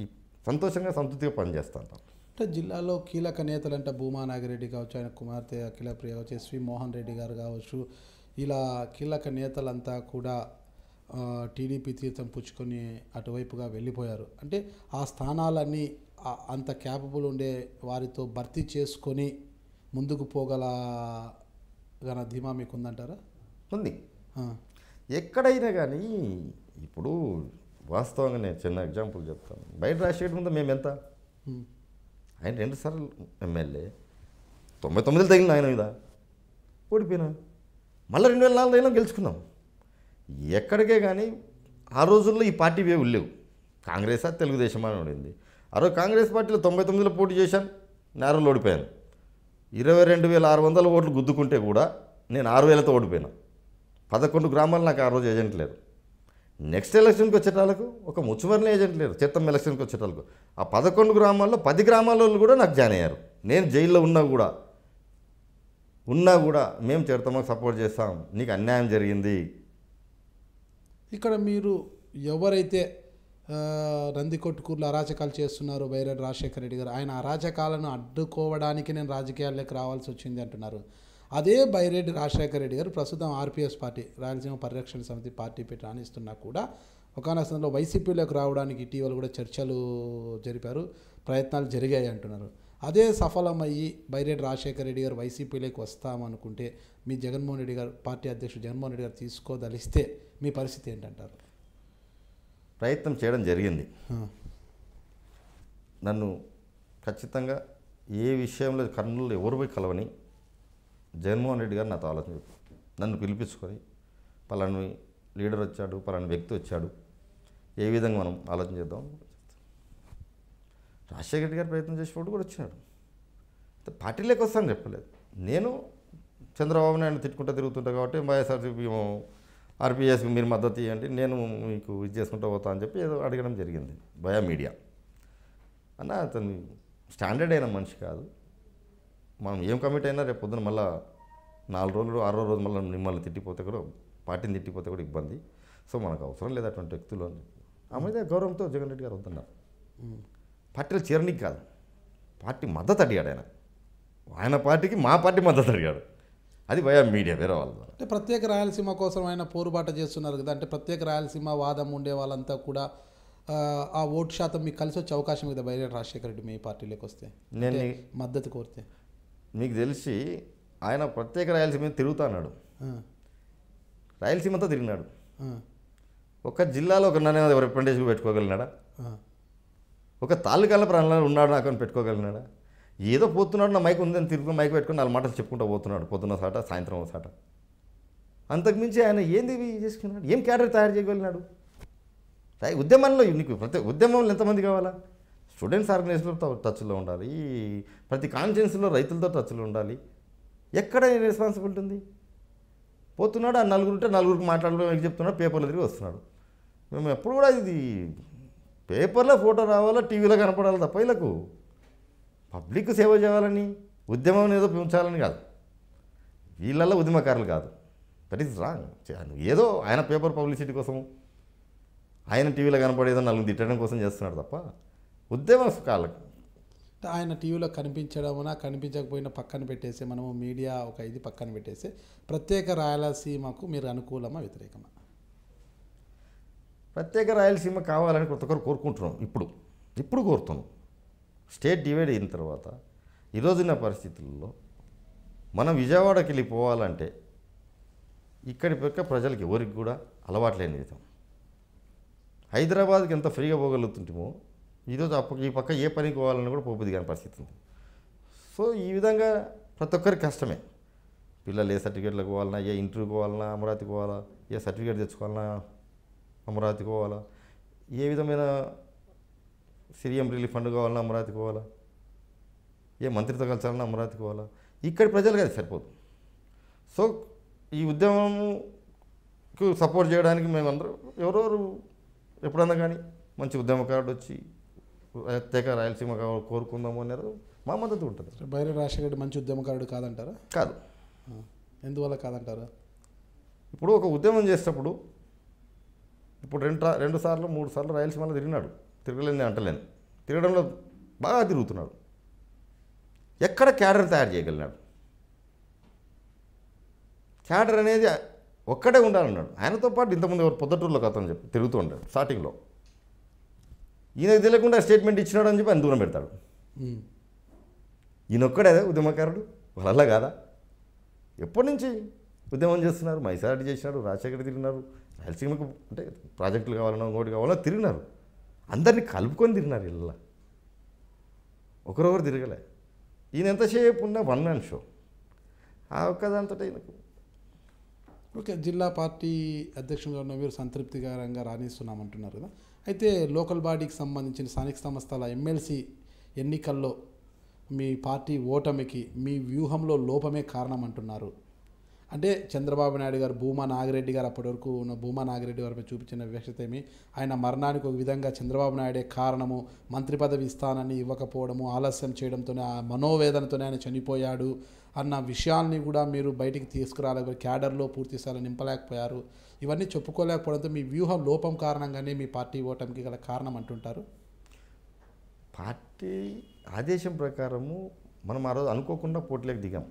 ఈ సంతోషంగా సంతృప్తిగా పనిచేస్తూ ఉంటాం. అంటే జిల్లాలో కీలక నేతలు అంటే భూమా నాగిరెడ్డి కావచ్చు, ఆయన కుమార్తె అఖిలప్రియ కావచ్చు, ఎస్వి మోహన్ రెడ్డి గారు కావచ్చు, ఇలా కీలక నేతలంతా కూడా టీడీపీ తీర్థం పుచ్చుకొని అటువైపుగా వెళ్ళిపోయారు. అంటే ఆ స్థానాలన్నీ అంత క్యాపబుల్ ఉండే వారితో భర్తీ చేసుకొని ముందుకు పోగల ధీమా మీకు ఉందంటారా? ఉంది. ఎక్కడైనా కానీ ఇప్పుడు వాస్తవంగా నేను చిన్న ఎగ్జాంపుల్ చెప్తాను. బయట రాజశేఖర్ ముందు మేము ఎంత, ఆయన 2 సార్లు ఎమ్మెల్యే, 99లో తగిలిన ఆయన మీద ఓడిపోయినా, మళ్ళీ 2004లో గెలుచుకున్నాం. ఎక్కడికే కానీ ఆ రోజుల్లో ఈ పార్టీ వేవు లేవు. కాంగ్రెస్ తెలుగుదేశం అని ఉండింది. ఆ రోజు కాంగ్రెస్ పార్టీలో 99లో పోటీ చేశాను, నేరలో ఓడిపోయాను. 22,600 ఓట్లు గుద్దుకుంటే కూడా నేను 6,000తో ఓడిపోయినా. 11 గ్రామాలు నాకు ఆ రోజు ఏజెంట్ లేరు. నెక్స్ట్ ఎలక్షన్కి వచ్చేటాలకు ఒక ముచ్చుమరిని ఏజెంట్ లేరు. చిత్తం ఎలక్షన్కి వచ్చేటాలకు ఆ 11 గ్రామాల్లో 10 గ్రామాల వాళ్ళు కూడా నాకు జాయిన్ అయ్యారు. నేను జైల్లో ఉన్నా కూడా మేము చిరతమ్మకు సపోర్ట్ చేస్తాం, నీకు అన్యాయం జరిగింది. ఇక్కడ మీరు ఎవరైతే నందికొట్కూరులో అరాచకాలు చేస్తున్నారు బైరెడ్డి రాజశేఖర రెడ్డి గారు, ఆయన అరాచకాలను అడ్డుకోవడానికి నేను రాజకీయాల్లోకి రావాల్సి వచ్చింది అంటున్నారు. అదే బైరెడ్డి రాజశేఖర రెడ్డి గారు ప్రస్తుతం ఆర్పీఎస్ పార్టీ, రాయలసీమ పరిరక్షణ సమితి పార్టీ పెట్టి రాణిస్తున్నా కూడా ఒకనొక సమయంలో వైసీపీలోకి రావడానికి ఇటీవల కూడా చర్చలు జరిపారు, ప్రయత్నాలు జరిగాయి అంటున్నారు. అదే సఫలమయ్యి బైరెడ్డి రాజశేఖర రెడ్డి గారు వైసీపీలోకి వస్తామనుకుంటే మీ జగన్మోహన్ రెడ్డి గారు పార్టీ అధ్యక్షుడు జగన్మోహన్ రెడ్డి గారు తీసుకోదలిస్తే మీ పరిస్థితి ఏంటంటారు? ప్రయత్నం చేయడం జరిగింది. నన్ను ఖచ్చితంగా ఏ విషయంలో కర్నూలు ఎవరు పోయి కలవని జగన్మోహన్ రెడ్డి గారు నాతో ఆలోచన నన్ను పిలిపించుకొని పలానా లీడర్ వచ్చాడు, పలానా వ్యక్తి వచ్చాడు, ఏ విధంగా మనం ఆలోచన చేద్దాం. రాజశేఖర రెడ్డి గారు ప్రయత్నం చేసినప్పుడు కూడా వచ్చినాడు. పార్టీలోకి వస్తానని చెప్పలేదు. నేను చంద్రబాబు నాయుడు తిట్టుకుంటూ తిరుగుతుంటా కాబట్టి వైఎస్ఆర్సీపీ ఆర్పిఎస్కి మీరు మద్దతు ఇవ్వండి, నేను మీకు ఇది చేసుకుంటూ పోతా అని చెప్పి ఏదో అడగడం జరిగింది బయా మీడియా. అన్న అతను స్టాండర్డ్ అయిన మనిషి కాదు, మనం ఏం కమిట్ అయినా రేపు పొద్దున మళ్ళీ 4 రోజులు 6వ రోజు మళ్ళీ మిమ్మల్ని తిట్టిపోతే కూడా, పార్టీని తిట్టిపోతే కూడా ఇబ్బంది, సో మనకు అవసరం లేదు అటువంటి వ్యక్తులు అని చెప్పి ఆ మీద గౌరవంతో జగన్ రెడ్డి గారు వద్దన్నారు. పార్టీలో చేరనికి కాదు, పార్టీ మద్దతు అడిగాడు ఆయన పార్టీకి మా పార్టీ మద్దతు అడిగాడు. అది భయ మీడియా వేరే వాళ్ళ ద్వారా. అంటే ప్రత్యేక రాయలసీమ కోసం ఆయన పోరుబాట చేస్తున్నారు కదా, అంటే ప్రత్యేక రాయలసీమ వాదం ఉండే వాళ్ళంతా కూడా ఆ ఓటు శాతం మీకు కలిసి వచ్చే అవకాశం కదా బైరెడ్డి రాజశేఖర రెడ్డి మీ పార్టీలోకి వస్తే, నేను మద్దతు కోరితే. మీకు తెలిసి ఆయన ప్రత్యేక రాయలసీమ తిరుగుతా అన్నాడు, రాయలసీమతో తిరిగినాడు. ఒక జిల్లాలో ఒక నన్ను రిప్రజెంటేటివ్ పెట్టుకోగలిగినాడా? ఒక తాలూకాల ప్రాణాలు ఉన్నాడు నాకు అని పెట్టుకోగలిగినాడా? ఏదో పోతున్నాడు, నా మైక్ ఉందని తిరుగుతున్న మైక్ పెట్టుకుని 4 మాటలు చెప్పుకుంటూ పోతున్నాడు, పొద్దున్న సాట సాయంత్రం సాట. అంతకుమించి ఆయన ఏంది చేసుకున్నాడు, ఏం క్యాడర్ తయారు చేయగలిగినాడు? ఉద్యమంలో నీకు ప్రతి ఉద్యమంలో ఎంతమంది కావాలా? స్టూడెంట్స్ ఆర్గనైజేషన్లతో టచ్లో ఉండాలి, ప్రతి కాన్ఫరెన్స్లో రైతులతో టచ్లో ఉండాలి. ఎక్కడ రెస్పాన్సిబిలిటీ ఉంది? పోతున్నాడు, ఆ 4 ఉంటే 4కి మాట్లాడడం చెప్తున్నాడు, పేపర్లో తిరిగి వస్తున్నాడు. మేము ఎప్పుడు కూడా ఇది పేపర్లో ఫోటో రావాలా, టీవీలో కనపడాలి తప్ప వీళ్ళకు పబ్లిక్ సేవ చేయాలని, ఉద్యమం ఏదో పెంచాలని కాదు. వీళ్ళల్లో ఉద్యమకారులు కాదు, దట్ ఈస్ రాంగ్. ఏదో ఆయన పేపర్ పబ్లిసిటీ కోసం, ఆయన టీవీలో కనపడేదో 4 తిట్టడం కోసం చేస్తున్నాడు తప్ప ఉద్యమం కాళ్ళకు. ఆయన టీవీలో కనిపించడమునా కనిపించకపోయినా పక్కన పెట్టేసి, మనము మీడియా ఒక ఇది పక్కన పెట్టేసి, ప్రత్యేక రాయలసీమకు మీరు అనుకూలమా వ్యతిరేకమా? ప్రత్యేక రాయలసీమ కావాలని కొత్త ఒక్కరు కోరుకుంటున్నాం. ఇప్పుడు కోరుతున్నాం. స్టేట్ డివైడ్ అయిన తర్వాత ఈరోజున్న పరిస్థితుల్లో మనం విజయవాడకి వెళ్ళి పోవాలంటే ఇక్కడి పక్క ప్రజలకి ఎవరికి కూడా అలవాటు లేని విధం. హైదరాబాద్కి ఎంత ఫ్రీగా పోగలుగుతుంటామో ఈరోజు ఈ పక్క ఏ పనికి పోవాలని కూడా పోబుద్ది కాని పరిస్థితి ఉంది. సో ఈ విధంగా ప్రతి ఒక్కరికి కష్టమే. పిల్లలు ఏ సర్టిఫికేట్లకు పోవాలన్నా, ఏ ఇంటర్వ్యూకి పోవాలన్నా అమరావతికి పోవాలా, ఏ సర్టిఫికేట్ తెచ్చుకోవాలన్నా అమరావతికి పోవాలా, ఏ విధమైన సీఎం రిలీఫ్ ఫండ్ కావాలన్నా అమరావతికి పోవాలా, ఏ మంత్రితో కలిసాలన్నా అమరావతికి పోవాలా. ఇక్కడి ప్రజలకు అది సరిపోదు. సో ఈ ఉద్యమంకు సపోర్ట్ చేయడానికి మేమందరం ఎవరెవరు ఎప్పుడన్నా కానీ మంచి ఉద్యమకారుడు వచ్చి ప్రత్యేక రాయలసీమ కోరుకుందాము అన్నారు, మా మద్దతు ఉంటుంది. బైరెడ్డి రాజశేఖర రెడ్డి మంచి ఉద్యమకారుడు కాదంటారా? కాదు. ఎందువల్ల కాదంటారా? ఇప్పుడు ఒక ఉద్యమం చేసేటప్పుడు ఇప్పుడు 2 సార్లు 3 సార్లు రాయలసీమలో తిరిగినాడు, తిరగలేని అంటలేను, తిరగడంలో బాగా తిరుగుతున్నాడు. ఎక్కడ క్యాడర్ తయారు చేయగలిగినాడు? క్యాడర్ అనేది ఒక్కడే ఉండాలన్నాడు. ఆయనతో పాటు ఇంతకుముందు ఎవరు పొద్దుటూరులో కథ అని చెప్పి తిరుగుతూ ఉంటాడు. స్టార్టింగ్లో ఈయనకు తెలియకుండా స్టేట్మెంట్ ఇచ్చినాడు అని చెప్పి ఆయన దూరం పెడతాడు. ఈయనొక్కడే ఉద్యమకారుడు, వాళ్ళ కాదా? ఎప్పటి నుంచి ఉద్యమం చేస్తున్నారు? మైసారెడ్డి చేసినాడు, రాజశేఖర్ తిరిగినారు, రాయలసీమకు అంటే ప్రాజెక్టులు కావాలన్నా ఇంకోటి కావాలన్నా తిరిగినారు. అందరినీ కలుపుకొని తిరిగినారు. ఇళ్ళ ఒకరొకరు తిరగలే. ఈయన ఎంతసేపు ఉన్నా వన్ మ్యాన్ షో. ఆ ఒక్కదాంతో ఈయనకు ఓకే. జిల్లా పార్టీ అధ్యక్షులుగా ఉన్న మీరు సంతృప్తికరంగా రాణిస్తున్నామంటున్నారు కదా. అయితే లోకల్ బాడీకి సంబంధించిన స్థానిక సంస్థల ఎమ్మెల్సీ ఎన్నికల్లో మీ పార్టీ ఓటమికి మీ వ్యూహంలో లోపమే కారణం అంటున్నారు. అంటే చంద్రబాబు నాయుడు గారు, భూమా నాగిరెడ్డి గారు, అప్పటి వరకు ఉన్న భూమా నాగిరెడ్డి గారిపై చూపించిన వివక్షత ఏమి, ఆయన మరణానికి ఒక విధంగా చంద్రబాబు నాయుడే కారణము, మంత్రి పదవి ఇస్తానని ఇవ్వకపోవడము, ఆలస్యం చేయడంతోనే, ఆ మనోవేదనతోనే ఆయన చనిపోయాడు అన్న విషయాల్ని కూడా మీరు బయటికి తీసుకురాలేకపోయారు, క్యాడర్లో పూర్తిస్థాయిలో నింపలేకపోయారు. ఇవన్నీ చెప్పుకోలేకపోవడంతో మీ వ్యూహం లోపం కారణంగానే మీ పార్టీ ఓటమికి గల కారణం అంటుంటారు. పార్టీ ఆదేశం ప్రకారము మనం ఆ రోజు అనుకోకుండా పోటీలోకి దిగాం.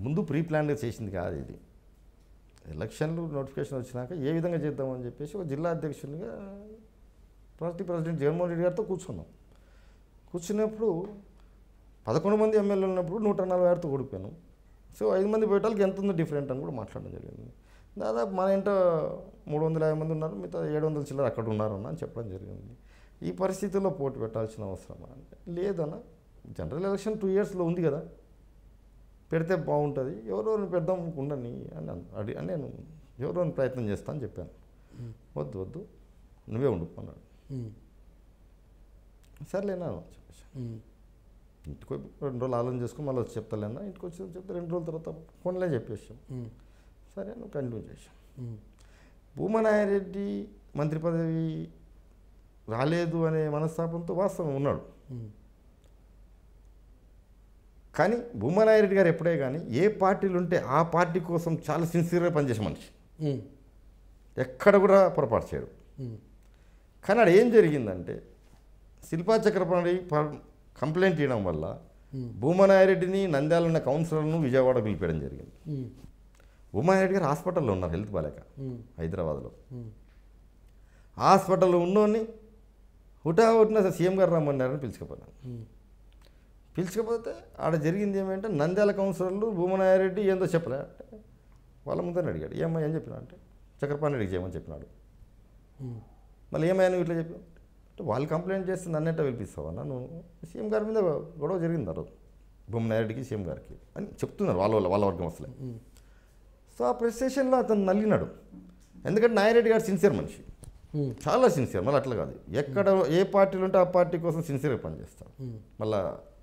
ముందు ప్రీ ప్లాన్గా చేసింది కాదు ఇది. ఎలక్షన్లు నోటిఫికేషన్ వచ్చినాక ఏ విధంగా చేద్దామని చెప్పేసి ఒక జిల్లా అధ్యక్షునిగా పార్టీ ప్రెసిడెంట్ జగన్మోహన్ రెడ్డి గారితో కూర్చున్నాం. కూర్చున్నప్పుడు 11 మంది ఎమ్మెల్యేలు ఉన్నప్పుడు 146తో ఓడిపోయాను. సో 5 మంది పోయేటానికి ఎంత ఉందో డిఫరెంట్ అని కూడా మాట్లాడడం జరిగింది. దాదాపు మన ఇంట 350 మంది ఉన్నారు, మిగతా 700 చిల్లర అక్కడ ఉన్నారన్న అని చెప్పడం జరిగింది. ఈ పరిస్థితుల్లో పోటీ పెట్టాల్సిన అవసరమా అంటే లేదన్న, జనరల్ ఎలక్షన్ 2 ఇయర్స్లో ఉంది కదా, పెడితే బాగుంటుంది, ఎవరెవరిని పెడదాం ఉండని అని నేను ఎవరెవరిని ప్రయత్నం చేస్తా అని చెప్పాను. వద్దు నువ్వే ఉండు అన్నాడు. సర్లేనా చెప్పేసి ఇంటికి 2 రోజులు ఆలోచన చేసుకుని మళ్ళీ వచ్చి చెప్తాలేనా, ఇంటికి వచ్చి చెప్తే 2 రోజుల తర్వాత ఫోన్లే చెప్పేసాం. సరే నువ్వు కంటిన్యూ చేసాం. భూమనాయరెడ్డి మంత్రి పదవి రాలేదు అనే మనస్తాపంతో వాస్తవం ఉన్నాడు. కానీ భూమనాయరెడ్డి గారు ఎప్పుడే కానీ ఏ పార్టీలు ఉంటే ఆ పార్టీ కోసం చాలా సిన్సియర్గా పనిచేసే మనిషి, ఎక్కడ కూడా పొరపాటు చేయడు. కానీ అక్కడ ఏం జరిగిందంటే శిల్పా చక్రపాణి కంప్లైంట్ ఇవ్వడం వల్ల భూమనాయరెడ్డిని నంద్యాల ఉన్న కౌన్సిలర్ను విజయవాడ పిలిపేయడం జరిగింది. భూమనాయరెడ్డి గారు హాస్పిటల్లో ఉన్నారు, హెల్త్ బాలేక హైదరాబాద్లో. హాస్పిటల్లో ఉన్నోని హుటాహుటిన సీఎం గారు రమ్మన్నారని పిలుచుకుపోయాను. పిలుచుకపోతే ఆడ జరిగింది ఏమంటే నంద్యాల కౌన్సిలర్లు భూమనాయరెడ్డి ఏందో చెప్పలే అంటే వాళ్ళ ముందని అడిగాడు, ఏమయ్యా అని చెప్పినా అంటే చక్రపాణి రెడ్డికి చేయమని చెప్పినాడు. మళ్ళీ ఏమయ్యా నువ్వు ఇట్లా చెప్పి అంటే వాళ్ళు కంప్లైంట్ చేస్తే నన్నెట్ట పిలిపిస్తావన్నా నువ్వు, సీఎం గారి మీద గొడవ జరిగింది ఆ రోజు భూమనాయరెడ్డికి సీఎం గారికి అని చెప్తున్నారు వాళ్ళ వర్గం అసలే. సో ఆ ప్రెస్ స్టేషన్లో అతను నల్లినాడు. ఎందుకంటే నాయరెడ్డి గారు సిన్సియర్ మనిషి, చాలా సిన్సియర్. మళ్ళీ అట్లా కాదు, ఎక్కడ ఏ పార్టీలు ఉంటే ఆ పార్టీ కోసం సిన్సియర్గా పనిచేస్తాడు. మళ్ళీ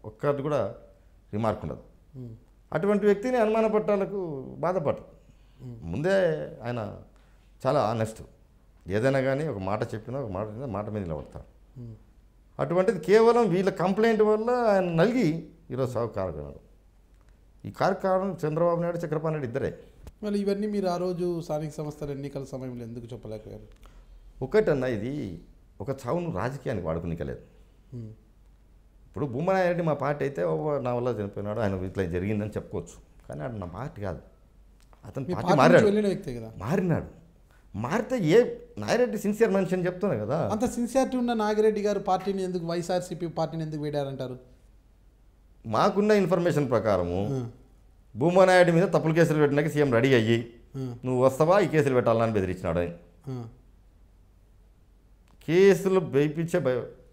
ఒక్కటి కూడా రిమార్క్ ఉండదు. అటువంటి వ్యక్తిని అనుమాన పట్టాలకు బాధపడరు. ముందే ఆయన చాలా ఆనెస్ట్, ఏదైనా కానీ ఒక మాట చెప్పినా ఒక మాట మీద నిలబడతారు. అటువంటిది కేవలం వీళ్ళ కంప్లైంట్ వల్ల ఆయన నలిగి ఈరోజు సాగు కారణం. ఈ కారణం చంద్రబాబు నాయుడు, చక్రపాణి నాయుడు ఇద్దరే. మళ్ళీ ఇవన్నీ మీరు ఆ రోజు స్థానిక సంస్థల ఎన్నికల సమయంలో ఎందుకు చెప్పలేకపోయారు? ఒకటన్నా ఇది ఒక చావును రాజకీయానికి వాడుకునికలేదు. ఇప్పుడు భూమనాయరెడ్డి మా పార్టీ అయితే నా వల్ల చనిపోయినాడు, ఆయన ఇట్లా జరిగిందని చెప్పుకోవచ్చు. కానీ అది నా పార్టీ కాదు, అతను పార్టీ మారినాడు. మారితే ఏ నాగిరెడ్డి సిన్సియర్ మనిషి అని చెప్తున్నా కదా. అంత సిన్సియారిటీ ఉన్న నాగిరెడ్డి గారు పార్టీని ఎందుకు, వైఎస్ఆర్సీపీ పార్టీని ఎందుకు వేడారంటారు? మాకున్న ఇన్ఫర్మేషన్ ప్రకారము భూమనాయుడి మీద తప్పులు కేసులు పెట్టినాక సీఎం రెడీ అయ్యి నువ్వు వస్తావా ఈ కేసులు పెట్టాలని బెదిరించినాడు. కేసులు భయపించే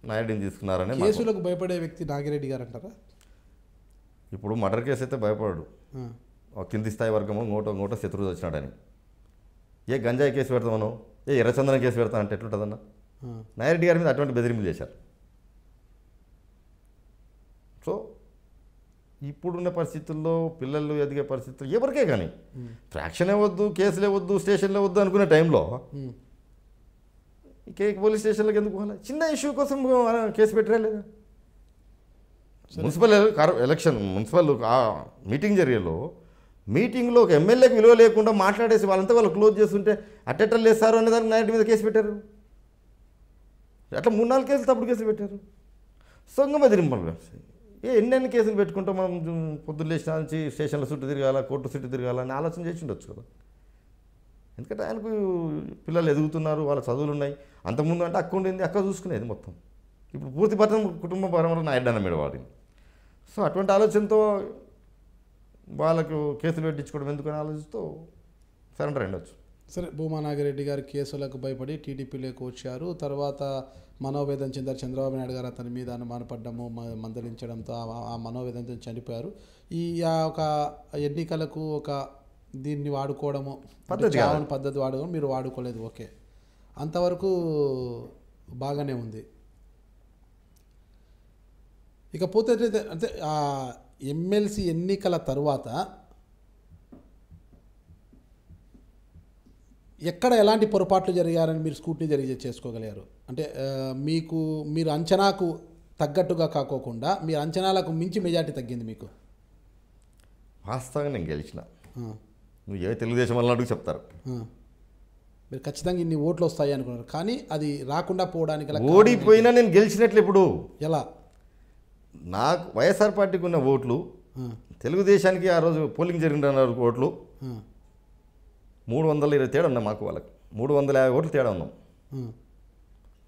నాయుడిని తీసుకున్నారని. కేసులకు భయపడే వ్యక్తి నాగిరెడ్డి గారు అంటారా? ఇప్పుడు మర్డర్ కేసు అయితే భయపడు, కింది స్థాయి వర్గము నోటో శత్రువు వచ్చినాడని. ఏ గంజాయి కేసు పెడతామనో, ఏ ఎర్రచందనం కేసు పెడతానంటే ఎట్లుంటుందన్న? నాగిరెడ్డి గారి మీద అటువంటి బెదిరింపులు చేశారు. సో ఇప్పుడున్న పరిస్థితుల్లో పిల్లలు ఎదిగే పరిస్థితుల్లో ఎవరికే కానీ ఫ్రాక్షనే వద్దు, కేసులే వద్దు, స్టేషన్లే వద్దు అనుకునే టైంలో పోలీస్ స్టేషన్లకు ఎందుకు పోవాలి? చిన్న ఇష్యూ కోసం కేసు పెట్టరా లేదా? మున్సిపల్ ఎలక్షన్ మున్సిపల్ మీటింగ్ జరిగేలో మీటింగ్లో ఒక ఎమ్మెల్యేకి విలువ లేకుండా మాట్లాడేసి వాళ్ళంతా వాళ్ళు క్లోజ్ చేస్తుంటే అట్టెట్టలు లేస్తారు అనేదానికి నాయుడు మీద కేసు పెట్టారు. అట్లా 3-4 కేసులు తప్పుడు కేసులు పెట్టారు. సొంగ బెదిరింపలు ఎన్నెన్ని కేసులు పెట్టుకుంటే మనం పొద్దున్న లేచిన నుంచి స్టేషన్ల చుట్టూ తిరగాల, కోర్టు చుట్టూ తిరగాల అని ఆలోచన చేసి ఉండొచ్చు కదా. ఎందుకంటే ఆయనకు పిల్లలు ఎదుగుతున్నారు, వాళ్ళ చదువులు ఉన్నాయి. అంతకుముందు అంటే అక్క ఉండింది, అక్క చూసుకునేది మొత్తం. ఇప్పుడు పూర్తి పత్రం కుటుంబ పరంలో నాయుడు అన్న మీద వాడింది. సో అటువంటి ఆలోచనతో వాళ్ళకు కేసులు పెట్టించుకోవడం ఎందుకని ఆలోచిస్తూ సరెండర్ అయ్యొచ్చు. సరే, భూమా నాగిరెడ్డి గారి కేసులకు భయపడి టీడీపీలోకి వచ్చారు. తర్వాత మనోవేదన చెందారు. చంద్రబాబు నాయుడు గారు అతని మీద అనుమానపడ్డము, మందలించడంతో ఆ మనోవేదనతో చనిపోయారు. ఈ ఒక ఎన్నికలకు ఒక దీన్ని వాడుకోవడము పద్ధతి వాడుకోవడం మీరు వాడుకోలేదు, ఓకే, అంతవరకు బాగానే ఉంది. ఇకపోతే అంటే ఆ ఎమ్మెల్సీ ఎన్నికల తర్వాత ఎక్కడ ఎలాంటి పొరపాట్లు జరిగారని మీరు స్క్రూటినీ చేసుకోగలిగారు? అంటే మీరు అంచనాకు తగ్గట్టుగా కాకోకుండా మీరు అంచనాలకు మించి మెజార్టీ తగ్గింది మీకు. వాస్తవంగా నేను గెలిచిన, నువ్వు ఏ తెలుగుదేశం వల్ల అడుగు చెప్తారు, మీరు ఖచ్చితంగా ఇన్ని ఓట్లు వస్తాయి అనుకున్నారు. కానీ అది రాకుండా పోవడానికి ఓడిపోయినా నేను గెలిచినట్లు. ఇప్పుడు ఎలా? నాకు వైఎస్ఆర్ పార్టీకి ఉన్న ఓట్లు తెలుగుదేశానికి ఆ రోజు పోలింగ్ జరిగిన ఓట్లు 320 తేడా ఉన్నాయి. మాకు వాళ్ళకి 350 ఓట్లు తేడా ఉన్నాం.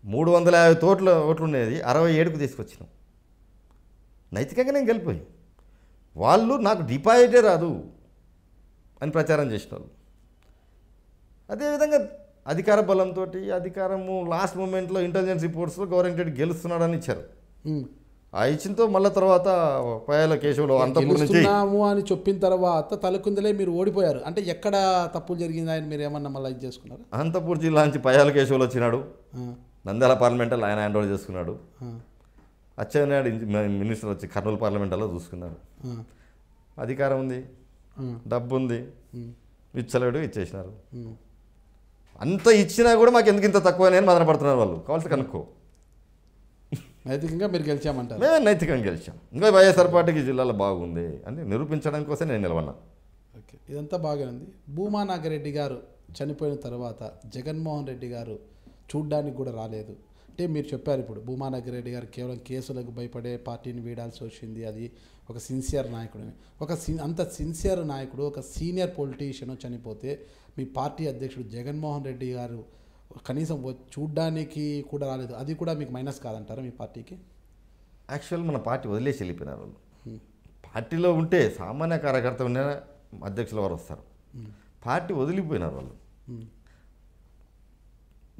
350 ఓట్లు ఉండేది 67కు తీసుకొచ్చినాం. నైతికంగా నేను గెలిపోయి వాళ్ళు నాకు డిపాజిటే రాదు అని ప్రచారం చేసిన వాళ్ళు. అదేవిధంగా అధికార బలంతో అధికారము లాస్ట్ మూమెంట్లో ఇంటెలిజెన్స్ రిపోర్ట్స్లో గవర్నమెంట్ రెడ్డి గెలుస్తున్నాడని ఇచ్చారు. ఆ ఇచ్చింతో మళ్ళీ తర్వాత పయాల కేశవులు అంతపూర్ నుంచి అని చెప్పిన తర్వాత తలకుందలే మీరు ఓడిపోయారు. అంటే ఎక్కడ తప్పులు జరిగింది ఆయన మీరు ఏమన్నా మళ్ళీ ఇది చేసుకున్నారు? అనంతపూర్ జిల్లా నుంచి పయాల కేశవులు వచ్చినాడు, నంద్యాల పార్లమెంట్లో ఆయన హ్యాండ్ ఓవర్ చేసుకున్నాడు. అచ్చెన్నాయుడు మినిస్టర్ వచ్చి కర్నూలు పార్లమెంట్లో చూసుకున్నారు. అధికారం ఉంది, డబ్బు ఉంది, ఇచ్చలేడు, ఇచ్చేసినారు. అంత ఇచ్చినా కూడా మాకు ఎందుకు ఇంత తక్కువ అని మదనపడుతున్నారు వాళ్ళు. కావాల్సి కనుక్కో. నైతికంగా మీరు గెలిచామంటారు. మేము నైతికంగా గెలిచాం. ఇంకా వైఎస్ఆర్ పార్టీకి జిల్లాలో బాగుంది అని నిరూపించడం కోసం నేను నిలవన్నా. ఓకే, ఇదంతా బాగానే ఉంది. భూమా నాగిరెడ్డి గారు చనిపోయిన తర్వాత జగన్మోహన్ రెడ్డి గారు చూడ్డానికి కూడా రాలేదు. అంటే మీరు చెప్పారు ఇప్పుడు భూమా నాగిరెడ్డి గారు కేవలం కేసులకు భయపడే పార్టీని వీడాల్సి వచ్చింది, అది ఒక సిన్సియర్ నాయకుడు. అంత సిన్సియర్ నాయకుడు, ఒక సీనియర్ పొలిటీషియన్ చనిపోతే మీ పార్టీ అధ్యక్షుడు జగన్మోహన్ రెడ్డి గారు కనీసం చూడ్డానికి కూడా రాలేదు. అది కూడా మీకు మైనస్ కాదంటారా మీ పార్టీకి? యాక్చువల్ మన పార్టీ వదిలేసి వెళ్ళిపోయినారు వాళ్ళు. పార్టీలో ఉంటే సామాన్య కార్యకర్త ఉన్న అధ్యక్షుల వారు వస్తారు. పార్టీ వదిలిపోయినారు వాళ్ళు.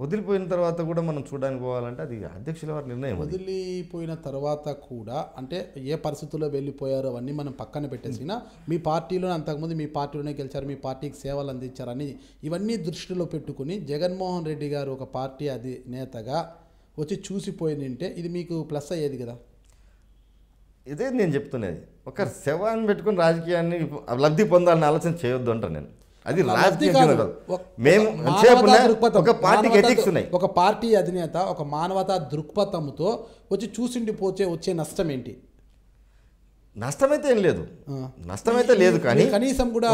వదిలిపోయిన తర్వాత కూడా మనం చూడడానికి పోవాలంటే అది అధ్యక్షుల వారి నిర్ణయం. వదిలిపోయిన తర్వాత కూడా అంటే ఏ పరిస్థితుల్లో వెళ్ళిపోయారో అవన్నీ మనం పక్కన పెట్టేసినా మీ పార్టీలో అంతకుముందు మీ పార్టీలోనే గెలిచారు, మీ పార్టీకి సేవలు అందించారని ఇవన్నీ దృష్టిలో పెట్టుకుని జగన్మోహన్ రెడ్డి గారు ఒక పార్టీ అధినేతగా వచ్చి చూసిపోయిందంటే ఇది మీకు ప్లస్ అయ్యేది కదా. ఇదే నేను చెప్తున్నది. ఒక శవాన్ని పెట్టుకుని రాజకీయాన్ని లబ్ధి పొందాలని ఆలోచన చేయొద్దు అంట నేను. అది రాజకీయం మేము ఒక పార్టీకి ఎథిక్స్ ఉన్నాయి. ఒక పార్టీ అధినేత ఒక మానవతా దృక్పథంతో వచ్చి చూసిండిపోతే వచ్చే నష్టం ఏంటి? నష్టమైతే ఏం లేదు, నష్టమైతే లేదు. కానీ కనీసం కూడా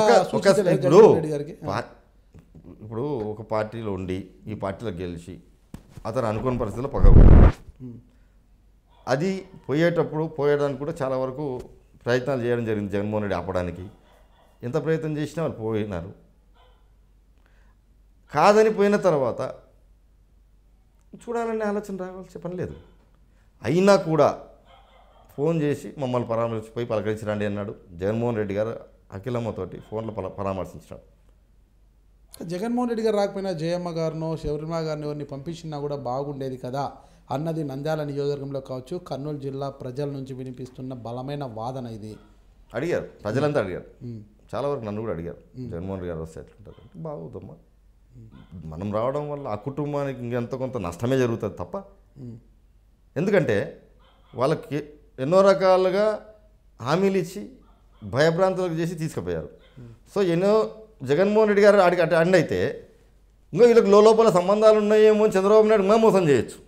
ఇప్పుడు ఒక పార్టీలో ఉండి ఈ పార్టీలో గెలిచి అతను అనుకున్న పరిస్థితుల్లో పక్కకు అది పోయేయడానికి కూడా చాలా వరకు ప్రయత్నాలు చేయడం జరిగింది జగన్మోహన్ రెడ్డి ఆపడానికి. ఎంత ప్రయత్నం చేసినా వాళ్ళు పోయినారు. కాదని పోయిన తర్వాత చూడాలనే ఆలోచన రావాల్సిన పని లేదు. అయినా కూడా ఫోన్ చేసి మమ్మల్ని పరామర్శించిపోయి పలకరించరండి అన్నాడు జగన్మోహన్ రెడ్డి గారు. అఖిలమ్మతోటి ఫోన్లో పరామర్శించాడు. జగన్మోహన్ రెడ్డి గారు రాకపోయినా జయమ్మ గారినో శబరిమ గారిని ఎవరిని పంపించినా కూడా బాగుండేది కదా అన్నది నంద్యాల నియోజకవర్గంలో కావచ్చు, కర్నూలు జిల్లా ప్రజల నుంచి వినిపిస్తున్న బలమైన వాదన ఇది. అడిగారు, ప్రజలంతా అడిగారు. చాలా వరకు నన్ను కూడా అడిగారు, జగన్మోహన్ రెడ్డి గారు వస్తే ఎట్లుంటుంది అంటే బాగుందమ్మా, మనం రావడం వల్ల ఆ కుటుంబానికి ఇంకెంత కొంత నష్టమే జరుగుతుంది తప్ప. ఎందుకంటే వాళ్ళకి ఎన్నో రకాలుగా హామీలు ఇచ్చి భయభ్రాంతులకు చేసి తీసుకుపోయారు. సో ఎన్నో జగన్మోహన్ రెడ్డి గారు ఆడికి అటు అండ్ అయితే ఇంకా వీళ్ళకి లోపల సంబంధాలు ఉన్నాయేమో చంద్రబాబు నాయుడు ఇంకా మోసం చేయొచ్చు.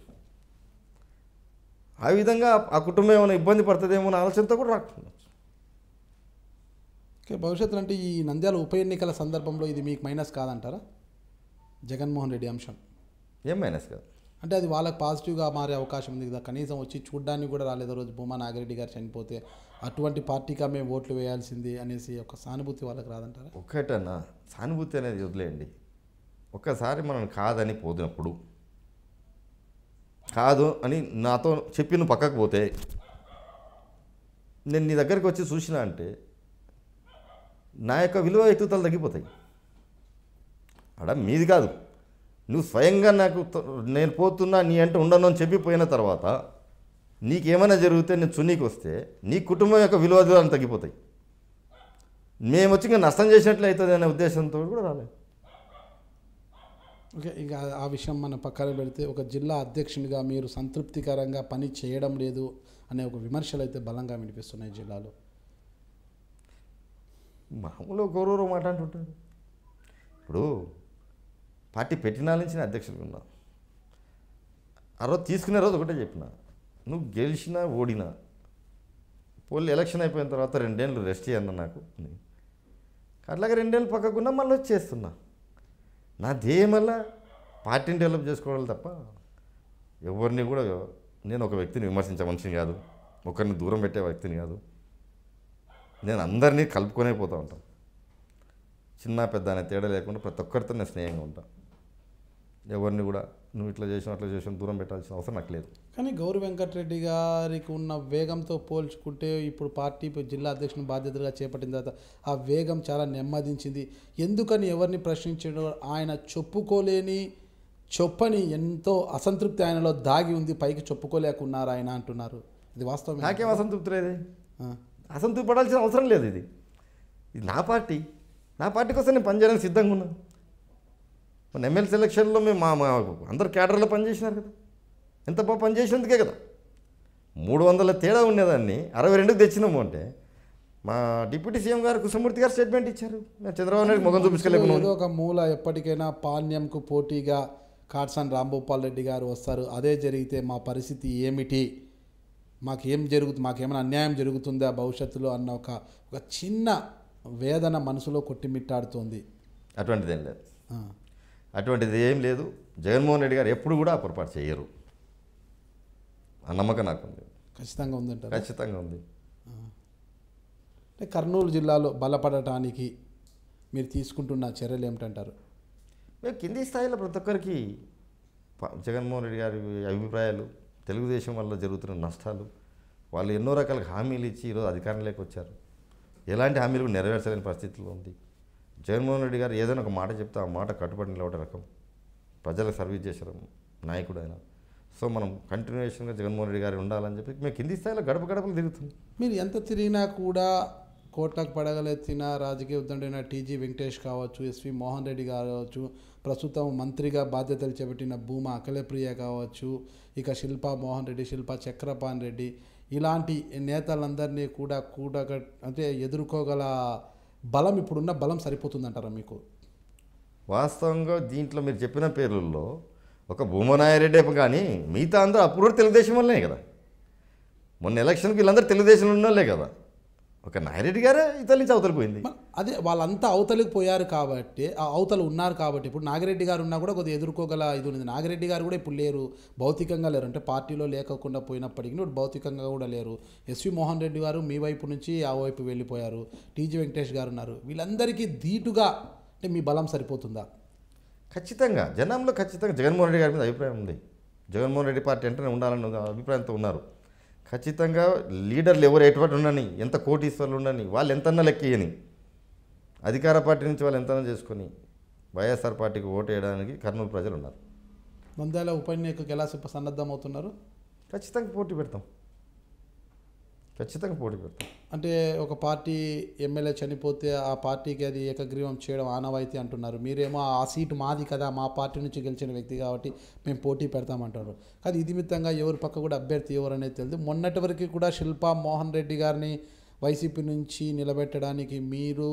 ఆ విధంగా ఆ కుటుంబం ఏమైనా ఇబ్బంది పడుతుందేమో అనే ఆలోచనతో కూడా రాకుండా. ఓకే, భవిష్యత్తులో అంటే ఈ నంద్యాల ఉప ఎన్నికల సందర్భంలో ఇది మీకు మైనస్ కాదంటారా జగన్మోహన్ రెడ్డి అంశం? ఏం మైనస్ కాదు అంటే అది వాళ్ళకి పాజిటివ్గా మారే అవకాశం ఉంది కదా. కనీసం వచ్చి చూడ్డానికి కూడా రాలేదు రోజు భూమా నాగిరెడ్డి గారు చనిపోతే, అటువంటి పార్టీగా మేము ఓట్లు వేయాల్సింది అనేసి ఒక సానుభూతి వాళ్ళకి రాదంటారా? ఒక్కటన్నా సానుభూతి అనేది వదిలేయండి. ఒక్కసారి మనం కాదని పోతున్నప్పుడు కాదు అని నాతో చెప్పి నువ్వు పక్కకు పోతే నేను నీ దగ్గరికి వచ్చి చూసినా అంటే నా యొక్క విలువ ఎత్తుతలు తగ్గిపోతాయి. అక్కడ మీది కాదు, నువ్వు స్వయంగా నాకు నేను పోతున్నా నీ అంటే ఉండను అని చెప్పి పోయిన తర్వాత నీకేమైనా జరిగితే నేను చున్నీకి వస్తే నీ కుటుంబం యొక్క విలువలు తగ్గిపోతాయి. మేము వచ్చి ఇంకా నష్టం చేసినట్లు అవుతుంది అనే ఉద్దేశంతో కూడా రాలేదు. ఓకే, ఇంకా ఆ విషయం మనం పక్కన పెడితే ఒక జిల్లా అధ్యక్షునిగా మీరు సంతృప్తికరంగా పని చేయడం లేదు అనే ఒక విమర్శలు అయితే బలంగా వినిపిస్తున్నాయి జిల్లాలో. మామూలుగా గౌరవ మాట అంటుంటారు. ఇప్పుడు పార్టీ పెట్టిన నుంచి నేను అధ్యక్షుడిగా ఉన్నా. ఆ రోజు తీసుకునే రోజు ఒకటే చెప్పిన, నువ్వు గెలిచినా ఓడినా పోలీ ఎలక్షన్ అయిపోయిన తర్వాత 2 ఏళ్ళు రెస్ట్ చేయన్న నాకు. అట్లాగే 2 ఏళ్ళు పక్కకున్నా మళ్ళీ వచ్చేస్తున్నా. నా ధ్యేయం వల్ల పార్టీని డెవలప్ చేసుకోవాలి తప్ప ఎవరిని కూడా నేను ఒక వ్యక్తిని విమర్శించే మనిషిని కాదు, ఒకరిని దూరం పెట్టే వ్యక్తిని కాదు. నేను అందరినీ కలుపుకొనే పోతూ ఉంటాను. చిన్న పెద్ద అనే తేడా లేకుండా ప్రతి ఒక్కరితో నేను స్నేహంగా ఉంటాను. ఎవరిని కూడా నువ్వు ఇట్లా చేసావు అట్లా చేసావు దూరం పెట్టాల్సిన అవసరం నాకు లేదు. కానీ గౌరీ వెంకటరెడ్డి గారికి ఉన్న వేగంతో పోల్చుకుంటే ఇప్పుడు పార్టీ జిల్లా అధ్యక్షుని బాధ్యతగా చేపట్టిన తర్వాత ఆ వేగం చాలా నెమ్మదించింది. ఎందుకని ఎవరిని ప్రశ్నించడం, ఆయన చెప్పుకోలేని చెప్పని ఎంతో అసంతృప్తి ఆయనలో దాగి ఉంది, పైకి చెప్పుకోలేకున్నారు ఆయన అంటున్నారు. ఇది వాస్తవం? నాకేం అసంతృప్తి లేదు, అసంతృప్తి పడాల్సిన అవసరం లేదు. ఇది నా పార్టీ, నా పార్టీ కోసం నేను పనిచేయడానికి సిద్ధంగా ఉన్నాను. మన ఎమ్మెల్సీ ఎలక్షన్లో మేము మా అందరు క్యాడర్లో పనిచేసినారు కదా, ఎంత బాగా పనిచేసినందుకే కదా. 300 తేడా ఉండేదాన్ని 62కి తెచ్చినాము అంటే మా డిప్యూటీ సీఎం గారు కృష్ణమూర్తి గారు స్టేట్మెంట్ ఇచ్చారు, నేను చంద్రబాబు నాయుడు మొగం చూపించలేకపోయినా. ఏదో ఒక మూల ఎప్పటికైనా పాణ్యంకు పోటీగా కాట్సాని రాంభూపాల్ రెడ్డి గారు వస్తారు. అదే జరిగితే మా పరిస్థితి ఏమిటి, మాకేమైనా అన్యాయం జరుగుతుందా భవిష్యత్తులో అన్న ఒక చిన్న వేదన మనసులో కొట్టిమిట్టాడుతోంది. అటువంటిదేం లేదు, అటువంటిది ఏం లేదు. జగన్మోహన్ రెడ్డి గారు ఎప్పుడు కూడా పొరపాటు చేయరు, ఆ నమ్మకం నాకుంది. ఖచ్చితంగా ఉందంటారు? ఖచ్చితంగా ఉంది. అంటే కర్నూలు జిల్లాలో బలపడటానికి మీరు తీసుకుంటున్న చర్యలు ఏమిటంటారు? మేము కింది స్థాయిలో ప్రతి ఒక్కరికి జగన్మోహన్ రెడ్డి గారి అభిప్రాయాలు, తెలుగుదేశం వల్ల జరుగుతున్న నష్టాలు, వాళ్ళు ఎన్నో రకాల హామీలు ఇచ్చి ఈరోజు అధికారంలోకి వచ్చారు, ఎలాంటి హామీలు నెరవేర్చలేని పరిస్థితుల్లో ఉంది. జగన్మోహన్ రెడ్డి గారు ఏదైనా ఒక మాట చెప్తే ఆ మాట కట్టుబడి నిలబడే రకం, ప్రజలకు సర్వీస్ చేసే నాయకుడు ఆయన. సో మనం కంటిన్యూషన్గా జగన్మోహన్ రెడ్డి గారు ఉండాలని చెప్పి మేము కింది స్థాయిలో గడప గడపలు తిరుగుతుంది. మీరు ఎంత తిరిగినా కూడా కోట్లకు పడగలెత్తిన రాజకీయ ఉద్దండైన టీజీ వెంకటేష్ కావచ్చు, ఎస్వి మోహన్ రెడ్డి కావచ్చు, ప్రస్తుతం మంత్రిగా బాధ్యతలు చేపట్టిన భూమా అఖిలప్రియ కావచ్చు, ఇక శిల్పా మోహన్ రెడ్డి, శిల్పా చక్రపాణి రెడ్డి, ఇలాంటి నేతలందరినీ కూడా అంటే ఎదుర్కోగల బలం, ఇప్పుడున్న బలం సరిపోతుందంటారా మీకు? వాస్తవంగా దీంట్లో మీరు చెప్పిన పేర్లలో ఒక భూమనాయరెడ్డి కానీ మిగతా అందరూ అప్పుడు తెలుగుదేశం వల్లనే కదా. మొన్న ఎలక్షన్కి వీళ్ళందరూ తెలుగుదేశంలో ఉన్నోళ్ళే కదా. ఒక నాయరెడ్డి గారే ఇతర నుంచి అవతలి పోయింది. అదే వాళ్ళంతా అవతలికి పోయారు కాబట్టి, ఆ అవతలు ఉన్నారు కాబట్టి, ఇప్పుడు నాగిరెడ్డి గారు ఉన్నా కూడా కొద్దిగా ఎదుర్కోగల ఇది ఉంది. నాగిరెడ్డి గారు కూడా ఇప్పుడు లేరు, భౌతికంగా లేరు, అంటే పార్టీలో లేకుండా పోయినప్పటికీ ఇప్పుడు భౌతికంగా కూడా లేరు. ఎస్వి మోహన్ రెడ్డి గారు మీ వైపు నుంచి ఆ వైపు వెళ్ళిపోయారు, టీజీ వెంకటేష్ గారు ఉన్నారు. వీళ్ళందరికీ ధీటుగా అంటే మీ బలం సరిపోతుందా? ఖచ్చితంగా జనంలో ఖచ్చితంగా జగన్మోహన్ రెడ్డి గారి మీద అభిప్రాయం ఉంది. జగన్మోహన్ రెడ్డి పార్టీ వెంటనే ఉండాలని అభిప్రాయంతో ఉన్నారు. ఖచ్చితంగా లీడర్లు ఎవరు ఎటువంటి ఉండని, ఎంత కోటీశ్వర్లు ఉండని, వాళ్ళు ఎంతన్నా లెక్కయ్యని, అధికార పార్టీ నుంచి వాళ్ళు ఎంతన్నా చేసుకొని వైఎస్ఆర్ పార్టీకి ఓటు వేయడానికి కర్నూలు ప్రజలు ఉన్నారు. నంద్యాల ఉప ఎన్నికకు ఎలా సన్నద్ధం అవుతున్నారు? ఖచ్చితంగా పోటీ పెడతాం. అంటే ఒక పార్టీ ఎమ్మెల్యే చనిపోతే ఆ పార్టీకి అది ఏకగ్రీవం చేయడం ఆనవాయితీ అంటున్నారు. మీరేమో ఆ సీటు మాది కదా, మా పార్టీ నుంచి గెలిచిన వ్యక్తి కాబట్టి మేము పోటీ పెడతామంటారు. కానీ ఇది మిత్తంగా ఎవరి పక్క కూడా అభ్యర్థి ఎవరు అనేది తెలియదు. మొన్నటి వరకు కూడా శిల్పా మోహన్ రెడ్డి గారిని వైసీపీ నుంచి నిలబెట్టడానికి మీరు,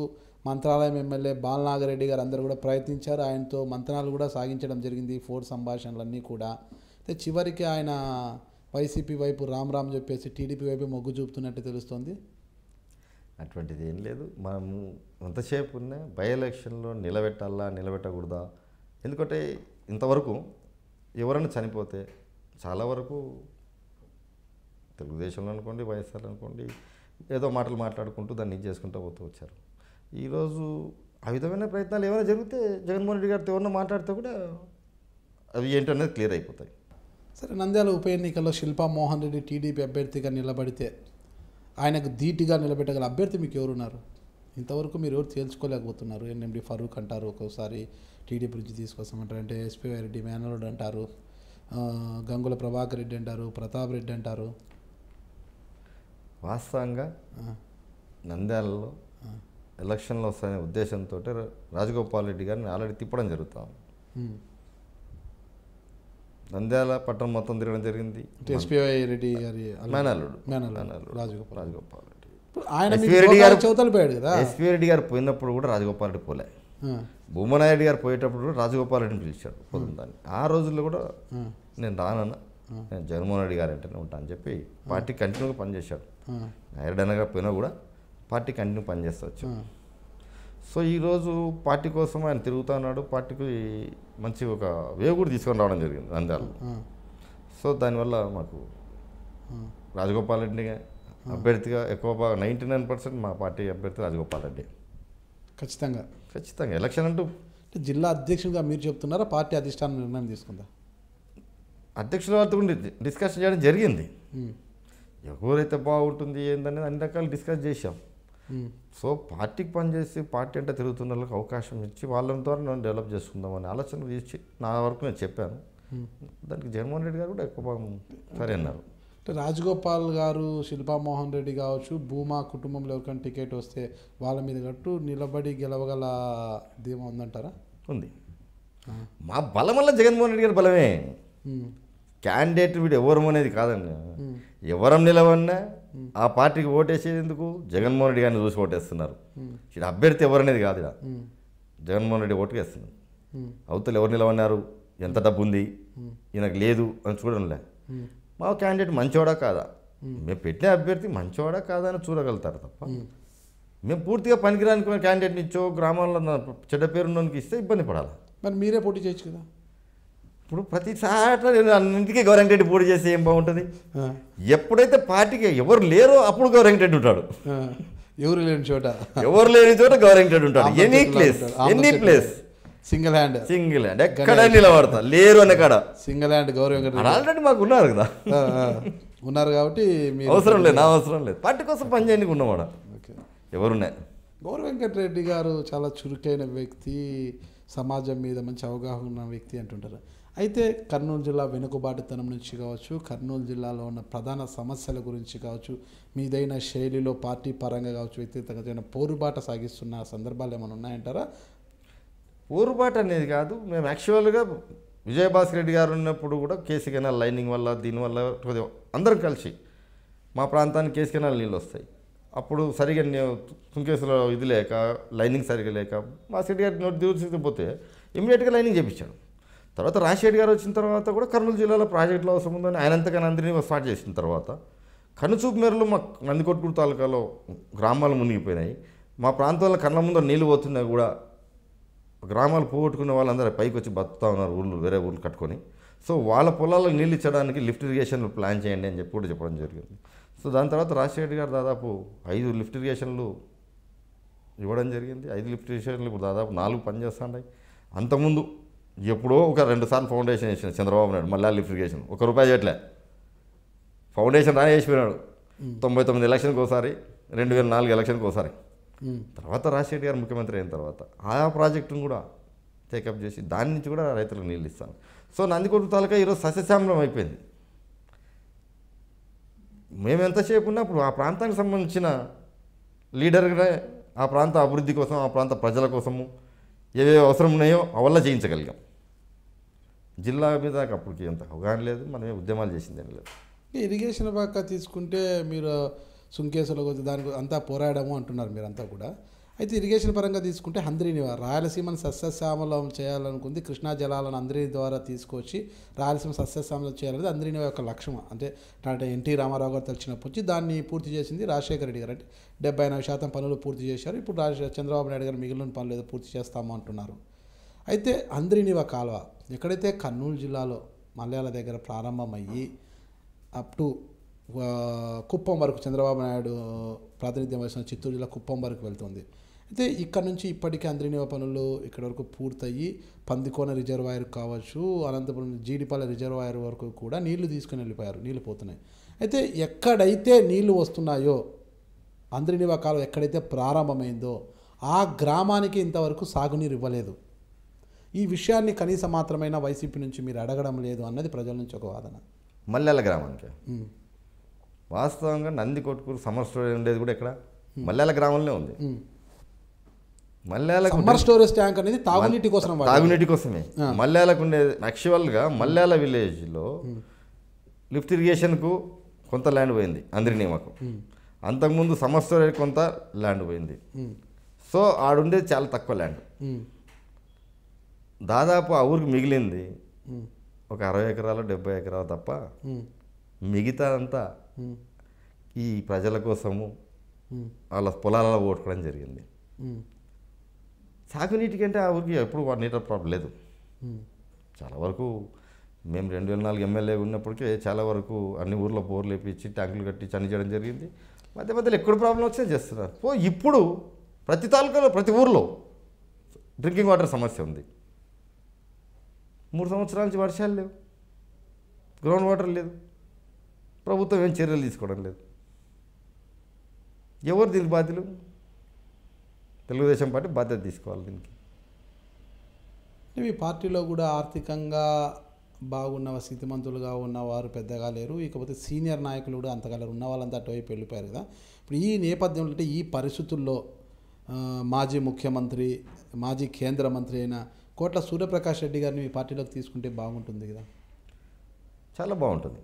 మంత్రాలయం ఎమ్మెల్యే బాలనాగరెడ్డి గారు అందరూ కూడా ప్రయత్నించారు. ఆయనతో మంత్రాలు కూడా సాగించడం జరిగింది, ఫోన్ సంభాషణలన్నీ కూడా. అయితే చివరికి ఆయన వైసీపీ వైపు రామ్ చెప్పేసి టీడీపీ వైపు మొగ్గు చూపుతున్నట్టు తెలుస్తుంది. అటువంటిది ఏం లేదు. మనము ఎంతసేపు ఉన్నా బై ఎలక్షన్లో నిలబెట్టకూడదా? ఎందుకంటే ఇంతవరకు ఎవరైనా చనిపోతే చాలా వరకు తెలుగుదేశంలో అనుకోండి, వైఎస్ఆర్ అనుకోండి, ఏదో మాటలు మాట్లాడుకుంటూ దాన్ని చేసుకుంటూ పోతూ వచ్చారు. ఈరోజు ఆ విధమైన ప్రయత్నాలు ఏమైనా జరిగితే జగన్మోహన్ రెడ్డి గారితో ఎవరైనా మాట్లాడితే కూడా అవి ఏంటనేది క్లియర్ అయిపోతాయి. సరే, నంద్యాల ఉప ఎన్నికల్లో శిల్పా మోహన్ రెడ్డి టీడీపీ అభ్యర్థిగా నిలబడితే ఆయనకు ధీటుగా నిలబెట్టగల అభ్యర్థి మీకు ఎవరున్నారు? ఇంతవరకు మీరు ఎవరు తేల్చుకోలేకపోతున్నారు. ఎన్ఎండి ఫరూక్ అంటారు, ఒక్కోసారి టీడీపీ నుంచి తీసుకొస్తామంటారు, అంటే ఎస్పీ రెడ్డి మేనల్లుడు అంటారు, గంగుల ప్రభాకర్ రెడ్డి అంటారు, ప్రతాప్ రెడ్డి అంటారు. వాస్తవంగా నంద్యాలలో ఎలక్షన్లో వస్తాయనే ఉద్దేశంతో రాజగోపాల్ రెడ్డి గారిని ఆల్రెడీ తిప్పడం జరుగుతాం. నంద్యాల పట్టణం మొత్తం తిరగడం జరిగింది. ఎస్పీ రెడ్డి గారి మేనల్లుడు రాజగోపాల్ రెడ్డి. ఎస్పీ రెడ్డి గారు పోయినప్పుడు కూడా రాజగోపాల్ రెడ్డి పోలే. భూమనాయుడు గారు పోయేటప్పుడు కూడా రాజగోపాల్ రెడ్డిని పిలిచాడు పొందాన్ని. ఆ రోజుల్లో కూడా నేను రానన్నా, నేను జగన్మోహన్ రెడ్డి గారు అంటేనే ఉంటాను అని చెప్పి పార్టీ కంటిన్యూగా పనిచేశాడు. నాయుడు అనగా పోయినా కూడా పార్టీ కంటిన్యూ పనిచేస్తూ వచ్చాడు. సో ఈరోజు పార్టీ కోసం ఆయన తిరుగుతూ ఉన్నాడు. పార్టీకి మంచి ఒక వేవ్ కూడా తీసుకొని రావడం జరిగింది నంద్యాలలో. సో దానివల్ల మాకు రాజగోపాల్ రెడ్డి అభ్యర్థిగా ఎక్కువ 99% మా పార్టీ అభ్యర్థి రాజగోపాల్ రెడ్డి. ఖచ్చితంగా ఎలక్షన్ అంటూ జిల్లా అధ్యక్షుడిగా మీరు చెప్తున్నారా, పార్టీ అధిష్టానం నిర్ణయం తీసుకుందా? అధ్యక్షుల వారితో డిస్కషన్ చేయడం జరిగింది. ఎవరైతే బాగుంటుంది ఏందనేది అన్ని రకాలు డిస్కస్ చేశాం. సో పార్టీకి పనిచేసి పార్టీ అంటే తిరుగుతున్న వాళ్ళకి అవకాశం ఇచ్చి వాళ్ళ ద్వారా నేను డెవలప్ చేసుకుందామని ఆలోచన ఇచ్చి నా వరకు నేను చెప్పాను. దానికి జగన్మోహన్ రెడ్డి గారు కూడా ఎక్కువ బాగా సరే అన్నారు. అంటే రాజగోపాల్ గారు, శిల్పా మోహన్ రెడ్డి కావచ్చు, భూమా కుటుంబంలో ఎవరికైనా టికెట్ వస్తే వాళ్ళ మీద గట్టు నిలబడి గెలవగల ధీమా ఉందంటారా? ఉంది. మా బలం వల్ల జగన్మోహన్ రెడ్డి గారి బలమే. క్యాండిడేట్ వీడు ఎవరు అనేది కాదండి. ఎవరం నిలవన్నా ఆ పార్టీకి ఓటేసేందుకు జగన్మోహన్ రెడ్డి గారిని చూసి ఓటేస్తున్నారు. ఇక్కడ అభ్యర్థి ఎవరనేది కాదు, ఇక్కడ జగన్మోహన్ రెడ్డి ఓటుకు వేస్తున్నారు. అవతలు ఎవరు నిలవన్నారు, ఎంత డబ్బు ఉంది, ఈయనకు లేదు అని చూడంలే. మా క్యాండిడేట్ మంచివాడా కాదా, మేము పెట్టిన అభ్యర్థి మంచివాడా కాదా అని చూడగలుగుతారు తప్ప మేము పూర్తిగా పనికిరాని క్యాండిడేట్ని ఇచ్చో గ్రామాల్లో చెడ్డ పేరున్నోనికి ఇస్తే ఇబ్బంది పడాలి. మరి మీరే పోటీ చేయొచ్చు కదా. ఇప్పుడు ప్రతిసారి అన్నింటికీ గౌరంగ్ రెడ్డి పోటీ చేస్తే ఏం బాగుంటుంది? ఎప్పుడైతే పార్టీకి ఎవరు లేరో అప్పుడు గౌరంగ్ రెడ్డి ఉంటాడు. ఎవరు లేని చోట గౌరంగ్ రెడ్డి ఉంటాడు. ఎనీ ప్లేస్ సింగిల్ హ్యాండ్ ఎక్కడ నిలబడతా లేరు అనే కాడ సింగిల్ హ్యాండ్ గౌరవ్ ఆల్రెడీ మాకు ఉన్నారు కదా, ఉన్నారు కాబట్టి అవసరం లేదు, నా అవసరం లేదు. పార్టీ కోసం పనిచేయడానికి ఉన్నవాడ ఎవరున్నాయి. గౌరవ్ వెంకటరెడ్డి గారు చాలా చురుకైన వ్యక్తి, సమాజం మీద మంచి అవగాహన ఉన్న వ్యక్తి అంటుంటారు. అయితే కర్నూలు జిల్లా వెనుకబాటుతనం నుంచి కావచ్చు, కర్నూలు జిల్లాలో ఉన్న ప్రధాన సమస్యల గురించి కావచ్చు, మీదైన శైలిలో పార్టీ పరంగా కావచ్చు, వ్యక్తిగతంగా పోరుబాట సాగిస్తున్న సందర్భాలు ఏమైనా ఉన్నాయంటారా? పోరుబాటు అనేది కాదు, మేము యాక్చువల్గా విజయభాస్కర్ రెడ్డి గారు ఉన్నప్పుడు కూడా కేసీ కెనాల్ లైనింగ్ వల్ల దీనివల్ల అందరం కలిసి మా ప్రాంతానికి కేసీ కెనాల్ నీళ్ళు వస్తాయి. అప్పుడు సరిగా సుంకేసులో ఇది లేక లైనింగ్ సరిగా లేక భాస్కర్ రెడ్డి గారు దూసిపోతే ఇమీడియట్గా లైనింగ్ చేయించాడు. తర్వాత రాజశేఖర్ గారు వచ్చిన తర్వాత కూడా కర్నూలు జిల్లాలో ప్రాజెక్టులో అవసరం ఉందని ఆయనంతగా అందరినీ స్టార్ట్ చేసిన తర్వాత కనుచూపు మేరలో మా నందికొట్కూరు తాలూకాలో గ్రామాలు మునిగిపోయినాయి. మా ప్రాంతంలో కళ్ళ ముందు నీళ్ళు పోతున్నా కూడా గ్రామాలు పోగొట్టుకునే వాళ్ళందరూ పైకి వచ్చి బతుకుతా ఉన్నారు, ఊళ్ళు వేరే ఊళ్ళు కట్టుకొని. సో వాళ్ళ పొలాలకు నీళ్ళు ఇచ్చడానికి లిఫ్ట్ ఇరిగేషన్లు ప్లాన్ చేయండి అని చెప్పి కూడా చెప్పడం జరిగింది. సో దాని తర్వాత రాజశేఖర్ గారు దాదాపు 5 లిఫ్ట్ ఇరిగేషన్లు ఇవ్వడం జరిగింది. 5 లిఫ్ట్ ఇరిగేషన్లు ఇప్పుడు దాదాపు 4 పనిచేస్తున్నాయి. అంతకుముందు ఎప్పుడో ఒక 2 సార్లు ఫౌండేషన్ వేసిన చంద్రబాబు నాయుడు మళ్ళీ లిఫ్ట్ ఇరిగేషన్ ₹1 చేయట్లే, ఫౌండేషన్ రాని వేసిపోయినాడు. 99 ఎలక్షన్కి ఒకసారి, 2004 ఎలక్షన్కి ఒకసారి. తర్వాత రాజశేఖర్ గారు ముఖ్యమంత్రి అయిన తర్వాత ఆ ప్రాజెక్టును కూడా టేకప్ చేసి దాని నుంచి కూడా రైతులకు నీళ్ళు ఇస్తాను. సో నందికొట్టు తాలూకా ఈరోజు సస్యశ్యామలం అయిపోయింది. మేము ఎంతసేపు ఉన్నప్పుడు ఆ ప్రాంతానికి సంబంధించిన లీడర్గానే ఆ ప్రాంత అభివృద్ధి కోసం, ఆ ప్రాంత ప్రజల కోసము ఏవే అవసరం ఉన్నాయో అవల్ల చేయించగలిగాం. జిల్లా మీద అప్పటికి ఎంత అవగాహన లేదు, మనమే ఉద్యమాలు చేసిందేం లేదు. ఇరిగేషన్ పక్క తీసుకుంటే మీరు సుంకేసులో దానికి అంతా పోరాడము అంటున్నారు మీరంతా కూడా. అయితే ఇరిగేషన్ పరంగా తీసుకుంటే హంద్రీని రాయలసీమను సస్యశ్యామలం చేయాలనుకుంది, కృష్ణా జలాలను హంద్రీ ద్వారా తీసుకొచ్చి రాయలసీమ సస్యశ్యామలం చేయాలనేది హంద్రీని యొక్క లక్ష్యం. అంటే ఎన్టీ రామారావు గారు తెలిసినప్పటి నుంచి దాన్ని పూర్తి చేసింది రాజశేఖర రెడ్డి గారు. అంటే 78% పనులు పూర్తి చేశారు. ఇప్పుడు చంద్రబాబు నాయుడు గారు మిగిలిన పనులు ఏదో పూర్తి చేస్తాము అంటున్నారు. అయితే హంద్రీనివా కాలువ ఎక్కడైతే కర్నూలు జిల్లాలో మల్యాల దగ్గర ప్రారంభమయ్యి అప్ టు కుప్పం వరకు చంద్రబాబు నాయుడు ప్రాతినిధ్యం వహిస్తున్న చిత్తూరు జిల్లా కుప్పం వరకు వెళ్తుంది. అయితే ఇక్కడ నుంచి ఇప్పటికే హంద్రీనివా పనులు ఇక్కడ వరకు పూర్తయ్యి పందికోన రిజర్వాయర్ కావచ్చు, అనంతపురం జీడిపల్లి రిజర్వాయర్ వరకు కూడా నీళ్లు తీసుకుని వెళ్ళిపోయారు, నీళ్లు పోతున్నాయి. అయితే ఎక్కడైతే నీళ్లు వస్తున్నాయో హంద్రీనివా కాలువ ఎక్కడైతే ప్రారంభమైందో ఆ గ్రామానికి ఇంతవరకు సాగునీరు ఇవ్వలేదు. ఈ విషయాన్ని కనీసం మాత్రమైనా వైసీపీ నుంచి మీరు అడగడం లేదు అన్నది ప్రజల నుంచి ఒక వాదన. మల్లెల గ్రామానికి వాస్తవంగా నందికొట్కూరు సమ్మర్ స్టోరేజ్ ఉండేది కూడా ఇక్కడ మల్లెల గ్రామంలో ఉంది. మల్లెల సమ్మర్ స్టోరేజ్ ట్యాంక్ అనేది తాగునీటి కోసం, తాగునీటి కోసమే మల్లెలకు ఉండేది. యాక్చువల్గా మల్లెల విలేజ్లో లిఫ్ట్ ఇరిగేషన్కు కొంత ల్యాండ్ పోయింది హంద్రీనివాకు, అంతకుముందు సమ్మర్ స్టోరేజ్ కొంత ల్యాండ్ పోయింది. సో ఆడుండేది చాలా తక్కువ ల్యాండ్. దాదాపు ఆ ఊరికి మిగిలింది ఒక 60 ఎకరాలు 70 ఎకరాలు తప్ప మిగతా అంతా ఈ ప్రజల కోసము వాళ్ళ పొలాలలో ఓటుకోవడం జరిగింది. సాగునీటికంటే ఆ ఊరికి ఎప్పుడు నీటర్ ప్రాబ్లం లేదు. చాలా వరకు మేము 2004 ఎమ్మెల్యే ఉన్నప్పటికీ చాలా వరకు అన్ని ఊర్లో బోర్లు వేపించి ట్యాంకులు కట్టించి అన్ని చేయడం జరిగింది. మధ్య మధ్యలో ఎక్కడ ప్రాబ్లం వచ్చినా చేస్తున్నారు. ఇప్పుడు ప్రతి తాలూకాలో ప్రతి ఊర్లో డ్రింకింగ్ వాటర్ సమస్య ఉంది. 3 సంవత్సరాల నుంచి వర్షాలు లేవు, గ్రౌండ్ వాటర్ లేదు, ప్రభుత్వం ఏం చర్యలు తీసుకోవడం లేదు. ఎవరు దీనికి బాధ్యులు? తెలుగుదేశం పార్టీ బాధ్యత తీసుకోవాలి దీనికి. మీ పార్టీలో కూడా ఆర్థికంగా బాగున్న స్థితిమంతులుగా ఉన్నవారు పెద్దగా లేరు, ఇకపోతే సీనియర్ నాయకులు కూడా అంతగా లేరు, ఉన్న వాళ్ళంతా అటువైపు వెళ్ళిపోయారు కదా. ఇప్పుడు ఈ నేపథ్యంలో అంటే ఈ పరిస్థితుల్లో మాజీ ముఖ్యమంత్రి, మాజీ కేంద్ర మంత్రి అయిన కోట్ల సూర్యప్రకాష్ రెడ్డి గారిని మీ పార్టీలోకి తీసుకుంటే బాగుంటుంది కదా. చాలా బాగుంటుంది.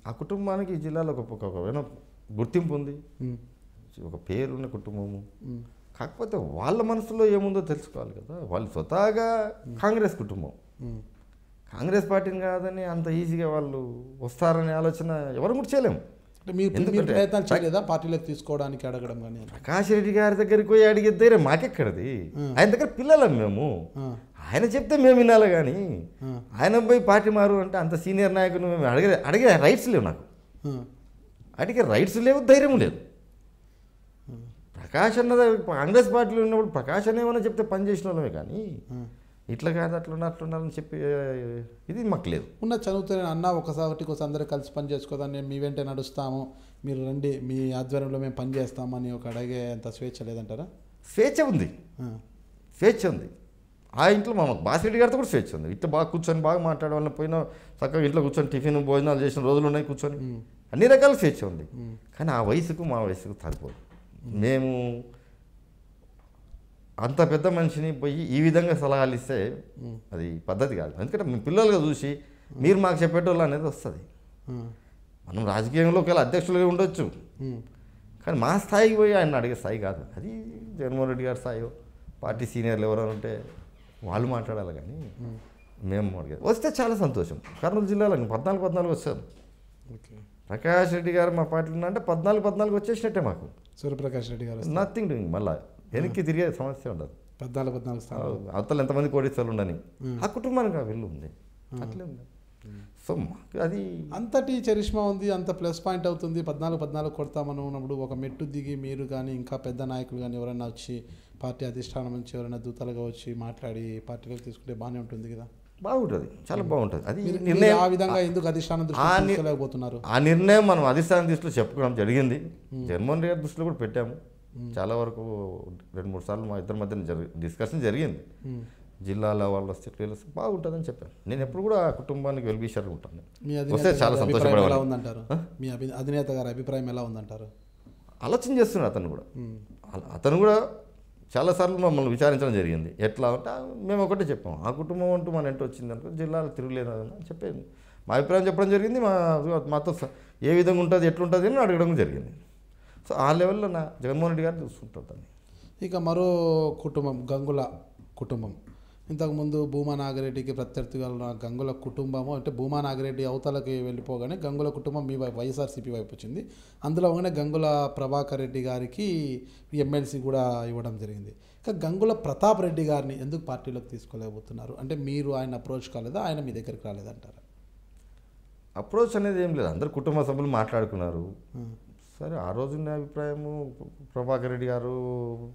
ఆ కుటుంబానికి ఈ జిల్లాలో ఒక గుర్తింపు ఉంది, ఒక పేరున్న కుటుంబము. కాకపోతే వాళ్ళ మనసులో ఏముందో తెలుసుకోవాలి కదా. వాళ్ళు స్వతహాగా కాంగ్రెస్ కుటుంబం, కాంగ్రెస్ పార్టీని కాదని అంత ఈజీగా వాళ్ళు వస్తారనే ఆలోచన ఎవరు కూడా చేయలేము. మీరు ప్రయత్నాలు చేయలేదా పార్టీలోకి తీసుకోవడానికి, అడగడం కానీ? ప్రకాష్ రెడ్డి గారి దగ్గరికి పోయి అడిగే ధైర్యం మాకెక్కడది? ఆయన దగ్గర పిల్లలం మేము, ఆయన చెప్తే మేము వినాలి. కానీ ఆయన పోయి పార్టీ మారు అంటే అంత సీనియర్ నాయకులు మేము అడిగే రైట్స్ లేవు, నాకు అడిగే రైట్స్ లేవు, ధైర్యం లేదు. ప్రకాష్ అన్నది కాంగ్రెస్ పార్టీలో ఉన్నప్పుడు ప్రకాష్ అన్న ఏమన్నా చెప్తే పని చేసిన వాళ్ళమే, కానీ ఇట్లా కాదు అట్లున్నారని చెప్పి ఇది మాకు లేదు. ఉన్న చదువుతున్న అన్న ఒకసారికి అందరూ కలిసి పని చేసుకోదాన్ని, మేము మీ వెంటే నడుస్తాము, మీరు రండి మీ ఆధ్వర్యంలో మేము పని చేస్తామని ఒక అడిగే అంత స్వేచ్ఛ లేదంటారా? స్వేచ్ఛ ఉంది, స్వేచ్ఛ ఉంది. ఆ ఇంట్లో మా బాసిరెడ్డి గారితో కూడా స్వేచ్ఛ ఉంది. ఇట్లా బాగా కూర్చొని బాగా మాట్లాడవాళ్ళని పోయినా చక్కగా ఇంట్లో కూర్చొని టిఫిన్ భోజనాలు చేసిన రోజులు ఉన్నాయి, కూర్చొని అన్ని రకాల స్వేచ్ఛ ఉంది. కానీ ఆ వయసుకు మా వయసుకు సరిపోదు. మేము అంత పెద్ద మనిషిని పోయి ఈ విధంగా సలహాలు ఇస్తే అది పద్ధతి కాదు. ఎందుకంటే మేము పిల్లలుగా చూసి మీరు మాకు చెప్పేటోళ్ళు అనేది వస్తుంది. మనం రాజకీయంలో ఒకవేళ అధ్యక్షులుగా ఉండొచ్చు, కానీ మా స్థాయికి పోయి ఆయన అడిగే స్థాయి కాదు. అది జగన్మోహన్ రెడ్డి గారి స్థాయి, పార్టీ సీనియర్లు ఎవరైనా ఉంటే వాళ్ళు మాట్లాడాలి. కానీ మేము అడిగేది వస్తే చాలా సంతోషం. కర్నూలు జిల్లాలో 14 వచ్చారు. ప్రకాష్ రెడ్డి గారు మా పార్టీలో అంటే 14 వచ్చేసినట్టే మాకు. సూర్యప్రకాష్ రెడ్డి గారు నథింగ్ డూయింగ్. మళ్ళీ వెనక్కి తిరిగే సమస్య ఉండదు. 14 స్థానాలు అవతల ఎంతమంది కోటీశ్వర్లు ఉండని ఆ కుటుంబానికి ఆ వెళ్ళు ఉంది, అట్లే ఉంది. సో అది అంతటి చరిష్మా ఉంది, అంత ప్లస్ పాయింట్ అవుతుంది. 14 కొడతామని ఉన్నప్పుడు ఒక మెట్టు దిగి మీరు కానీ ఇంకా పెద్ద నాయకులు కానీ ఎవరైనా వచ్చి పార్టీ అధిష్టానం నుంచి ఎవరైనా దూతలుగా వచ్చి మాట్లాడి పార్టీలోకి తీసుకుంటే బాగానే ఉంటుంది కదా. బాగుంటుంది, చాలా బాగుంటుంది. అది నిర్ణయం ఆ విధంగా ఎందుకు అధిష్టానం దృష్టిలో తీసుకోలేకపోతున్నారు? ఆ నిర్ణయం మనం అధిష్టానం దృష్టిలో చెప్పుకోవడం జరిగింది. జగన్మోహన్ రెడ్డి గారి దృష్టిలో కూడా పెట్టాము. చాలా వరకు 2-3 సార్లు మా ఇద్దరి మధ్య డిస్కషన్ జరిగింది. జిల్లాలో వాళ్ళు వస్తే బాగుంటుందని చెప్పాను. నేను ఎప్పుడు కూడా ఆ కుటుంబానికి వెల్విషర్గా ఉంటాను. వస్తే చాలా సంతోషపడేవాళ్ళు. ఉందంటారు మీ అధినేత గారి అభిప్రాయం ఎలా ఉందంటారు? ఆలోచన చేస్తున్నాడు అతను కూడా. అతను కూడా చాలాసార్లు మమ్మల్ని విచారించడం జరిగింది. ఎట్లా అంటే మేము ఒకటే చెప్పాం, ఆ కుటుంబం అంటూ మన ఇంటి వచ్చిందనుకో జిల్లాలో తిరుగులేదు అని చెప్పాను. మా అభిప్రాయం చెప్పడం జరిగింది. మాతో ఏ విధంగా ఉంటుంది ఎట్లుంటుంది అని అడగడం జరిగింది. సో ఆ లెవెల్లో నా జగన్మోహన్ రెడ్డి గారు చూసుకుంటారు దాన్ని. ఇక మరో కుటుంబం గంగుల కుటుంబం. ఇంతకుముందు భూమా నాగిరెడ్డికి ప్రత్యర్థిగా ఉన్న గంగుల కుటుంబము అంటే భూమా నాగిరెడ్డి అవతలకి వెళ్ళిపోగానే గంగుల కుటుంబం మీ వైఎస్ఆర్సీపీ వైపు వచ్చింది. అందులో ఒకనే గంగుల ప్రభాకర్ రెడ్డి గారికి ఎమ్మెల్సీ కూడా ఇవ్వడం జరిగింది. ఇక గంగుల ప్రతాప్ రెడ్డి గారిని ఎందుకు పార్టీలోకి తీసుకోలేకపోతున్నారు? అంటే మీరు ఆయన అప్రోచ్ కాలేదా, ఆయన మీ దగ్గరికి రాలేదంటారా? అప్రోచ్ అనేది ఏం లేదు, అందరు కుటుంబ సభ్యులు మాట్లాడుకున్నారు. సరే ఆ రోజు నా అభిప్రాయము ప్రభాకర్ రెడ్డి గారు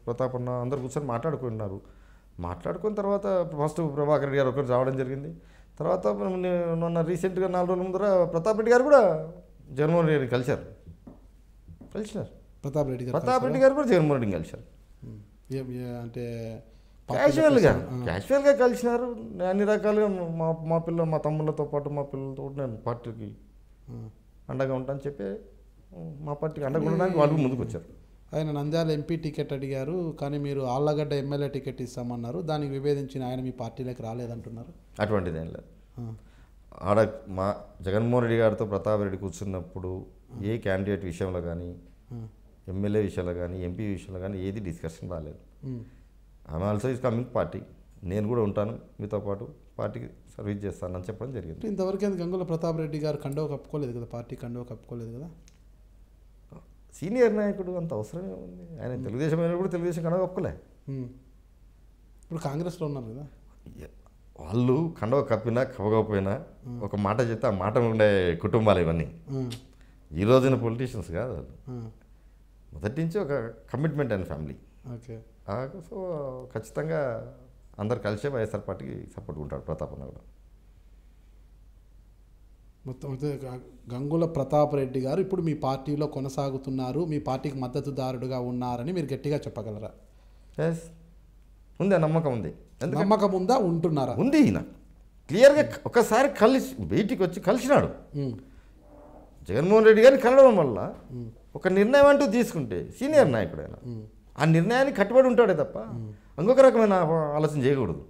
ప్రతాప్ అన్న అందరు కూర్చొని మాట్లాడుకున్నారు. మాట్లాడుకున్న తర్వాత ఫస్ట్ ప్రభాకర్ రెడ్డి గారు ఒకరు రావడం జరిగింది. తర్వాత మొన్న రీసెంట్గా 4 రోజుల ముందర ప్రతాప్ రెడ్డి గారు కూడా జగన్మోహన్ రెడ్డి కలిసినారు. ప్రతాప్ రెడ్డి గారు కూడా జగన్మోహన్ రెడ్డిని కలిశారు. అంటే క్యాజువల్గా కలిసినారు. అన్ని రకాలుగా మా తమ్ముళ్ళతో పాటు మా పిల్లలతో నేను పార్టీకి అండగా ఉంటానని చెప్పి మా పార్టీకి అండగా ఉండడానికి వాళ్ళు ముందుకు వచ్చారు. ఆయన నంద్యాల ఎంపీ టికెట్ అడిగారు, కానీ మీరు ఆళ్ళగడ్డ ఎమ్మెల్యే టికెట్ ఇస్తామన్నారు. దానికి విభేదించిన ఆయన మీ పార్టీలోకి రాలేదంటున్నారు. అటువంటిది ఏం లేదు. ఆడ మా జగన్మోహన్ రెడ్డి గారితో ప్రతాప్ రెడ్డి కూర్చున్నప్పుడు ఏ క్యాండిడేట్ విషయంలో కానీ ఎమ్మెల్యే విషయంలో కానీ ఎంపీ విషయంలో కానీ ఏది డిస్కషన్ రాలేదు. I'm also is coming party, నేను కూడా ఉంటాను మీతో పాటు పార్టీకి సర్వీస్ చేస్తానని చెప్పడం జరిగింది. ఇంతవరకు గంగుల ప్రతాప్ రెడ్డి గారు కండువా కప్పుకోలేదు కదా, పార్టీ కండువా కప్పుకోలేదు కదా. సీనియర్ నాయకుడు అంత అవసరమే ఉంది. ఆయన తెలుగుదేశం అయినా కూడా తెలుగుదేశం కండువా కప్పుకోలే. ఇప్పుడు కాంగ్రెస్లో ఉన్నారు కదా. వాళ్ళు కండువా కప్పినా కప్పకపోయినా ఒక మాట చెప్తే ఆ మాట ఉండే కుటుంబాలు ఇవన్నీ. ఈ రోజున పొలిటీషియన్స్ కాదు వాళ్ళు. మొదటి నుంచి ఒక కమిట్మెంట్ అయిన ఫ్యామిలీ. ఓకే. సో ఖచ్చితంగా అందరు కలిసే వైఎస్ఆర్ పార్టీకి సపోర్ట్ ఉంటాడు ప్రతాప్ అన్న కూడా. మొత్తం అయితే గంగుల ప్రతాప్ రెడ్డి గారు ఇప్పుడు మీ పార్టీలో కొనసాగుతున్నారు, మీ పార్టీకి మద్దతుదారుడుగా ఉన్నారని మీరు గట్టిగా చెప్పగలరా? ఎస్ ఉంది, నమ్మకం ఉంది. నమ్మకం ఉందా, ఉంటున్నారా? ఉంది. నాకు క్లియర్గా ఒకసారి బయటికి వచ్చి కలిసినాడు. జగన్మోహన్ రెడ్డి గారిని కలవడం వల్ల ఒక నిర్ణయం అంటూ తీసుకుంటే సీనియర్ నాయకుడు ఆయన ఆ నిర్ణయాన్ని కట్టుబడి ఉంటాడే తప్ప ఇంకొక రకమైన ఆలోచన చేయకూడదు.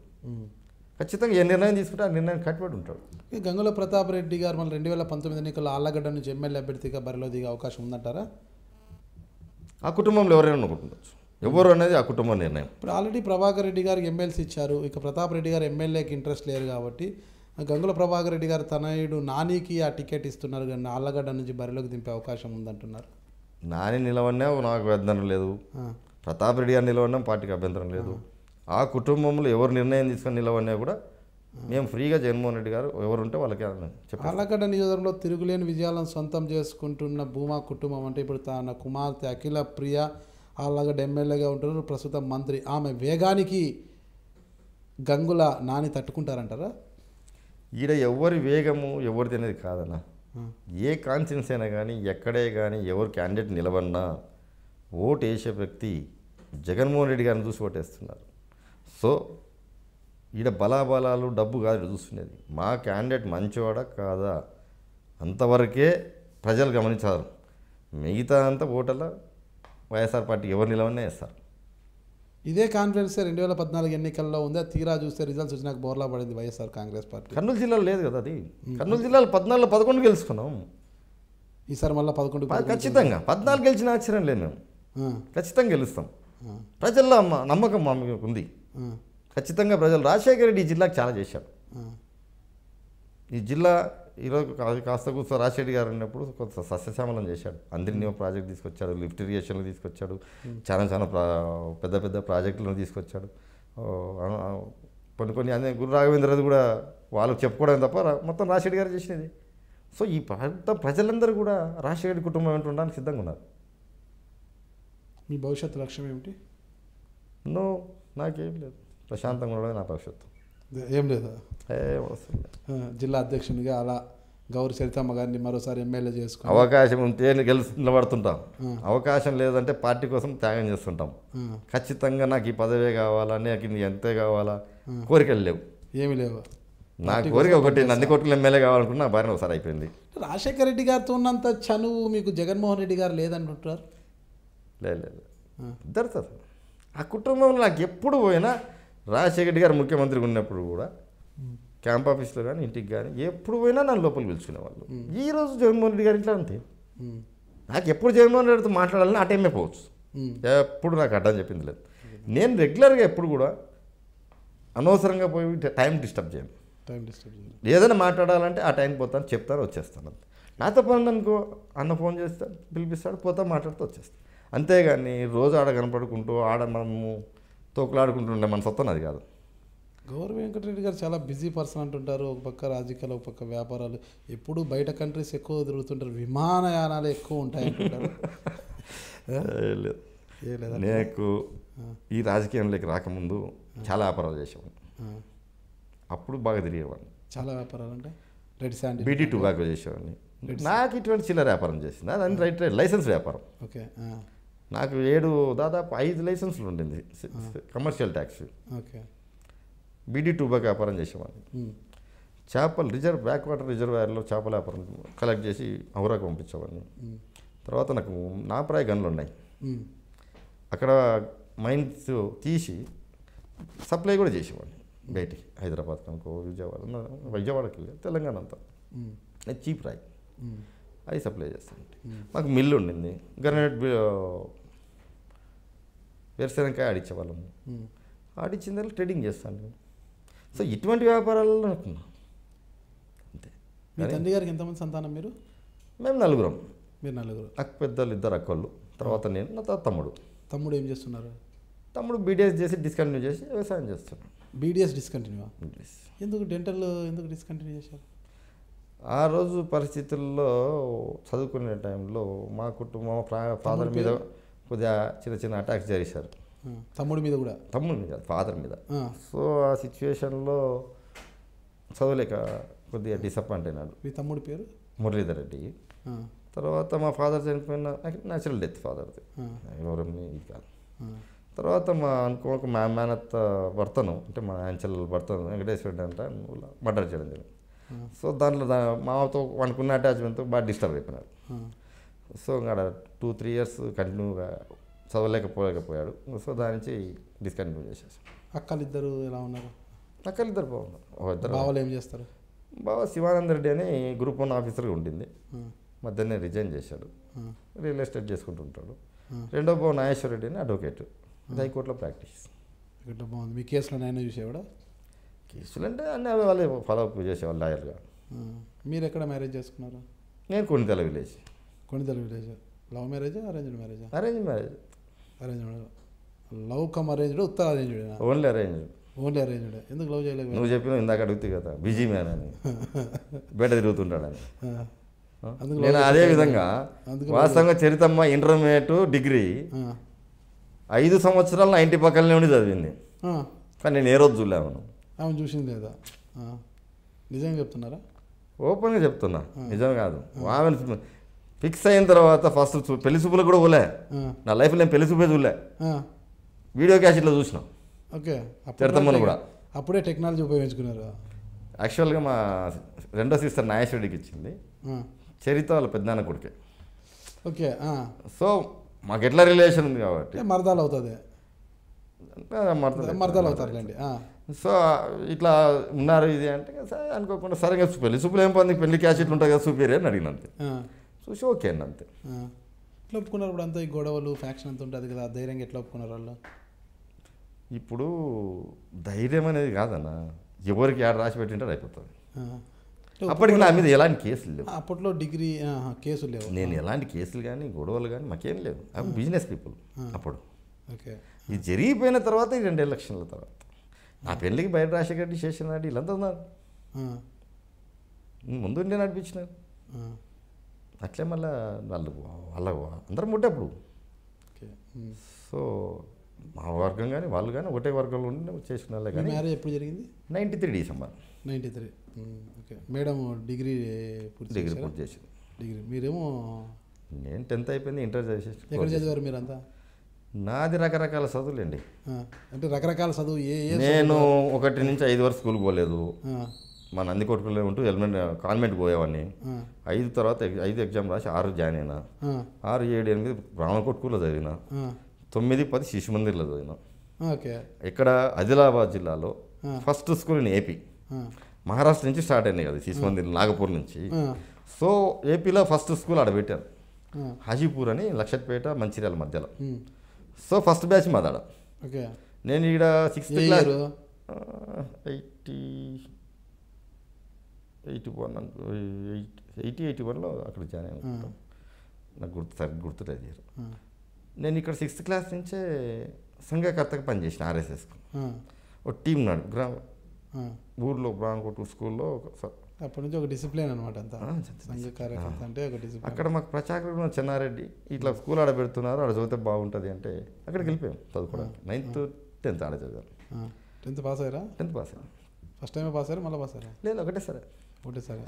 ఖచ్చితంగా ఏ నిర్ణయం తీసుకుంటే ఆ నిర్ణయం కట్టుబడి ఉంటాడు. గంగుల ప్రతాప్ రెడ్డి గారు మళ్ళీ 2019 ఎన్నికల్లో ఆళ్లగడ్డ నుంచి ఎమ్మెల్యే అభ్యర్థిగా బరిలో దిగే అవకాశం ఉందంటారా? ఆ కుటుంబంలో ఎవరైనా అనుకుంటుండొచ్చు, ఎవరు అనేది ఆ కుటుంబం నిర్ణయం. ఇప్పుడు ఆల్రెడీ ప్రభాకర్ రెడ్డి గారికి ఎమ్మెల్సీ ఇచ్చారు, ఇక ప్రతాప్ రెడ్డి గారు ఎమ్మెల్యేకి ఇంట్రెస్ట్ లేరు కాబట్టి గంగుల ప్రభాకర్ రెడ్డి గారు తనయుడు నానికి ఆ టికెట్ ఇస్తున్నారు, కానీ ఆళ్లగడ్డ నుంచి బరిలోకి దింపే అవకాశం ఉందంటున్నారు. నాని నిలవన్నా నాకు అభ్యంతరం లేదు, ప్రతాప్ రెడ్డి గారు నిలవన్నా పార్టీకి అభ్యంతరం లేదు. ఆ కుటుంబంలో ఎవరు నిర్ణయం తీసుకొని నిలవన్నా కూడా మేము ఫ్రీగా జగన్మోహన్ రెడ్డి గారు ఎవరుంటే వాళ్ళకి చెప్పారు. ఆళ్లగడ్డ నియోజకవర్గంలో తిరుగులేని విజయాలను సొంతం చేసుకుంటున్న భూమా కుటుంబం అంటే ఇప్పుడు తన కుమార్తె అఖిల ప్రియ ఆళ్లగడ్డ ఎమ్మెల్యేగా ఉంటున్నారు, ప్రస్తుతం మంత్రి. ఆమె వేగానికి గంగుల నాని తట్టుకుంటారంటారా? ఈడ ఎవరి వేగము ఎవరిది అనేది కాదన్న. ఏ కాన్ఫిడెన్స్ అయినా కానీ ఎక్కడే కానీ ఎవరు క్యాండిడేట్ నిలబడినా ఓటు వేసే వ్యక్తి జగన్మోహన్ రెడ్డి గారిని చూసి ఓటేస్తున్నారు. సో ఈడ బలాబలాలు డబ్బు కాదు చూస్తున్నది, మా క్యాండిడేట్ మంచివాడా కాదా అంతవరకే ప్రజలు గమనించారు. మిగతా అంతా ఓటర్ల వైఎస్ఆర్ పార్టీ ఎవరు నిలవనే వేస్తారు. ఇదే కాన్ఫిడెన్స్ 2014 ఎన్నికల్లో ఉంది, తీరా చూస్తే రిజల్ట్స్ వచ్చినాక బోర్లా పడింది వైఎస్ఆర్ కాంగ్రెస్ పార్టీ. కర్నూలు జిల్లాలో లేదు కదా అది. కర్నూలు జిల్లాలో 14-11 గెలుచుకున్నాం. ఈసారి మళ్ళీ 11 ఖచ్చితంగా 14 గెలిచిన ఆశ్చర్యం లేదు, మేము ఖచ్చితంగా గెలుస్తాం. ప్రజల్లో నమ్మకం మాకు ఉంది, ఖచ్చితంగా ప్రజలు. రాజశేఖర రెడ్డి ఈ జిల్లాకు చాలా చేశాడు. ఈ జిల్లా ఈరోజు కాస్త కూస్త రాజశేఖర గారు ఉన్నప్పుడు కొంత సస్యశ్యామలం చేశాడు. అందరినీ ప్రాజెక్ట్ తీసుకొచ్చాడు, లిఫ్ట్ ఇరిగేషన్లు తీసుకొచ్చాడు, చాలా పెద్ద పెద్ద ప్రాజెక్టులను తీసుకొచ్చాడు. కొన్ని అదే గురు రాఘవేంద్రది కూడా వాళ్ళకి చెప్పుకోవడం తప్ప మొత్తం రాజశేఖర గారు చేసినది. సో ఈ ప్రజలందరూ కూడా రాజశేఖర కుటుంబం ఏంటి ఉండడానికి సిద్ధంగా ఉన్నారు. మీ భవిష్యత్తు లక్ష్యం ఏమిటి? నాకేం లేదు, ప్రశాంతంగా ఉండడమే నా భవిష్యత్తు. ఏం లేదా? వస్తుంది. జిల్లా అధ్యక్షునిగా అలా గౌరి సరితమ్మ గారిని మరోసారి ఎమ్మెల్యే చేసుకుని అవకాశం ఉంటే నిలబడుతుంటాం, అవకాశం లేదంటే పార్టీ కోసం త్యాగం చేస్తుంటాం. ఖచ్చితంగా నాకు ఈ పదవే కావాలా, నాకు ఎంతే కావాలా కోరికలు లేవు, ఏమి లేవు. నా కోరిక ఒకటి, నందికొట్కూరు ఎమ్మెల్యే కావాలనుకున్నా నా భార్య ఒకసారి అయిపోయింది. రాజశేఖర రెడ్డి గారితో ఉన్నంత చనువు మీకు జగన్మోహన్ రెడ్డి గారు లేదంటుంటారు. లేదు ఇద్దరు సార్. ఆ కుటుంబంలో నాకు ఎప్పుడు పోయినా రాజశేఖర రెడ్డి గారు ముఖ్యమంత్రిగా ఉన్నప్పుడు కూడా క్యాంప్ ఆఫీస్లో కానీ ఇంటికి కానీ ఎప్పుడు పోయినా నన్ను లోపలికి పిలుచుకునేవాళ్ళు. ఈరోజు జగన్మోహన్ రెడ్డి గారు ఇంట్లో అంతే. నాకు ఎప్పుడు జగన్మోహన్ రెడ్డితో మాట్లాడాలని ఆ టైమే పోవచ్చు, ఎప్పుడు నాకు అడ్డం చెప్పింది లేదు. నేను రెగ్యులర్గా ఎప్పుడు కూడా అనవసరంగా పోయి టైం డిస్టర్బ్ చేయను. ఏదైనా మాట్లాడాలంటే ఆ టైంకి పోతాను, చెప్తాను, వచ్చేస్తాను. అంతే. నాతో పని అనుకో, అన్న ఫోన్ చేస్తాను, పిలిపిస్తాడు, పోతా, మాట్లాడుతూ వచ్చేస్తాను. అంతేగాని రోజు ఆడ కనపడుకుంటూ ఆడ మనము తోకులాడుకుంటుండే మన సొత్తు అది కాదు. గౌరవ వెంకటరెడ్డి గారు చాలా బిజీ పర్సన్ అంటుంటారు. ఒక పక్క రాజకీయాలు, ఒక పక్క వ్యాపారాలు, ఎప్పుడు బయట కంట్రీస్ ఎక్కువ తిరుగుతుంటారు, విమానయానాలు ఎక్కువ ఉంటాయి అంటుంటారు. నాకు ఈ రాజకీయంలోకి రాకముందు చాలా వ్యాపారాలు చేసేవాడిని. అప్పుడు బాగా తిరిగేవాడిని. చాలా వ్యాపారాలు అంటే రెడ్ శాండ్, బీటీ టొబాకో చేసేవాడిని. నాకు ఇటువంటి చిల్లర వ్యాపారం చేసింది, అది రైట్ లైసెన్స్ వ్యాపారం. ఓకే. నాకు దాదాపు 5 లైసెన్సులు ఉండింది commercial tax. Okay. Beedi tobacco వ్యాపారం చేసేవాడిని. చేపలు బ్యాక్ వాటర్ రిజర్వాయర్లో చేపల వ్యాపారం కలెక్ట్ చేసి ఔరాకు పంపించేవాడిని. తర్వాత నాకు నాప్రాయ గన్లు ఉన్నాయి, అక్కడ మైన్స్ తీసి సప్లై కూడా చేసేవాడిని బయటికి, హైదరాబాద్ కనుకో, విజయవాడకి వెళ్ళి తెలంగాణ అంతా. చీప్ రాయి అవి సప్లై చేస్తాను. మాకు మిల్లు ఉండింది, గ్రనైట్ వేరుశనగకాయ ఆడిచ్చేవాళ్ళము, ఆడిచ్చిన దాన్ని ట్రేడింగ్ చేస్తాను. సో ఇటువంటి వ్యాపారాల్లో అనుకున్నా అంతే. మీ తండ్రి గారికి ఎంతమంది సంతానం? మేము 4. మీరు 4. పెద్దలు 2 అక్కళ్ళు, తర్వాత నేను, నా తర్వాత తమ్ముడు. తమ్ముడు ఏం చేస్తున్నారు? తమ్ముడు బీడీఎస్ చేసి డిస్కంటిన్యూ చేసి వ్యవసాయం చేస్తున్నాడు. BDS discontinue? ఎందుకు డెంటల్ ఎందుకు డిస్కంటిన్యూ చేశారు? ఆ రోజు పరిస్థితుల్లో చదువుకునే టైంలో మా కుటుంబం ఫాదర్ మీద కొద్దిగా చిన్న అటాక్స్ జరిగారు. తమ్ముడి మీద కూడా? తమ్ముడి మీద, ఫాదర్ మీద. సో ఆ సిచ్యువేషన్లో చదవలేక కొద్దిగా డిసప్పాయింట్ అయినాడు. మీ తమ్ముడి పేరు? మురళీధర్ రెడ్డి. తర్వాత మా ఫాదర్ చనిపోయిన న్యాచురల్ డెత్ ఫాదర్ది, ఎవరిని ఇది కాదు. తర్వాత అనుకోక మా మేనత్త భర్తను, అంటే మా యాంచల్ భర్తను వెంకటేశ్వర రెడ్డి అంటే మర్డర్ చేయడం జరిగింది. సో దాంట్లో మాతో అనుకున్న అటాచ్మెంట్తో బాగా డిస్టర్బ్ అయిపోయినాడు. సో ఇంకా 2-3 ఇయర్స్ కంటిన్యూగా చదవలేకపోయాడు. సో దాని నుంచి డిస్కంటిన్యూ చేసేసాం. అక్కలు ఇద్దరు ఎలా ఉన్నారు? అక్కడ ఇద్దరు బాగున్నారు. ఇద్దరు బావలు ఏం చేస్తారు? బాబా శివానంద రెడ్డి అని గ్రూప్ 1 ఆఫీసర్గా ఉండింది, మధ్యనే రిజైన్ చేశాడు, రియల్ ఎస్టేట్ చేసుకుంటుంటాడు. రెండో బాబు నాగేశ్వర రెడ్డి అని అడ్వకేట్, హైకోర్టులో ప్రాక్టీస్. ఇక్కడ బాగుంది. మీ కేసులో నాయన చూసేవాడా? కేసులు అంటే అన్నీ అవి వాళ్ళే ఫాలో అప్ చేసేవాళ్ళు లాయర్గా. మీరు ఎక్కడ మ్యారేజ్ చేసుకున్నారు? నేను Konnitala village. Konnitala village. Love మ్యారేజా అరేంజ్డ్ మ్యారేజా? Arrange marriage. Arranged. Love cum arranged, ఉత్తర arranged? Only arrange. Only arranged. ఎందుకు లవ్ చేయలేదు? నువ్వు చెప్పిన ఇందాక అడుగుతాయి కదా, బిజీ మ్యాన్ అని, బయట తిరుగుతుంటాడని. నేను అదే విధంగా వాస్తవంగా చరితమ్మ ఇంటర్మీడియట్ డిగ్రీ 5 సంవత్సరాలు 90 పక్కలనే ఉండి చదివింది, కానీ నేను ఏ రోజు చూడలేమను. ఆమె చూసింది లేదా? నిజంగా చెప్తున్నారా? ఓపెన్గా చెప్తున్నా, నిజం కాదు. ఆమె ఫిక్స్ అయిన తర్వాత ఫస్ట్ పెళ్లి చూపులకు కూడా పోలే, నా లైఫ్లో నేను పెళ్లి చూపే చూడలే, వీడియో క్యాసెట్లో చూసిన. ఓకే. చరితమ్మను కూడా అప్పుడే టెక్నాలజీ ఉపయోగించుకున్నారు. యాక్చువల్గా మా రెండో సిస్టర్ నాగేశ్వరుడికి ఇచ్చింది, చరిత వాళ్ళ పెద్దనాన్న కొడుకే. ఓకే. సో మాకు ఎట్లా రిలేషన్ ఉంది కాబట్టి మరదాలు అవుతుంది, మరదాలు అవుతారులేండి. సో ఇట్లా ఉన్నారు ఇది అంటే సరే అనుకోకుండా సరే పెళ్లి చూపులు ఏం పొంది పెళ్లి క్యాసెట్లు ఉంటాయి కదా చూపిరే అని అడిగిన, అంతే. చూసి ఓకే అండి, అంతే. ఎట్లా ఒప్పుకున్నారు? ఇప్పుడు అంతా ఈ గొడవలు ఫ్యాక్షన్ అంతా ఉంటుంది కదా, ధైర్యంగా ఎట్లా ఒప్పుకున్నారు వాళ్ళు? ఇప్పుడు ధైర్యం అనేది కాదన్న, ఎవరికి యాడ్ రాసి పెట్టింటారు అయిపోతుంది. అప్పటికి నా మీద ఎలాంటి కేసులు లేవు. అప్పట్లో డిగ్రీ కేసులు లేవు. నేను ఎలాంటి కేసులు కానీ గొడవలు కానీ మాకేం లేవు. బిజినెస్ పీపుల్ అప్పుడు. ఓకే. ఇది జరిగిపోయిన తర్వాత ఈ 2 ఎలక్షన్ల తర్వాత నా పెళ్ళికి బయట రాజశేఖర రెడ్డి చేసిన నాటి వీళ్ళంతా ఉన్నారు, ముందు నేను నడిపించినారు. అట్లే మళ్ళీ వాళ్ళ అందరం ఒకటే అప్పుడు. సో మా వర్గం కానీ వాళ్ళు కానీ ఒకటే వర్గంలో ఉండి చేసిన వాళ్ళే. కానీ మ్యారేజ్ ఎప్పుడు జరిగింది? 93 డిసెంబర్. 93. ఓకే. మేడం డిగ్రీ పూర్తి చేసింది. డిగ్రీ మీరేమో? నేను 10th అయిపోయింది, ఇంటర్ చేసేసి. ఎక్కడ చదివారు మీరంతా? నాది రకరకాల చదువులేండి. అంటే రకరకాల చదువు నేను 1 నుంచి 5 వరకు స్కూల్కి పోలేదు. మా నందికొట్టుకులో ఉంటూ కాన్వెంట్ పోయేవాడిని. 5 తర్వాత 5 ఎగ్జామ్ రాసి 6 జాయిన్ అయినా. 6, 7, 8 బ్రాహ్మణ కొట్టుకులో చదివిన. 9, 10 శిశు మందిర్లో చదివిన. ఓకే. ఇక్కడ ఆదిలాబాద్ జిల్లాలో first school in AP. Maharashtra నుంచి స్టార్ట్ అయినాయి కదా శిశు మందిర్, నాగపూర్ నుంచి. సో ఏపీలో ఫస్ట్ స్కూల్ ఆడ పెట్టారు, హాజీపూర్ అని, లక్షట్పేట మంచిర్యాల మధ్యలో. సో ఫస్ట్ బ్యాచ్ మాదాడ. ఓకే. నేను ఇక్కడ 6th క్లాస్ 81లో అక్కడ జాయిన్ అయ్యాను. నాకు గుర్తులేదు. నేను ఇక్కడ 6th క్లాస్ నుంచే సంఘకర్తగా పనిచేసిన ఆర్ఎస్ఎస్కు. ఒక టీం నాడు ఊర్లో బ్రాహ్మణకోట స్కూల్లో. అప్పటి నుంచి ఒక డిసిప్లిన్ అనమాట అంతా, సంఘ కార్యకర్త అంటే ఒక డిసిప్లిన్. అక్కడ మాకు ప్రచారం చెన్నారెడ్డి ఇట్లా స్కూల్ ఆడ పెడుతున్నారు, ఆడ చదివితే బాగుంటుంది అంటే అక్కడికి వెళ్ళిపోయాం చదువుకోవడానికి. 9th, 10th ఆడ చదివాను. 10th పాస్ అయ్యారా? 10th పాస్ అయ్యాను. ఫస్ట్ టైమే పాస్ అయ్యారా? మళ్ళీ పాస్ అయ్యారా? లేదు, ఒకటే సరే.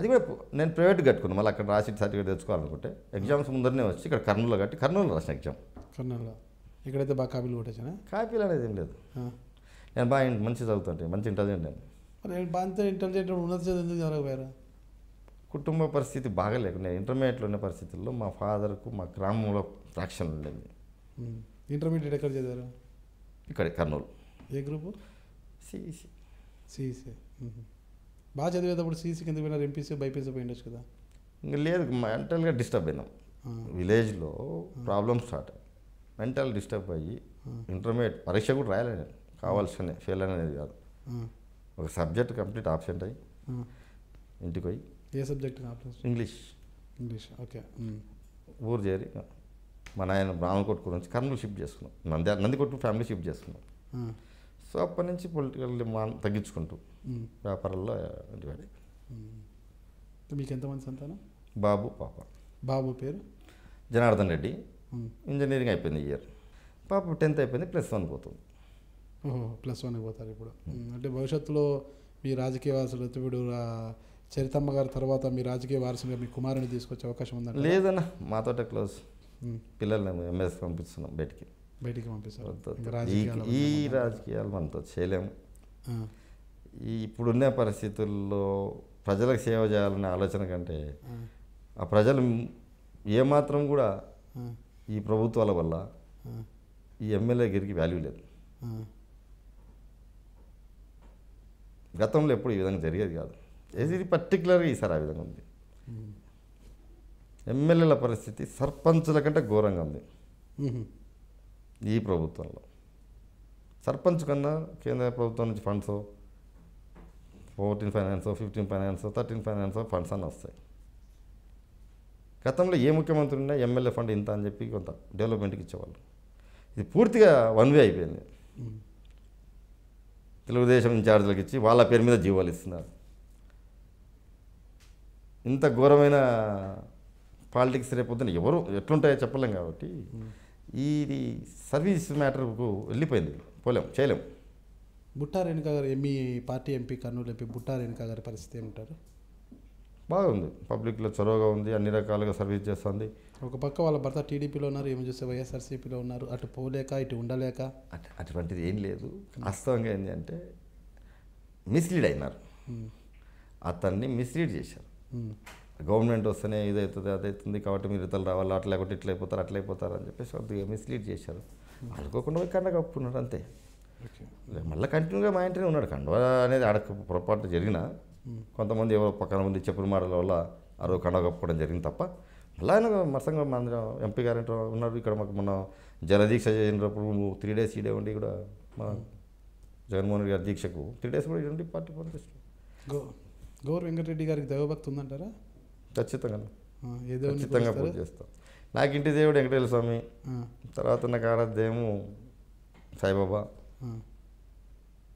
అది కూడా నేను ప్రైవేట్ కట్టుకున్నాను. మళ్ళీ అక్కడ రాసి సర్టిఫికేట్ తెచ్చుకోవాలనుకుంటే ఎగ్జామ్స్ ముందరనే వచ్చి ఇక్కడ కర్నూలులో కట్టి కర్నూలులో రాసిన ఎగ్జామ్. కర్నూలులో. ఇక్కడైతే బాగా కాపీలు కొట్టేసానా? కాపీలు అనేది ఏం లేదు. నేను బాగా మంచి చదువుతుంటే, మంచి ఇంటెలిజెంట్. నేను బాగా ఇంటెలిజెంట్, ఉన్నత చదువు ఎందుకు చదవకపోయారా? కుటుంబ పరిస్థితి బాగాలేకు. నేను ఇంటర్మీడియట్లో ఉన్న పరిస్థితుల్లో మా ఫాదర్కు మా గ్రామంలో ఫ్రాక్షన్ ఉండేది. ఇంటర్మీడియట్ ఎక్కడ చదివారు? ఇక్కడ కర్నూలు. ఏ గ్రూపు? సిఈసి. సిఈసి. బాగా చదివేటప్పుడు సిఈసికి ఎందుకు పోయినారు? ఎంపీసీ బైపీసీ పోయిండొచ్చు కదా. ఇంకా లేదు, మెంటల్గా డిస్టర్బ్ అయినాం. విలేజ్లో ప్రాబ్లమ్ స్టార్ట్ అయ్యి మెంటల్ డిస్టర్బ్ అయ్యి ఇంటర్మీడియట్ పరీక్ష కూడా రాయలేదు. కావాల్సిన ఫెయిల్ అనేది కాదు, ఒక సబ్జెక్ట్ కంప్లీట్ ఆబ్సెంట్ అయ్యి ఇంటికి పోయి. ఏ సబ్జెక్ట్? ఇంగ్లీష్. ఓకే. ఊరు చేరి మా నాయన బ్రాహ్మణకోట నుంచి కర్నూలు షిఫ్ట్ చేసుకున్నాం. నందికొట్టు ఫ్యామిలీ షిఫ్ట్ చేసుకున్నాం. సో అప్పటి నుంచి పొలిటికల్ తగ్గించుకుంటూ వ్యాపారాల్లో డివైడ్ అయిపోయింది. మీకు ఎంతమంది సంతానం? బాబు, పాప. బాబు పేరు జనార్దన్ రెడ్డి. ఇంజనీరింగ్ అయిపోయింది ఈ ఇయర్. పాప 10th అయిపోయింది, +1 పోతుంది. ఓహో, +1 పోతారు ఇప్పుడు. అంటే భవిష్యత్తులో మీ రాజకీయ వారసులు ఇప్పుడు చరితమ్మ గారి తర్వాత మీ రాజకీయ వారసులుగా మీ కుమారుని తీసుకొచ్చే అవకాశం ఉందా? లేదన్న, మాతోటే క్లోజ్. పిల్లల్ని ఎంఎస్ పంపిస్తున్నాం బయటికి పంపిస్తారు. ఈ రాజకీయాలు మనతో చేయలేము. ఇప్పుడున్న పరిస్థితుల్లో ప్రజలకు సేవ చేయాలనే ఆలోచన కంటే ఆ ప్రజలు ఏమాత్రం కూడా ఈ ప్రభుత్వాల వల్ల ఈ ఎమ్మెల్యే గారికి వాల్యూ లేదు. గతంలో ఎప్పుడు ఈ విధంగా జరిగేది కాదు. ఇది పర్టికులర్గా ఈసారి ఆ విధంగా ఉంది. ఎమ్మెల్యేల పరిస్థితి సర్పంచుల కంటే ఘోరంగా ఉంది ఈ ప్రభుత్వంలో. సర్పంచ్ కన్నా కేంద్ర ప్రభుత్వం నుంచి funds 14 finance 15 finance 13 finance funds అని వస్తాయి. గతంలో ఏ ముఖ్యమంత్రి ఉన్నా ఎమ్మెల్యే ఫండ్ ఇంత అని చెప్పి కొంత డెవలప్మెంట్కి ఇచ్చేవాళ్ళు. ఇది పూర్తిగా వన్ వే అయిపోయింది. తెలుగుదేశం ఇన్ఛార్జీలకు ఇచ్చి వాళ్ళ పేరు మీద జీవాలు ఇస్తున్నారు. ఇంత ఘోరమైన పాలిటిక్స్ రేపొద్దున ఎవరు ఎట్లుంటాయో చెప్పలేం. కాబట్టి ఇది సర్వీస్ మ్యాటర్కు వెళ్ళిపోయింది. చేయలేం. బుట్టా రేణుకా గారు మీ party MP Kurnool MP Butta Renuka గారి పరిస్థితి ఏమిటారు? బాగుంది. పబ్లిక్లో చొరవగా ఉంది, అన్ని రకాలుగా సర్వీస్ చేస్తుంది. ఒక పక్క వాళ్ళ భర్త టీడీపీలో ఉన్నారు, ఏమో చూస్తే వైఎస్ఆర్సీపీలో ఉన్నారు. అటు పోలేక ఇటు ఉండలేక అటువంటిది ఏం లేదు. వాస్తవంగా ఏంటి అంటే మిస్లీడ్ అయినారు. అతన్ని మిస్లీడ్ చేశారు. గవర్నమెంట్ వస్తేనే ఇదవుతుంది అదవుతుంది కాబట్టి మీరు ఇతరులు రావాలి, అట్లా లేకపోతే ఇట్లా అయిపోతారు అని చెప్పేసి కొద్దిగా మిస్లీడ్ చేశారు. అనుకోకుండా పోయి కండ కప్పుకున్నాడు అంతే. మళ్ళీ కంటిన్యూగా మా ఇంటనే ఉన్నాడు. కండువ అనేది ఆడ పొరపాటు జరిగినా కొంతమంది ఎవరో పక్కన మంది చెప్పిన మాటల వల్ల ఆ రోజు కండువ కప్పుకోవడం జరిగింది తప్ప మళ్ళీ ఆయన మరసంగా మన ఎంపీ గారు ఉన్నారు. ఇక్కడ మాకు మొన్న జలదీక్ష చేసినప్పుడు 3 days ఈడే ఉండి కూడా మా జగన్మోహన్ రెడ్డి గారి దీక్షకు 3 days కూడా ఇవ్వండి పార్టీ పంపిస్తాం. గౌర్ వెంకటరెడ్డి గారికి దైవభక్తి ఉందంటారా? ఖచ్చితంగా పూజ చేస్తాం. నాకు ఇంటి దేవుడు వెంకటేశ్వర స్వామి, తర్వాత నాకు ఆరాధ్యము సాయిబాబా.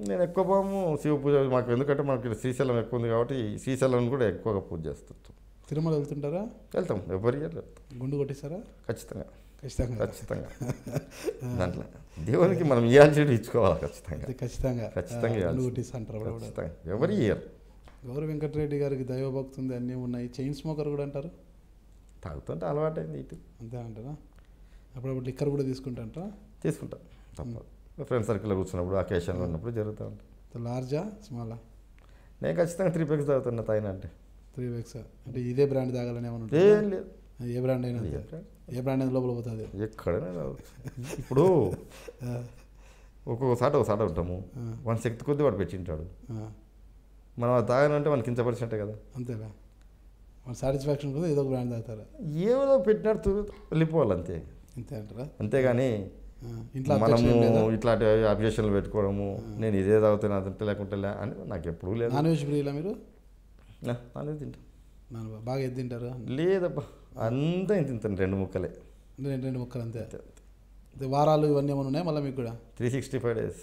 నేను ఎక్కువ భాగము శివ పూజ మాకు, ఎందుకంటే మనకి శ్రీశైలం ఎక్కువ ఉంది కాబట్టి శ్రీశైలం కూడా ఎక్కువగా పూజ చేస్తుంటాం. తిరుమల వెళ్తుంటారా? వెళ్తాం. ఎవరి వెళ్తాం. గుండు కొట్టేస్తారా? ఖచ్చితంగా. దాంట్లో దేవునికి మనం ఇవ్వాల్సి ఇచ్చుకోవాలి. ఖచ్చితంగా ఎవరి ఇయర్. గౌరవ వెంకటరెడ్డి గారికి దైవభక్తి ఉంది, అన్నీ ఉన్నాయి. చైన్ స్మోకర్ కూడా అంటారు. తాగుతుంటే అలవాటైంది ఇటు. అంతే అంటారా? అప్పుడప్పుడు లిక్కర్ కూడా తీసుకుంటారా? తీసుకుంటాం తప్పదు. ఫ్రెండ్ సర్కిల్లో కూర్చున్నప్పుడు అకేషన్లో ఉన్నప్పుడు జరుగుతూ ఉంటుంది. లార్జా స్మాలా? నేను ఖచ్చితంగా 3 packs తాగుతున్నా. తాగిన అంటే 3 packs. అంటే ఇదే బ్రాండ్ తాగాలని ఏమన్నా? ఏం లేదు. ఏ బ్రాండ్ అయినా ఏ బ్రాండ్ అయినా లోపల పోతుంది. ఎక్కడైనా తాగవచ్చు. ఇప్పుడు ఒక్కొక్కసారి ఉంటాము. వాని శక్తి కొద్దీ వాడు పెట్టింటాడు. మనం అది తాగానంటే మనకి కించపరిచినట్టే కదా. అంతేనా? మన సాటిస్ఫాక్షన్ కూడా ఏదో ఒక బ్రాండ్ తాగుతారా? ఏదో పెట్టినట్టు వెళ్ళిపోవాలి అంతే. అంతే అంటారా? అంతేగాని మనము ఇట్లాంటి అబ్జెక్షన్లు పెట్టుకోవడము, నేను ఇదే తాగుతాను అదంటే లేకుంటే అని నాకు ఎప్పుడు లేదు. నాన్ వెజ్ ప్రియులా మీరు? నాన్ వెజ్ తింటాం. బాగా ఎది తింటారు? లేదబ్బా, అంతా ఇంత తింటాను. 2 ముక్కలే. 2 ముక్కలు అంతే. వారాలు ఇవన్నీ ఏమైనా ఉన్నాయి మళ్ళీ మీకు కూడా? 365 days.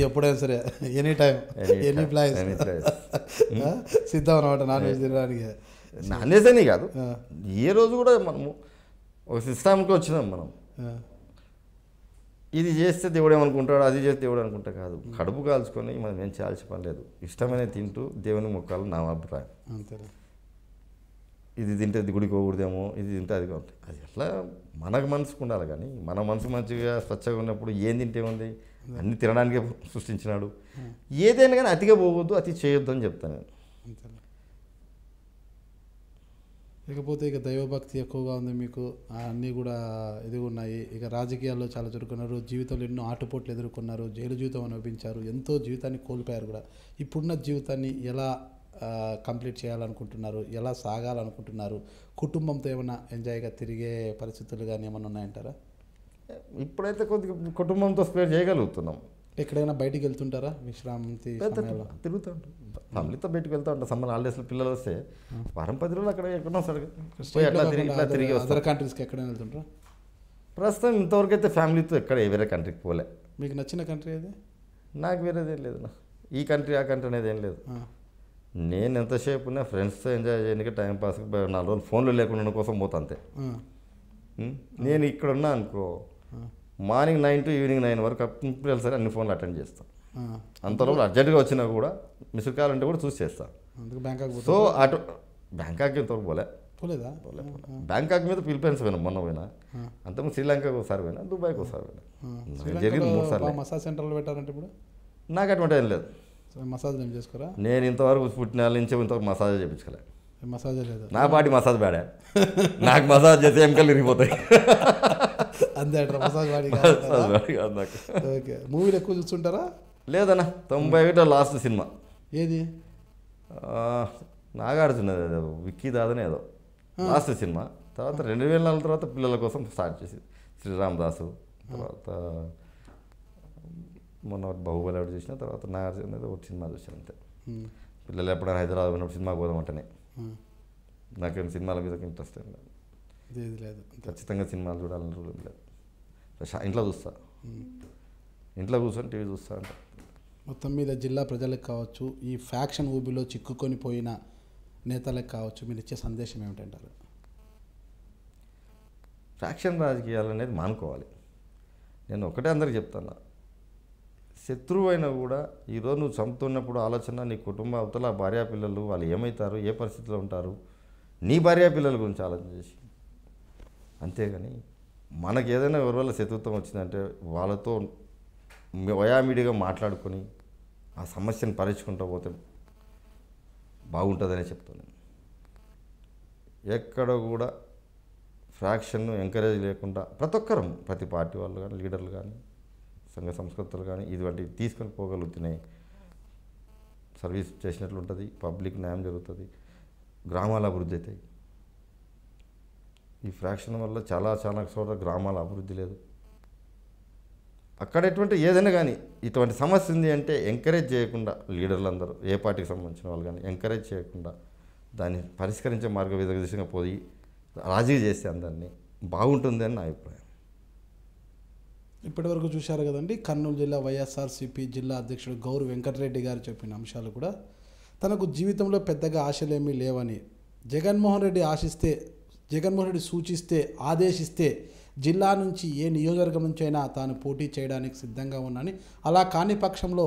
ఎప్పుడైనా సరే, ఎనీ టైం ఎనీ ప్లేస్ సిద్ధం అనమాట నాన్ వెజ్ తినడానికి. నాన్ వెజ్ అని కాదు, ఏ రోజు కూడా మనము ఒక సిస్టమ్కి వచ్చినాం. మనం ఇది చేస్తే దేవుడు ఏమనుకుంటాడు, అది చేస్తే దేవుడు అనుకుంటా కాదు. కడుపు కాల్చుకొని మనం ఏం చేయాల్సిన పని లేదు. ఇష్టమైన తింటూ దేవుని మొక్కాలు నా అభిప్రాయం. అంతే. ఇది తింటే గుడికి పోకూడదేమో, ఇది తింటే అది ఉంటుంది. అది ఎట్లా మనకు మనసుకు ఉండాలి. కానీ మన మనసు మంచిగా స్వచ్ఛంగా ఉన్నప్పుడు ఏం తింటే ఉంది, అన్ని తినడానికే సృష్టించినాడు. ఏదైనా కానీ అతిగా పోవద్దు, అతి చేయొద్దు అని చెప్తాను నేను. అంతే. ఇకపోతే ఇక దైవభక్తి ఎక్కువగా ఉంది మీకు, అన్నీ కూడా ఎదుగు ఉన్నాయి. ఇక రాజకీయాల్లో చాలా చురుకున్నారు, జీవితంలో ఎన్నో ఆటుపోట్లు ఎదుర్కొన్నారు, జైలు జీవితం అనుభవించారు, ఎంతో జీవితాన్ని కోల్పోయారు కూడా. ఇప్పుడున్న జీవితాన్ని ఎలా కంప్లీట్ చేయాలనుకుంటున్నారు, ఎలా సాగాలనుకుంటున్నారు? కుటుంబంతో ఏమైనా ఎంజాయ్గా తిరిగే పరిస్థితులు కానీ ఏమైనా ఉన్నాయంటారా? ఇప్పుడైతే కొద్దిగా కుటుంబంతో స్పేర్ చేయగలుగుతున్నాం. ఎక్కడైనా బయటికి వెళ్తుంటారా? విశ్రాంతి తిరుగుతూ ఉంటాం, ఫ్యామిలీతో బయటకు వెళ్తూ ఉంటాం. సమ్మర్ హాలిడేస్లో పిల్లలు వస్తే వారం 10 రోజులు అక్కడ ఎక్కడో అట్లా తిరిగి అదర్ కంట్రీస్కి ఎక్కడైనా వెళ్తుంటారా? ప్రస్తుతం ఇంతవరకు అయితే ఫ్యామిలీతో ఎక్కడ వేరే కంట్రీకి పోలే. మీకు నచ్చిన కంట్రీ ఏది? నాకు వేరేది ఏం లేదు. ఈ కంట్రీ ఆ కంట్రీ అనేది ఏం లేదు. నేను ఎంతసేపు ఉన్నా ఫ్రెండ్స్తో ఎంజాయ్ చేయడానికి టైంపాస్ 4 రోజులు ఫోన్లో లేకుండా కోసం పోతా అంతే. నేను ఇక్కడ ఉన్నా అనుకో, మార్నింగ్ 9 to ఈవినింగ్ 9 వరకు కంపల్సరీ అన్ని ఫోన్లు అటెండ్ చేస్తాను. అంతలోపు అర్జెంటుగా వచ్చినా కూడా మిస్డ్ కాల్ అంటే కూడా చూసి చేస్తాను. సో అటు బ్యాంకాక్ ఇంతవరకు పోలేదా? బ్యాంకాక్ మీద ఫిలిపైన్స్ పోయినా, మొన్న పోయినా. అంతకుముందు శ్రీలంకకు ఒకసారి పోయినా, దుబాయ్కి ఒకసారి పోయినా. జరిగింది 3 సార్లు. మసాజ్ సెంటర్లో పెట్టారంటే ఇప్పుడు నాకు అటువంటి ఏం లేదు. మసాజ్ ఏం చేసుకోరా? నేను ఇంతవరకు పుట్టిన నుంచి ఇంతవరకు మసాజ్ చేయించుకోలే. మసాజ్ లేదు నా పాటి మసాజ్ బ్యాడా. నాకు మసాజ్ చేస్తే ఎంకలు ఇరిగిపోతాయి. అంతే మసాజ్ బాడీ కాదు నాకు. ఓకే. మూవీలు ఎక్కువ చూస్తుంటారా? లేదన్నా, 91 లాస్ట్ సినిమా. ఏది నాగార్జున విక్కీ దాదనే ఏదో లాస్ట్ సినిమా. తర్వాత 2004 తర్వాత పిల్లల కోసం స్టార్ట్ చేసింది శ్రీరామ్ దాసు. తర్వాత మొన్న బాహుబలి ఒకటి చూసిన తర్వాత నాగార్జున ఏదో ఒక సినిమా చూసాను అంతే. పిల్లలు ఎప్పుడైనా హైదరాబాద్ ఉన్నప్పుడు సినిమాకి పోదామంటేనే. నాకేం సినిమాల మీద ఇంట్రెస్ట్ ఏం లేదు. ఖచ్చితంగా సినిమాలు చూడాలని రూల్ లేదు. ఇంట్లో చూస్తా, ఇంట్లో కూర్చొని టీవీ చూస్తా అంట. మొత్తం మీద జిల్లా ప్రజలకు కావచ్చు, ఈ ఫ్యాక్షన్ ఊబిలో చిక్కుకొని పోయిన నేతలకు కావచ్చు, మీరు ఇచ్చే సందేశం ఏమిటంటారు? ఫ్యాక్షన్ రాజకీయాలు అనేది మానుకోవాలి. నేను ఒకటే అందరికి చెప్తాను, శత్రువు అయినా కూడా ఈరోజు నువ్వు చంపుతున్నప్పుడు ఆలోచన నీ కుటుంబ అవతల భార్యా పిల్లలు వాళ్ళు ఏమవుతారు, ఏ పరిస్థితిలో ఉంటారు, నీ భార్యా పిల్లల గురించి ఆలోచన చేసి. అంతేగాని మనకు ఏదైనా ఎవరి వల్ల శత్రుత్వం వచ్చిందంటే వాళ్ళతో వయామిడిగా మాట్లాడుకొని ఆ సమస్యను పరిష్కరించుకుంటూ పోతే బాగుంటుందనే చెప్తాను. ఎక్కడ కూడా ఫ్రాక్షన్ను ఎంకరేజ్ లేకుండా ప్రతి ఒక్కరం, ప్రతి పార్టీ వాళ్ళు కానీ, లీడర్లు కానీ, సంఘ సంస్కృతులు కానీ ఇటువంటి తీసుకొని పోగలుగుతున్నాయి. సర్వీస్ చేసినట్లు ఉంటుంది, పబ్లిక్ న్యాయం జరుగుతుంది, గ్రామాల అభివృద్ధి అవుతాయి. ఈ ఫ్రాక్షన్ వల్ల చాలా చోట్ల గ్రామాల అభివృద్ధి లేదు. అక్కడ ఎటువంటి ఏదైనా కానీ ఇటువంటి సమస్య ఉంది అంటే ఎంకరేజ్ చేయకుండా లీడర్లు అందరూ, ఏ పార్టీకి సంబంధించిన వాళ్ళు కానీ ఎంకరేజ్ చేయకుండా దాన్ని పరిష్కరించే దిశగా పోయి రాజీ చేస్తే అందరినీ బాగుంటుంది అని నా అభిప్రాయం. ఇప్పటివరకు చూశారు కదండి, కర్నూలు జిల్లా వైఎస్ఆర్సీపీ జిల్లా అధ్యక్షుడు గౌరు వెంకటరెడ్డి గారు చెప్పిన అంశాలు కూడా. తనకు జీవితంలో పెద్దగా ఆశలేమీ లేవని, జగన్మోహన్ రెడ్డి సూచిస్తే, ఆదేశిస్తే జిల్లా నుంచి ఏ నియోజకవర్గం నుంచి అయినా తాను పోటీ చేయడానికి సిద్ధంగా ఉన్నానని, అలా కాని పక్షంలో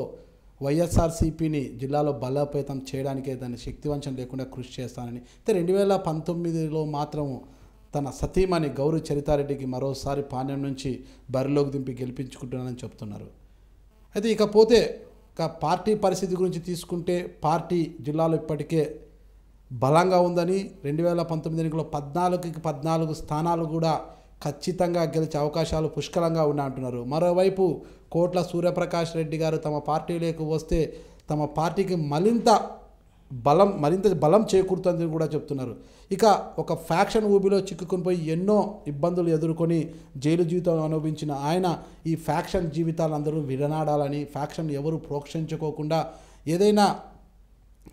వైఎస్ఆర్సీపీని జిల్లాలో బలోపేతం చేయడానికే దాన్ని శక్తివంచం లేకుండా కృషి చేస్తానని, అయితే 2019లో మాత్రం తన సతీమణి గౌరు చరితారెడ్డికి మరోసారి పాణ్యం నుంచి బరిలోకి దింపి గెలిపించుకుంటున్నానని చెప్తున్నారు. అయితే ఇకపోతే పార్టీ పరిస్థితి గురించి తీసుకుంటే, పార్టీ జిల్లాలో ఇప్పటికే బలంగా ఉందని, 2019 ఎన్నికల్లో 14కి 14 స్థానాలు కూడా ఖచ్చితంగా గెలిచే అవకాశాలు పుష్కలంగా ఉన్నాయంటున్నారు. మరోవైపు కోట్ల సూర్యప్రకాష్ రెడ్డి గారు తమ పార్టీలోకి వస్తే తమ పార్టీకి మరింత బలం చేకూరుతుందని కూడా చెప్తున్నారు. ఇక ఒక ఫ్యాక్షన్ ఊబిలో చిక్కుకొని పోయి ఎన్నో ఇబ్బందులు ఎదుర్కొని జైలు జీవితం అనుభవించిన ఆయన ఈ ఫ్యాక్షన్ జీవితాలందరూ విడనాడాలని, ఫ్యాక్షన్ ఎవరు ప్రోక్షించుకోకుండా ఏదైనా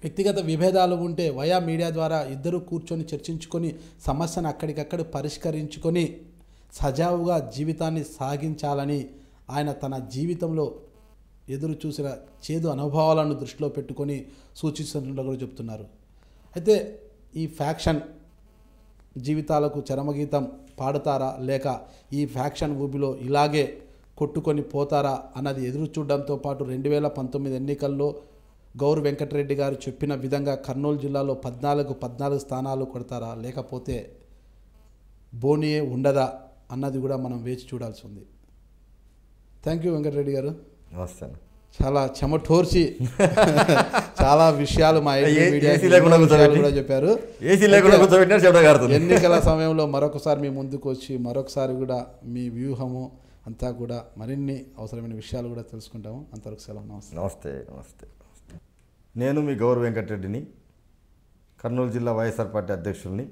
వ్యక్తిగత విభేదాలు ఉంటే వయా మీడియా ద్వారా ఇద్దరు కూర్చొని చర్చించుకొని సమస్యను అక్కడికక్కడ పరిష్కరించుకొని సజావుగా జీవితాన్ని సాగించాలని ఆయన తన జీవితంలో ఎదురు చూసిన చేదు అనుభవాలను దృష్టిలో పెట్టుకొని సూచిస్తున్నట్లు కూడా చెప్తున్నారు. అయితే ఈ ఫ్యాక్షన్ జీవితాలకు చరమగీతం పాడుతారా, లేక ఈ ఫ్యాక్షన్ ఊబిలో ఇలాగే కొట్టుకొని పోతారా అన్నది ఎదురు చూడడంతో పాటు 2019 ఎన్నికల్లో గౌరు వెంకటరెడ్డి గారు చెప్పిన విధంగా కర్నూలు జిల్లాలో 14 స్థానాలు కొడతారా, లేకపోతే బోనియే ఉండదా అన్నది కూడా మనం వేచి చూడాల్సి ఉంది. థ్యాంక్ యూ వెంకటరెడ్డి గారు. నమస్తే. చాలా చెమటోర్చి చాలా విషయాలు మా కూడా చెప్పారు. ఎన్నికల సమయంలో మరొకసారి మీ ముందుకు వచ్చి మరొకసారి కూడా మీ వ్యూహము అంతా కూడా మరిన్ని అవసరమైన విషయాలు కూడా తెలుసుకుంటాము. అంతవరకు సెలవు. నమస్తే. నేను మీ గౌరు వెంకటరెడ్డిని, కర్నూలు జిల్లా వైఎస్ఆర్ పార్టీ అధ్యక్షుడిని.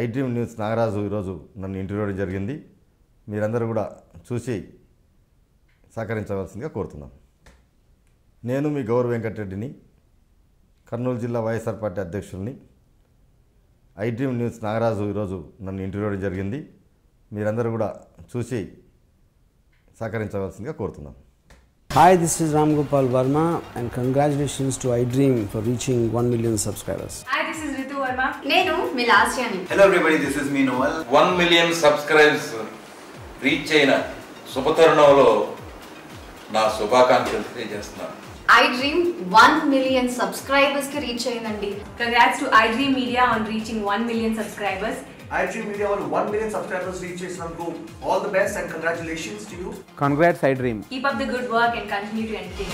ఐడ్రీమ్ న్యూస్ నాగరాజు ఈరోజు నన్ను ఇంటర్వ్యూ చేయడం జరిగింది. మీరందరూ కూడా చూసి సహకరించవలసిందిగా కోరుతున్నాం. నేను మీ గౌరు వెంకటరెడ్డిని, కర్నూలు జిల్లా వైఎస్ఆర్ పార్టీ అధ్యక్షుడిని. ఐడ్రీమ్ న్యూస్ నాగరాజు ఈరోజు నన్ను ఇంటర్వ్యూ చేయడం జరిగింది. మీరందరూ కూడా చూసి సహకరించవలసిందిగా కోరుతున్నాం. Hi, this is Ram Gopal Verma and congratulations to iDream for reaching 1 million subscribers. Hi, this is Ritu Verma. Nenu Milasyani. Hello everybody, this is me Noel. 1 million subscribers reach అయిన శుభతరుణంలో నా శుభాకాంక్షలు తెలియజేస్తున్నాను. iDream 1 million subscribers కి రీచ్ అయిందండి. Congrats to iDream Media on reaching 1 million subscribers. iDream Media వాళ్ళు 1 million subscribers reach చేసినందుకు all the best and congratulations to you. Congrats iDream. Keep up the good work and continue to entertain.